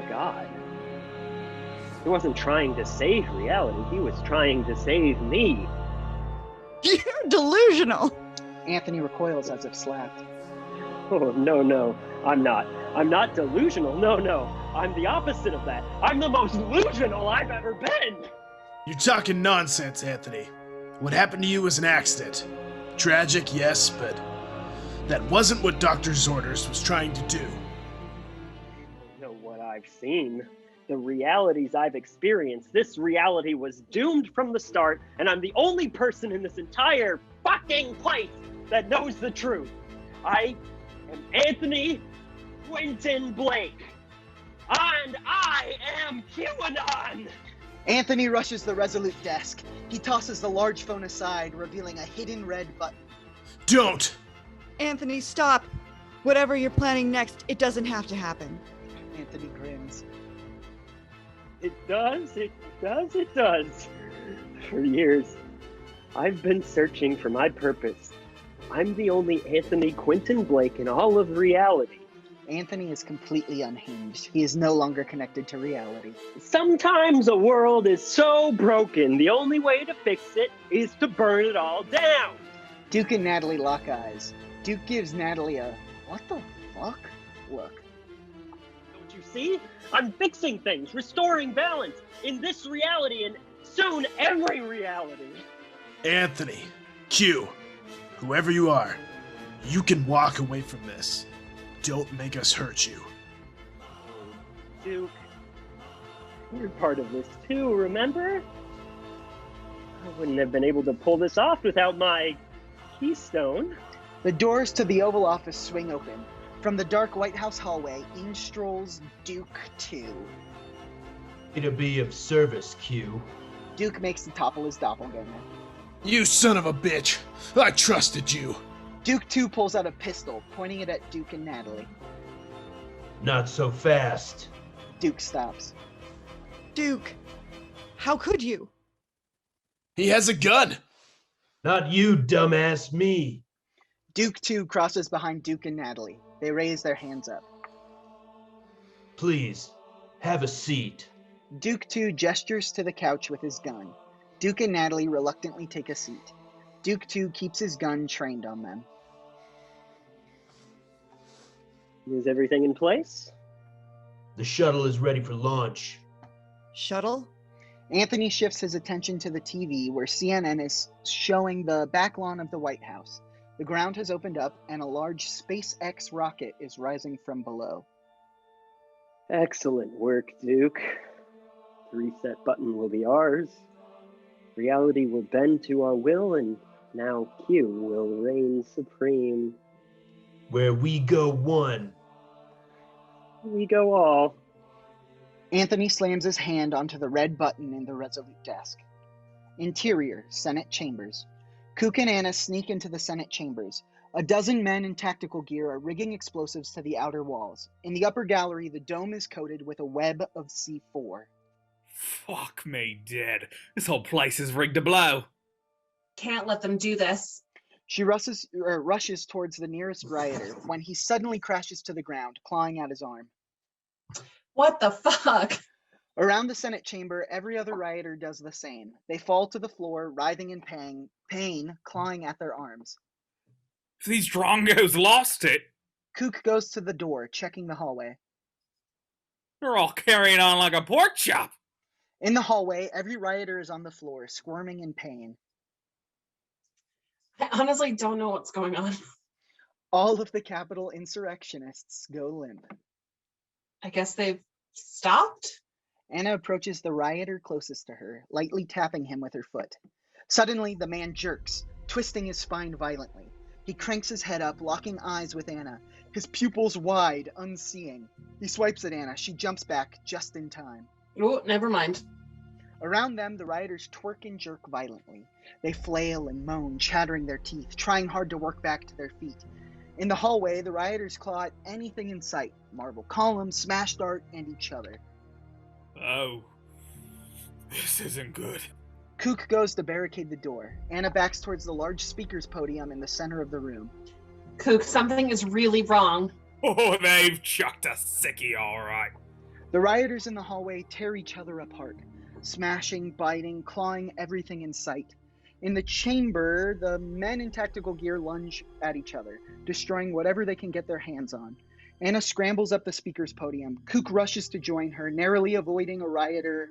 a god. He wasn't trying to save reality, he was trying to save me. You're delusional. Anthony recoils as if slapped. Oh, no, I'm not. I'm not delusional, no. I'm the opposite of that. I'm the most delusional I've ever been. You're talking nonsense, Anthony. What happened to you was an accident. Tragic, yes, but that wasn't what Dr. Zorders was trying to do. You know what I've seen. The realities I've experienced. This reality was doomed from the start, and I'm the only person in this entire fucking place that knows the truth. I am Anthony Quentin Blake, and I am QAnon! Anthony rushes the Resolute desk. He tosses the large phone aside, revealing a hidden red button. Don't! Anthony, stop. Whatever you're planning next, it doesn't have to happen. Anthony grins. It does. For years, I've been searching for my purpose. I'm the only Anthony Quentin Blake in all of reality. Anthony is completely unhinged. He is no longer connected to reality. Sometimes a world is so broken, the only way to fix it is to burn it all down. Duke and Natalie lock eyes. Duke gives Natalie a, what the fuck look. Don't you see? I'm fixing things, restoring balance in this reality and soon every reality. Anthony, Q, whoever you are, you can walk away from this. Don't make us hurt you. Duke, you're part of this too, remember? I wouldn't have been able to pull this off without my keystone. The doors to the Oval Office swing open. From the dark White House hallway, in strolls Duke 2. To be of service, Q. Duke makes to topple his doppelganger. You son of a bitch! I trusted you! Duke 2 pulls out a pistol, pointing it at Duke and Natalie. Not so fast. Duke stops. Duke, how could you? He has a gun! Not you, dumbass, me. Duke 2 crosses behind Duke and Natalie. They raise their hands up. Please, have a seat. Duke 2 gestures to the couch with his gun. Duke and Natalie reluctantly take a seat. Duke 2 keeps his gun trained on them. Is everything in place? The shuttle is ready for launch. Shuttle? Anthony shifts his attention to the TV where CNN is showing the back lawn of the White House. The ground has opened up and a large SpaceX rocket is rising from below. Excellent work, Duke. The reset button will be ours. Reality will bend to our will, and now Q will reign supreme. Where we go one. We go all. Anthony slams his hand onto the red button in the Resolute desk. Interior, Senate chambers. Kook and Anna sneak into the Senate chambers. A dozen men in tactical gear are rigging explosives to the outer walls. In the upper gallery, the dome is coated with a web of C4. Fuck me dead. This whole place is rigged to blow. Can't let them do this. She rushes towards the nearest rioter when he suddenly crashes to the ground, clawing at his arm. What the fuck? Around the Senate chamber, every other rioter does the same. They fall to the floor, writhing in pain, clawing at their arms. These drongos lost it. Kook goes to the door, checking the hallway. They're all carrying on like a pork chop. In the hallway, every rioter is on the floor, squirming in pain. I honestly don't know what's going on. All of the Capitol insurrectionists go limp. I guess they've stopped? Anna approaches the rioter closest to her, lightly tapping him with her foot. Suddenly, the man jerks, twisting his spine violently. He cranks his head up, locking eyes with Anna, his pupils wide, unseeing. He swipes at Anna. She jumps back just in time. Oh, never mind. Around them, the rioters twerk and jerk violently. They flail and moan, chattering their teeth, trying hard to work back to their feet. In the hallway, the rioters claw at anything in sight, marble columns, smashed art, and each other. Oh, this isn't good. Kook goes to barricade the door. Anna backs towards the large speaker's podium in the center of the room. Kook, something is really wrong. Oh, they've chucked a sickie, all right. The rioters in the hallway tear each other apart, smashing, biting, clawing everything in sight. In the chamber, the men in tactical gear lunge at each other, destroying whatever they can get their hands on. Anna scrambles up the speaker's podium. Kook rushes to join her, narrowly avoiding a rioter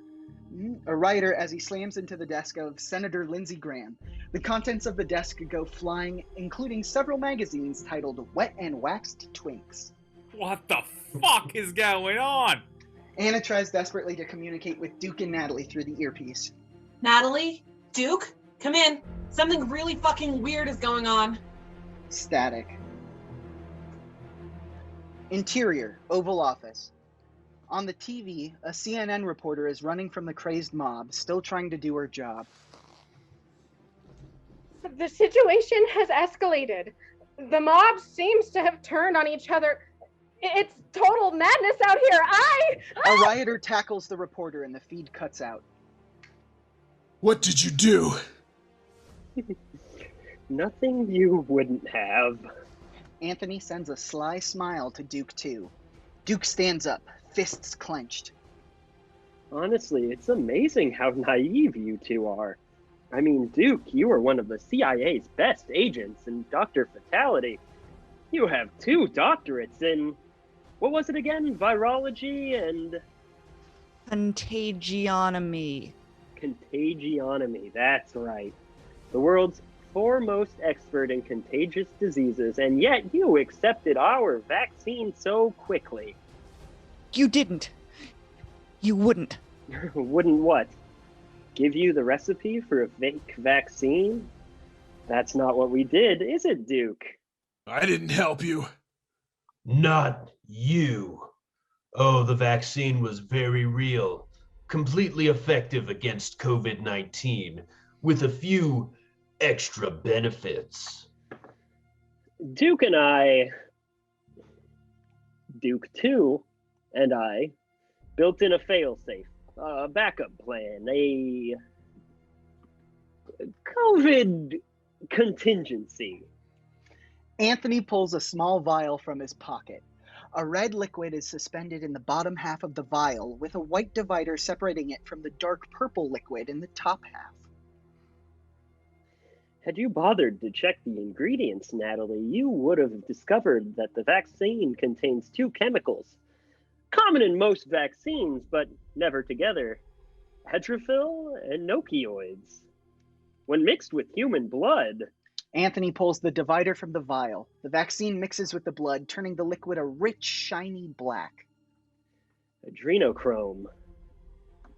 as he slams into the desk of Senator Lindsay Graham. The contents of the desk go flying, including several magazines titled Wet and Waxed Twinks. What the fuck is going on? Anna tries desperately to communicate with Duke and Natalie through the earpiece. Natalie? Duke? Come in. Something really fucking weird is going on. Static. Interior, Oval Office. On the TV, a CNN reporter is running from the crazed mob, still trying to do her job. The situation has escalated. The mob seems to have turned on each other. It's total madness out here. A rioter tackles the reporter and the feed cuts out. What did you do? Nothing you wouldn't have. Anthony sends a sly smile to Duke, too. Duke stands up, fists clenched. Honestly, it's amazing how naive you two are. I mean, Duke, you are one of the CIA's best agents, and Dr. Fatality, you have 2 doctorates in, what was it again? Virology and... Contagionomy. Contagionomy, that's right. The world's foremost expert in contagious diseases, and yet you accepted our vaccine so quickly. You didn't. You wouldn't. Wouldn't what? Give you the recipe for a fake vaccine? That's not what we did, is it, Duke? I didn't help you. Not you. Oh, the vaccine was very real, completely effective against COVID-19, with a few extra benefits. Duke 2, and I built in a failsafe, a backup plan, a COVID Contingency. Anthony pulls a small vial from his pocket. A red liquid is suspended in the bottom half of the vial, with a white divider separating it from the dark purple liquid in the top half. Had you bothered to check the ingredients, Natalie, you would have discovered that the vaccine contains 2 chemicals, common in most vaccines, but never together: heterophil and opioids. When mixed with human blood... Anthony pulls the divider from the vial. The vaccine mixes with the blood, turning the liquid a rich, shiny black. Adrenochrome.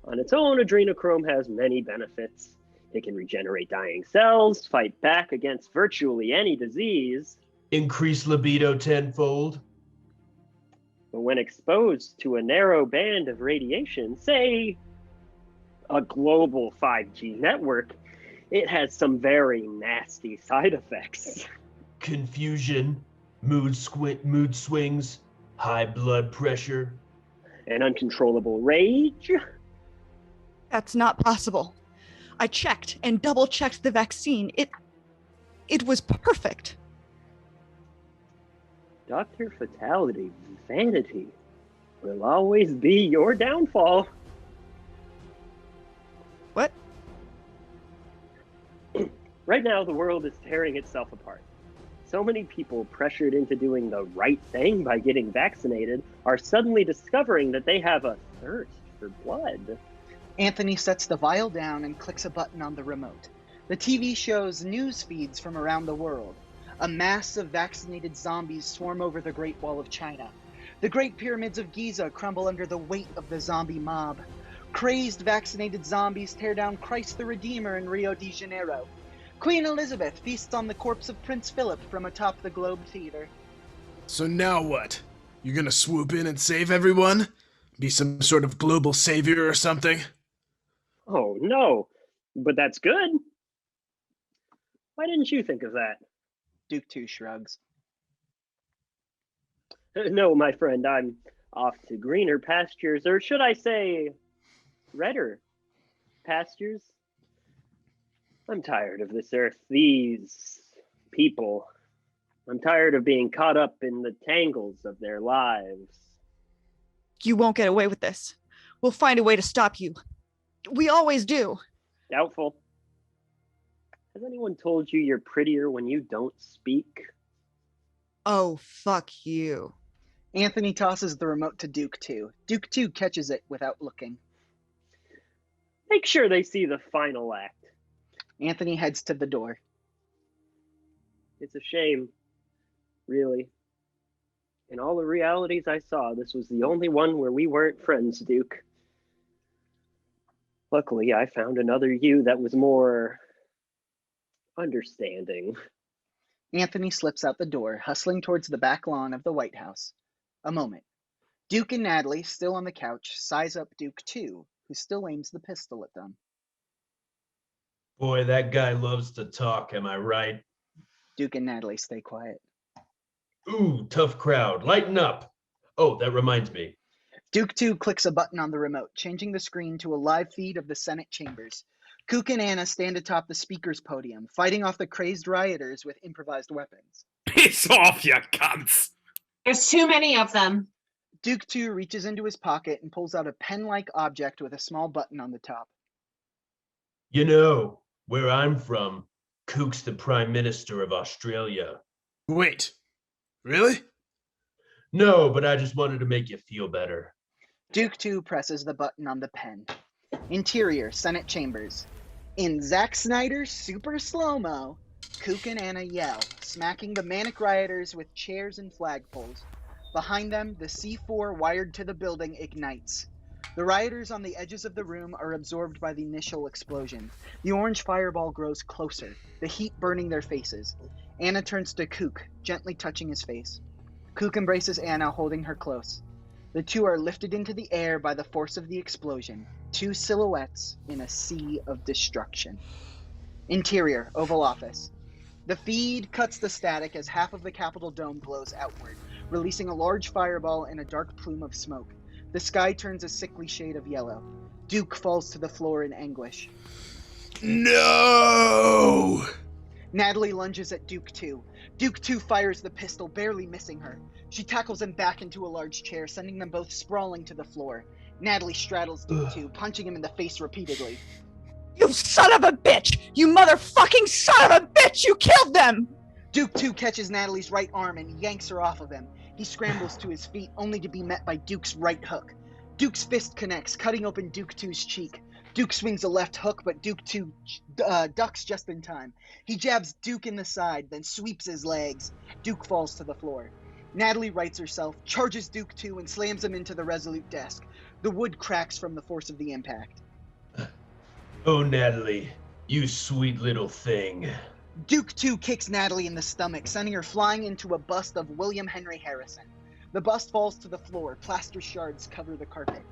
On its own, adrenochrome has many benefits. It can regenerate dying cells, fight back against virtually any disease. Increase libido tenfold. But when exposed to a narrow band of radiation, say a global 5G network, it has some very nasty side effects. Confusion, mood swings, high blood pressure. And uncontrollable rage. That's not possible. I checked and double-checked the vaccine. It was perfect. Dr. Fatality, vanity will always be your downfall. What? Right now, the world is tearing itself apart. So many people pressured into doing the right thing by getting vaccinated are suddenly discovering that they have a thirst for blood. Anthony sets the vial down and clicks a button on the remote. The TV shows news feeds from around the world. A mass of vaccinated zombies swarm over the Great Wall of China. The Great Pyramids of Giza crumble under the weight of the zombie mob. Crazed vaccinated zombies tear down Christ the Redeemer in Rio de Janeiro. Queen Elizabeth feasts on the corpse of Prince Philip from atop the Globe Theater. So now what? You're gonna swoop in and save everyone? Be some sort of global savior or something? Oh, no. But that's good. Why didn't you think of that? Duke 2 shrugs. No, my friend, I'm off to greener pastures, or should I say, redder pastures. I'm tired of this earth, these people. I'm tired of being caught up in the tangles of their lives. You won't get away with this. We'll find a way to stop you. We always do. Doubtful. Has anyone told you you're prettier when you don't speak? Oh, fuck you. Anthony tosses the remote to Duke 2. Duke 2 catches it without looking. Make sure they see the final act. Anthony heads to the door. It's a shame, really. In all the realities I saw, this was the only one where we weren't friends, Duke. Luckily, I found another you that was more understanding. Anthony slips out the door, hustling towards the back lawn of the White House. A moment. Duke and Natalie, still on the couch, size up Duke 2, who still aims the pistol at them. Boy, that guy loves to talk, am I right? Duke and Natalie stay quiet. Ooh, tough crowd. Lighten up. Oh, that reminds me. Duke 2 clicks a button on the remote, changing the screen to a live feed of the Senate chambers. Kook and Anna stand atop the speaker's podium, fighting off the crazed rioters with improvised weapons. Piss off, you cunts! There's too many of them. Duke 2 reaches into his pocket and pulls out a pen-like object with a small button on the top. You know, where I'm from, Kook's the Prime Minister of Australia. Wait, really? No, but I just wanted to make you feel better. Duke 2 presses the button on the pen. Interior, Senate chambers. In Zack Snyder's super slow-mo, Kook and Anna yell, smacking the manic rioters with chairs and flagpoles. Behind them, the C4 wired to the building ignites. The rioters on the edges of the room are absorbed by the initial explosion. The orange fireball grows closer, the heat burning their faces. Anna turns to Kook, gently touching his face. Kook embraces Anna, holding her close. The two are lifted into the air by the force of the explosion, two silhouettes in a sea of destruction. Interior, Oval Office. The feed cuts the static as half of the Capitol dome blows outward, releasing a large fireball and a dark plume of smoke. The sky turns a sickly shade of yellow. Duke falls to the floor in anguish. No! Natalie lunges at Duke 2. Duke 2 fires the pistol, barely missing her. She tackles him back into a large chair, sending them both sprawling to the floor. Natalie straddles Duke 2, punching him in the face repeatedly. You son of a bitch! You motherfucking son of a bitch! You killed them! Duke 2 catches Natalie's right arm and yanks her off of him. He scrambles to his feet, only to be met by Duke's right hook. Duke's fist connects, cutting open Duke 2's cheek. Duke swings a left hook, but Duke 2 ducks just in time. He jabs Duke in the side, then sweeps his legs. Duke falls to the floor. Natalie rights herself, charges Duke 2, and slams him into the Resolute desk. The wood cracks from the force of the impact. Oh, Natalie, you sweet little thing. Duke 2 kicks Natalie in the stomach, sending her flying into a bust of William Henry Harrison. The bust falls to the floor, plaster shards cover the carpet.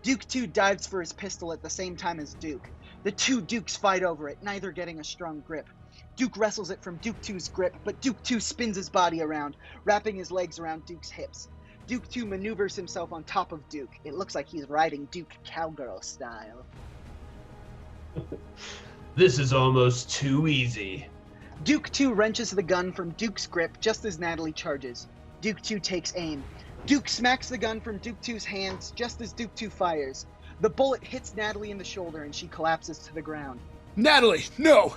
Duke 2 dives for his pistol at the same time as Duke. The two Dukes fight over it, neither getting a strong grip. Duke wrestles it from Duke 2's grip, but Duke 2 spins his body around, wrapping his legs around Duke's hips. Duke 2 maneuvers himself on top of Duke. It looks like he's riding Duke cowgirl style. This is almost too easy. Duke 2 wrenches the gun from Duke's grip just as Natalie charges. Duke 2 takes aim. Duke smacks the gun from Duke 2's hands just as Duke 2 fires. The bullet hits Natalie in the shoulder and she collapses to the ground. Natalie, no!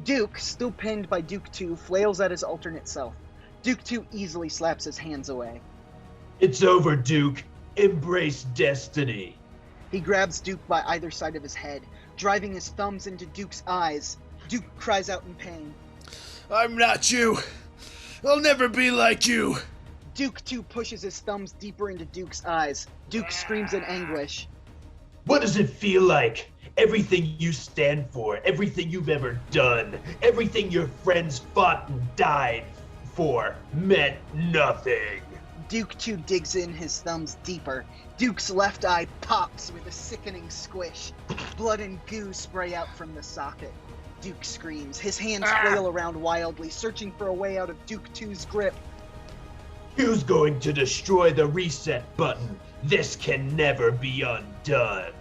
Duke, still pinned by Duke 2, flails at his alternate self. Duke 2 easily slaps his hands away. It's over, Duke. Embrace destiny. He grabs Duke by either side of his head, driving his thumbs into Duke's eyes. Duke cries out in pain. I'm not you. I'll never be like you. Duke 2 pushes his thumbs deeper into Duke's eyes. Duke screams in anguish. What does it feel like? Everything you stand for, everything you've ever done, everything your friends fought and died for meant nothing. Duke 2 digs in his thumbs deeper. Duke's left eye pops with a sickening squish. Blood and goo spray out from the socket. Duke screams. His hands flail around wildly, searching for a way out of Duke 2's grip. Who's going to destroy the reset button? This can never be undone.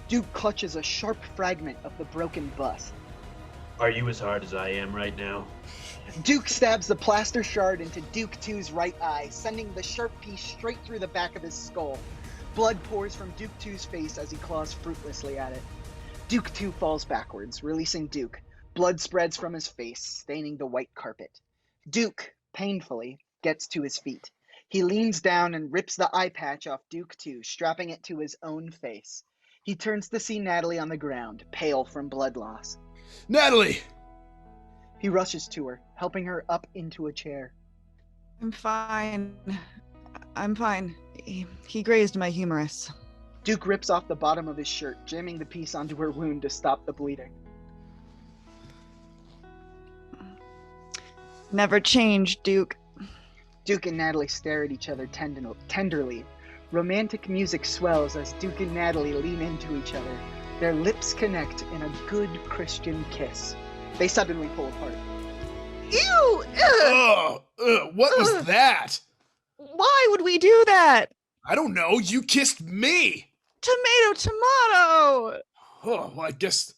Duke clutches a sharp fragment of the broken bus. Are you as hard as I am right now? Duke stabs the plaster shard into Duke 2's right eye, sending the sharp piece straight through the back of his skull. Blood pours from Duke 2's face as he claws fruitlessly at it. Duke 2 falls backwards, releasing Duke. Blood spreads from his face, staining the white carpet. Duke, painfully, gets to his feet. He leans down and rips the eye patch off Duke 2, strapping it to his own face. He turns to see Natalie on the ground, pale from blood loss. Natalie! He rushes to her, helping her up into a chair. I'm fine. I'm fine. He grazed my humerus. Duke rips off the bottom of his shirt, jamming the piece onto her wound to stop the bleeding. Never changed, Duke. Duke and Natalie stare at each other tenderly. Romantic music swells as Duke and Natalie lean into each other. Their lips connect in a good Christian kiss. They suddenly pull apart. Ew! What was that? Why would we do that? I don't know. You kissed me. Tomato! Oh, well, I guess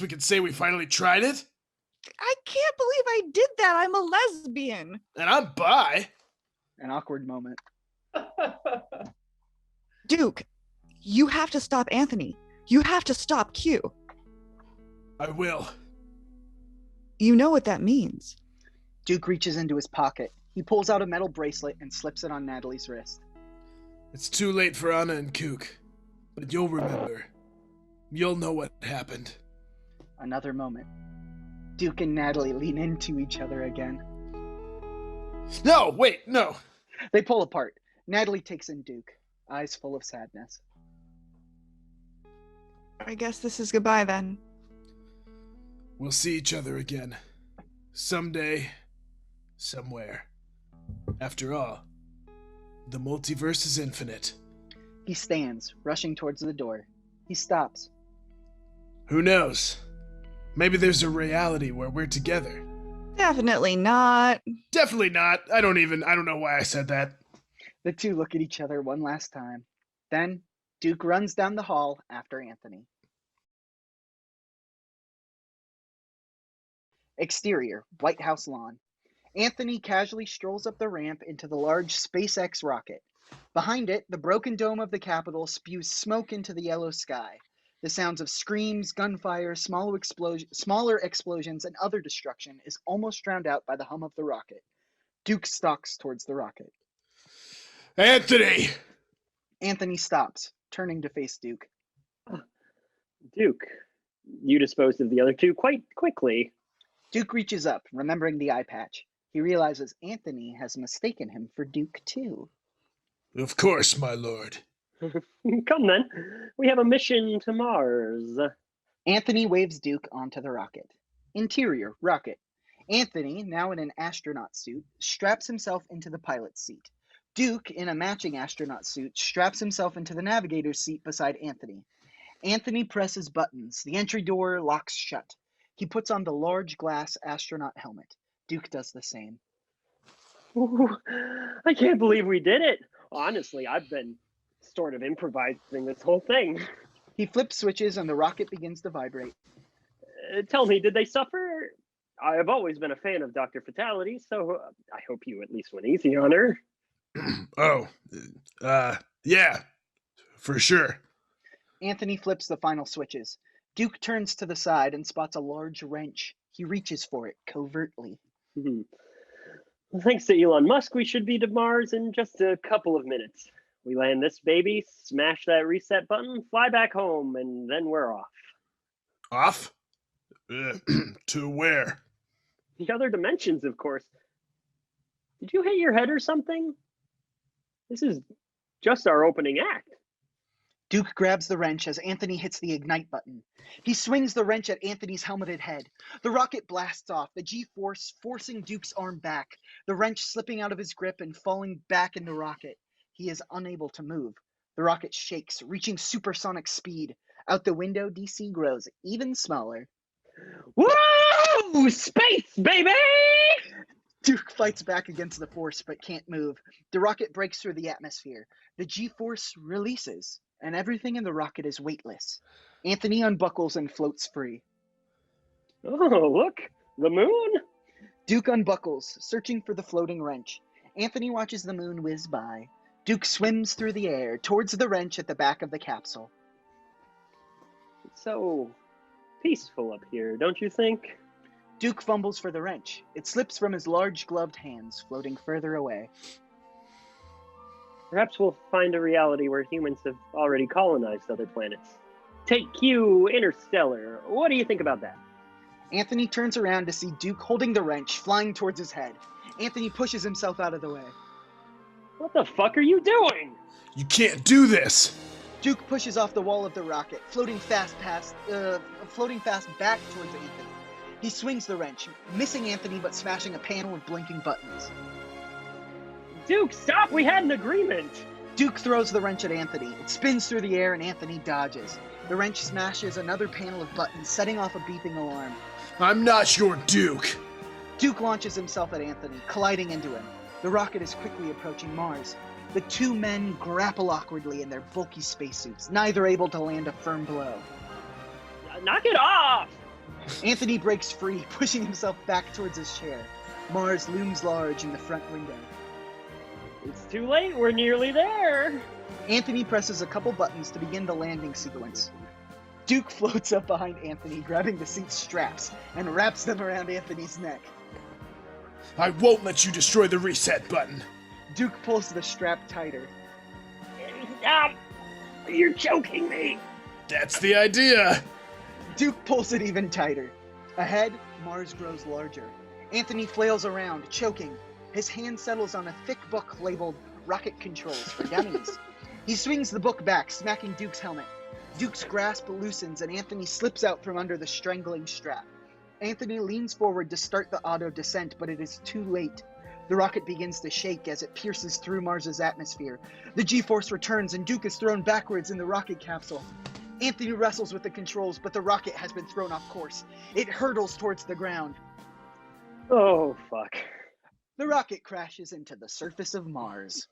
we could say we finally tried it. I can't believe I did that. I'm a lesbian. And I'm bi. An awkward moment. Duke, you have to stop Anthony. You have to stop Q. I will. You know what that means. Duke reaches into his pocket. He pulls out a metal bracelet and slips it on Natalie's wrist. It's too late for Anna and Kook, but you'll remember. You'll know what happened. Another moment. Duke and Natalie lean into each other again. No, wait, no. They pull apart. Natalie takes in Duke, eyes full of sadness. I guess this is goodbye then. We'll see each other again. Someday, somewhere. After all, the multiverse is infinite. He stands, rushing towards the door. He stops. Who knows? Maybe there's a reality where we're together. Definitely not. Definitely not. I don't know why I said that. The two look at each other one last time. Then, Duke runs down the hall after Anthony. Exterior, White House lawn. Anthony casually strolls up the ramp into the large SpaceX rocket. Behind it, the broken dome of the Capitol spews smoke into the yellow sky. The sounds of screams, gunfire, smaller explosions, and other destruction is almost drowned out by the hum of the rocket. Duke stalks towards the rocket. Anthony! Anthony stops, turning to face Duke. Duke, you disposed of the other two quite quickly. Duke reaches up, remembering the eye patch. He realizes Anthony has mistaken him for Duke too. Of course, my lord. Come then, we have a mission to Mars. Anthony waves Duke onto the rocket. Interior, rocket. Anthony, now in an astronaut suit, straps himself into the pilot's seat. Duke, in a matching astronaut suit, straps himself into the navigator's seat beside Anthony. Anthony presses buttons. The entry door locks shut. He puts on the large glass astronaut helmet. Duke does the same. Ooh, I can't believe we did it. Honestly, I've been sort of improvising this whole thing. He flips switches and the rocket begins to vibrate. Tell me, did they suffer I have always been a fan of Dr. Fatality, so I hope you at least went easy on her. Yeah, for sure. Anthony flips the final switches. Duke turns to the side and spots a large wrench. He reaches for it covertly. Well, thanks to Elon Musk, we should be to Mars in just a couple of minutes. We land this baby, smash that reset button, fly back home, and then we're off. Off? To where? The other dimensions, of course. Did you hit your head or something? This is just our opening act. Duke grabs the wrench as Anthony hits the ignite button. He swings the wrench at Anthony's helmeted head. The rocket blasts off, the G-force forcing Duke's arm back, the wrench slipping out of his grip and falling back in the rocket. He is unable to move. The rocket shakes, reaching supersonic speed. Out the window, DC grows even smaller. Woo! Space, baby! Duke fights back against the force but can't move. The rocket breaks through the atmosphere. The G-force releases, and everything in the rocket is weightless. Anthony unbuckles and floats free. Oh, look! The moon! Duke unbuckles, searching for the floating wrench. Anthony watches the moon whiz by. Duke swims through the air, towards the wrench at the back of the capsule. It's so peaceful up here, don't you think? Duke fumbles for the wrench. It slips from his large gloved hands, floating further away. Perhaps we'll find a reality where humans have already colonized other planets. Take Q, Interstellar. What do you think about that? Anthony turns around to see Duke holding the wrench, flying towards his head. Anthony pushes himself out of the way. What the fuck are you doing? You can't do this! Duke pushes off the wall of the rocket, floating fast back towards Anthony. He swings the wrench, missing Anthony but smashing a panel of blinking buttons. Duke, stop! We had an agreement! Duke throws the wrench at Anthony. It spins through the air and Anthony dodges. The wrench smashes another panel of buttons, setting off a beeping alarm. I'm not your Duke! Duke launches himself at Anthony, colliding into him. The rocket is quickly approaching Mars. The two men grapple awkwardly in their bulky spacesuits, neither able to land a firm blow. Knock it off! Anthony breaks free, pushing himself back towards his chair. Mars looms large in the front window. It's too late, we're nearly there! Anthony presses a couple buttons to begin the landing sequence. Duke floats up behind Anthony, grabbing the seat's straps, and wraps them around Anthony's neck. I won't let you destroy the reset button! Duke pulls the strap tighter. Stop! You're choking me! That's the idea! Duke pulls it even tighter. Ahead, Mars grows larger. Anthony flails around, choking. His hand settles on a thick book labeled Rocket Controls for Dummies. He swings the book back, smacking Duke's helmet. Duke's grasp loosens and Anthony slips out from under the strangling strap. Anthony leans forward to start the auto descent, but it is too late. The rocket begins to shake as it pierces through Mars's atmosphere. The G-force returns and Duke is thrown backwards in the rocket capsule. Anthony wrestles with the controls, but the rocket has been thrown off course. It hurtles towards the ground. Oh, fuck. The rocket crashes into the surface of Mars.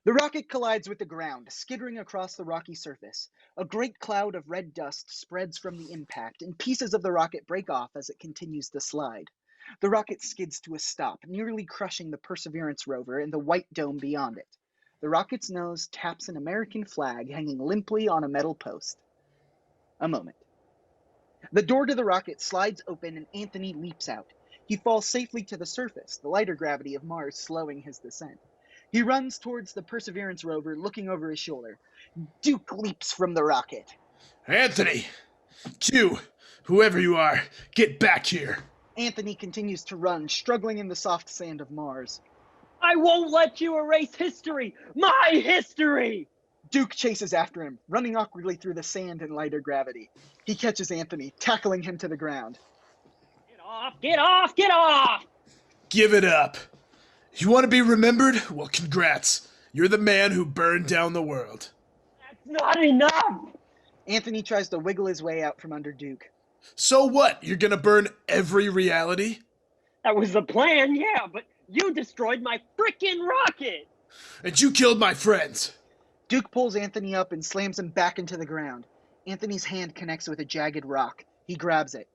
The rocket collides with the ground, skittering across the rocky surface. A great cloud of red dust spreads from the impact, and pieces of the rocket break off as it continues to slide. The rocket skids to a stop, nearly crushing the Perseverance rover and the white dome beyond it. The rocket's nose taps an American flag hanging limply on a metal post. A moment. The door to the rocket slides open and Anthony leaps out. He falls safely to the surface, the lighter gravity of Mars slowing his descent. He runs towards the Perseverance rover, looking over his shoulder. Duke leaps from the rocket. Anthony! Q! Whoever you are, get back here! Anthony continues to run, struggling in the soft sand of Mars. I won't let you erase history! My history! Duke chases after him, running awkwardly through the sand and lighter gravity. He catches Anthony, tackling him to the ground. Get off! Get off! Get off! Give it up. You want to be remembered? Well, congrats. You're the man who burned down the world. That's not enough! Anthony tries to wiggle his way out from under Duke. So what? You're gonna burn every reality? That was the plan, yeah, but you destroyed my frickin' rocket! And you killed my friends! Duke pulls Anthony up and slams him back into the ground. Anthony's hand connects with a jagged rock. He grabs it.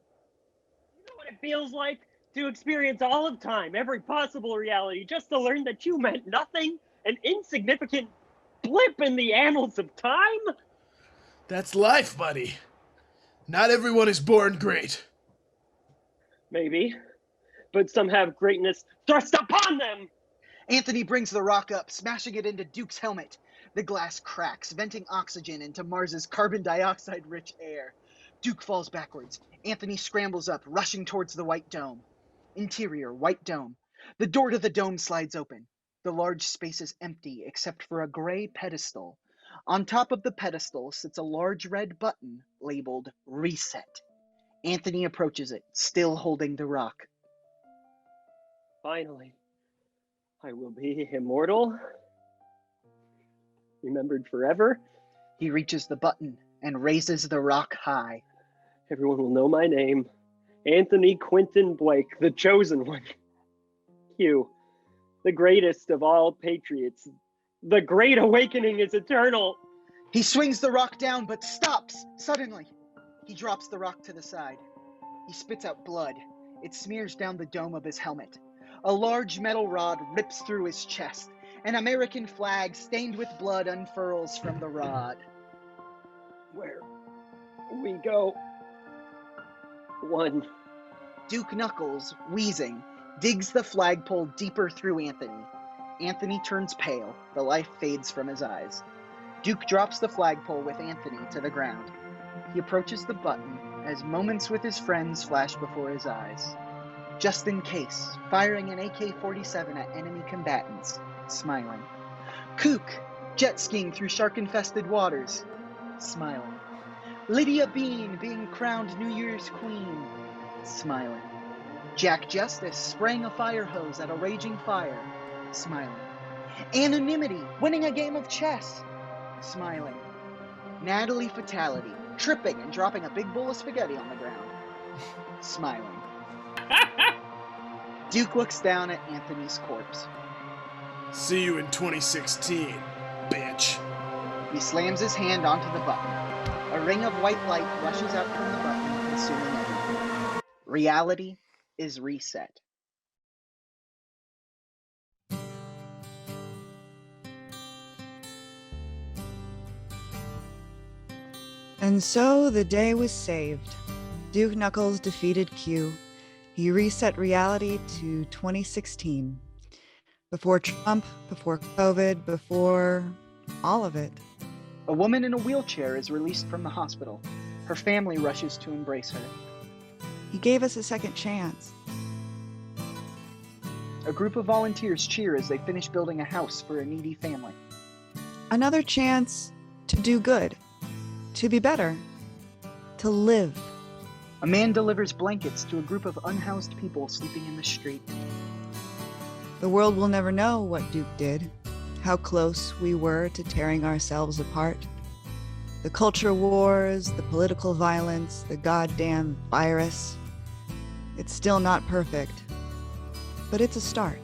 You know what it feels like? To experience all of time, every possible reality, just to learn that you meant nothing, an insignificant blip in the annals of time? That's life, buddy. Not everyone is born great. Maybe. But some have greatness thrust upon them! Anthony brings the rock up, smashing it into Duke's helmet. The glass cracks, venting oxygen into Mars's carbon dioxide-rich air. Duke falls backwards. Anthony scrambles up, rushing towards the white dome. Interior, white dome. The door to the dome slides open. The large space is empty except for a gray pedestal. On top of the pedestal sits a large red button labeled Reset. Anthony approaches it, still holding the rock. Finally, I will be immortal. Remembered forever. He reaches the button and raises the rock high. Everyone will know my name. Anthony Quinton Blake, the chosen one. Q, the greatest of all patriots. The great awakening is eternal. He swings the rock down, but stops suddenly. He drops the rock to the side. He spits out blood. It smears down the dome of his helmet. A large metal rod rips through his chest. An American flag stained with blood unfurls from the rod. Where we go. One. Duke Knuckles, wheezing, digs the flagpole deeper through Anthony. Anthony turns pale. The life fades from his eyes. Duke drops the flagpole with Anthony to the ground. He approaches the button as moments with his friends flash before his eyes. Just in case, firing an AK-47 at enemy combatants, smiling. Kook, jet skiing through shark-infested waters, smiling. Lydia Bean being crowned New Year's Queen, smiling. Jack Justice spraying a fire hose at a raging fire, smiling. Anonymity winning a game of chess, smiling. Natalie Fatality tripping and dropping a big bowl of spaghetti on the ground, smiling. Duke looks down at Anthony's corpse. See you in 2016, bitch. He slams his hand onto the button. A ring of white light rushes out from the button, consuming everything. Reality is reset. And so the day was saved. Duke Knuckles defeated Q. He reset reality to 2016. Before Trump, before COVID, before all of it. A woman in a wheelchair is released from the hospital. Her family rushes to embrace her. He gave us a second chance. A group of volunteers cheer as they finish building a house for a needy family. Another chance to do good, to be better, to live. A man delivers blankets to a group of unhoused people sleeping in the street. The world will never know what Duke did, how close we were to tearing ourselves apart. The culture wars, the political violence, the goddamn virus. It's still not perfect, but it's a start.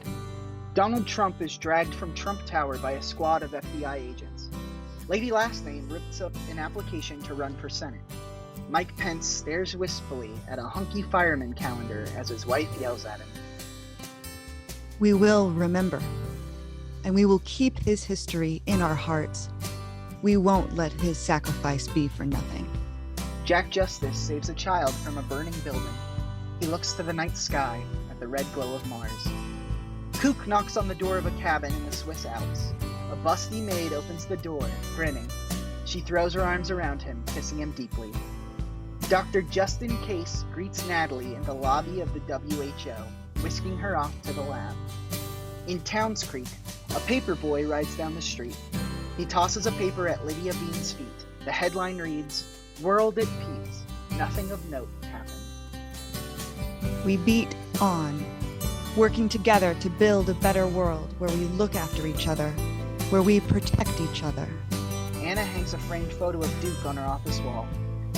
Donald Trump is dragged from Trump Tower by a squad of FBI agents. Lady Lastname rips up an application to run for Senate. Mike Pence stares wistfully at a hunky fireman calendar as his wife yells at him. We will remember, and we will keep his history in our hearts. We won't let his sacrifice be for nothing. Jack Justice saves a child from a burning building. He looks to the night sky at the red glow of Mars. Kook knocks on the door of a cabin in the Swiss Alps. A busty maid opens the door, grinning. She throws her arms around him, kissing him deeply. Dr. Justin Case greets Natalie in the lobby of the WHO, whisking her off to the lab. In Towns Creek, a paper boy rides down the street. He tosses a paper at Lydia Bean's feet. The headline reads, "World at peace. Nothing of note happened." We beat on, working together to build a better world where we look after each other, where we protect each other. Anna hangs a framed photo of Duke on her office wall.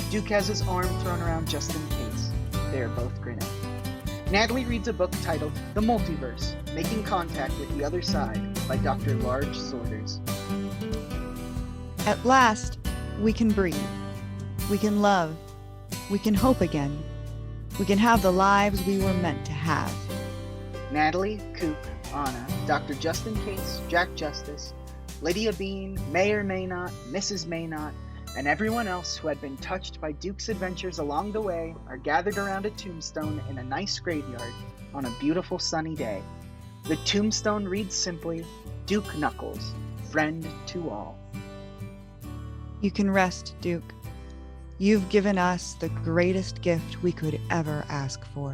Duke has his arm thrown around just in case. They are both grinning. Natalie reads a book titled The Multiverse, Making Contact with the Other Side by Dr. Large Sorters. At last, we can breathe. We can love. We can hope again. we can have the lives we were meant to have. Natalie, Kook, Anna, Dr. Justin Case, Jack Justice, Lydia Bean, May or May Not, Mrs. May Not, and everyone else who had been touched by Duke's adventures along the way are gathered around a tombstone in a nice graveyard on a beautiful sunny day. The tombstone reads simply, Duke Knuckles, friend to all. You can rest, Duke. You've given us the greatest gift we could ever ask for.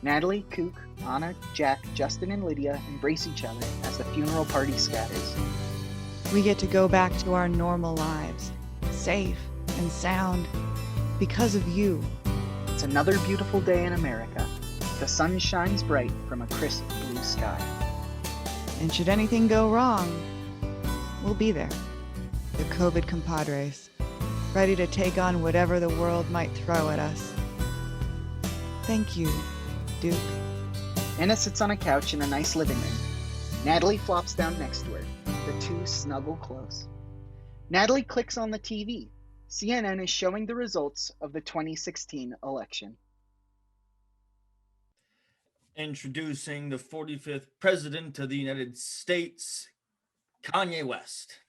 Natalie, Kook, Anna, Jack, Justin, and Lydia embrace each other as the funeral party scatters. We get to go back to our normal lives, safe and sound, because of you. It's another beautiful day in America. The sun shines bright from a crisp blue sky. And should anything go wrong, we'll be there. The Covid Compadres, ready to take on whatever the world might throw at us. Thank you, Duke. Anna sits on a couch in a nice living room. Natalie flops down next to her. The two snuggle close. Natalie clicks on the TV. CNN is showing the results of the 2016 election. Introducing the 45th President of the United States, Kanye West.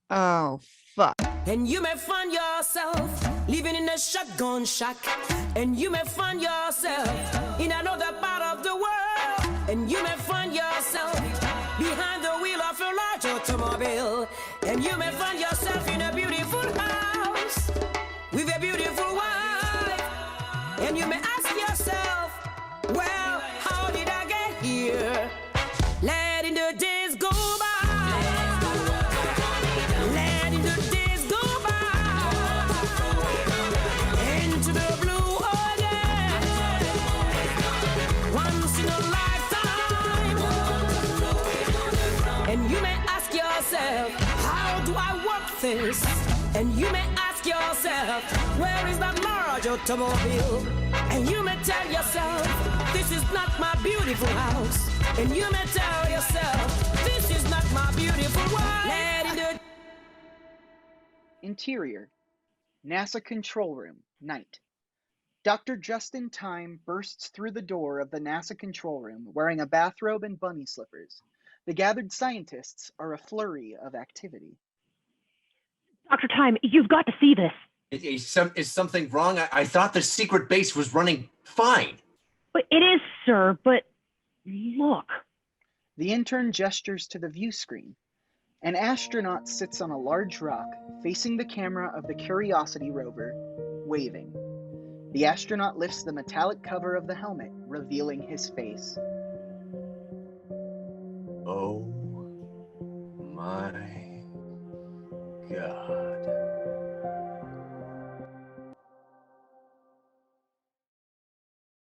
Oh, fuck. And you may find yourself living in a shotgun shack. And you may find yourself in another part of the world. And you may find yourself behind the wheel of a large automobile. And you may find yourself in a beautiful house with a beautiful wife. And you may ask yourself, well, how did I get here? Letting the days go by. Letting the days go by. Into the blue again. Once in a lifetime. And you may ask yourself, how do I work this? And you may ask yourself, where is that large automobile? And you may tell yourself, this is not my beautiful house. And you may tell yourself, this is not my beautiful wife. Interior. NASA control room, night. Dr. Justin Time bursts through the door of the NASA control room wearing a bathrobe and bunny slippers. The gathered scientists are a flurry of activity. Dr. Time, you've got to see this. Is something wrong? I thought the secret base was running fine. But it is, sir, but look. The intern gestures to the view screen. An astronaut sits on a large rock facing the camera of the Curiosity rover, waving. The astronaut lifts the metallic cover of the helmet, revealing his face. Oh my God.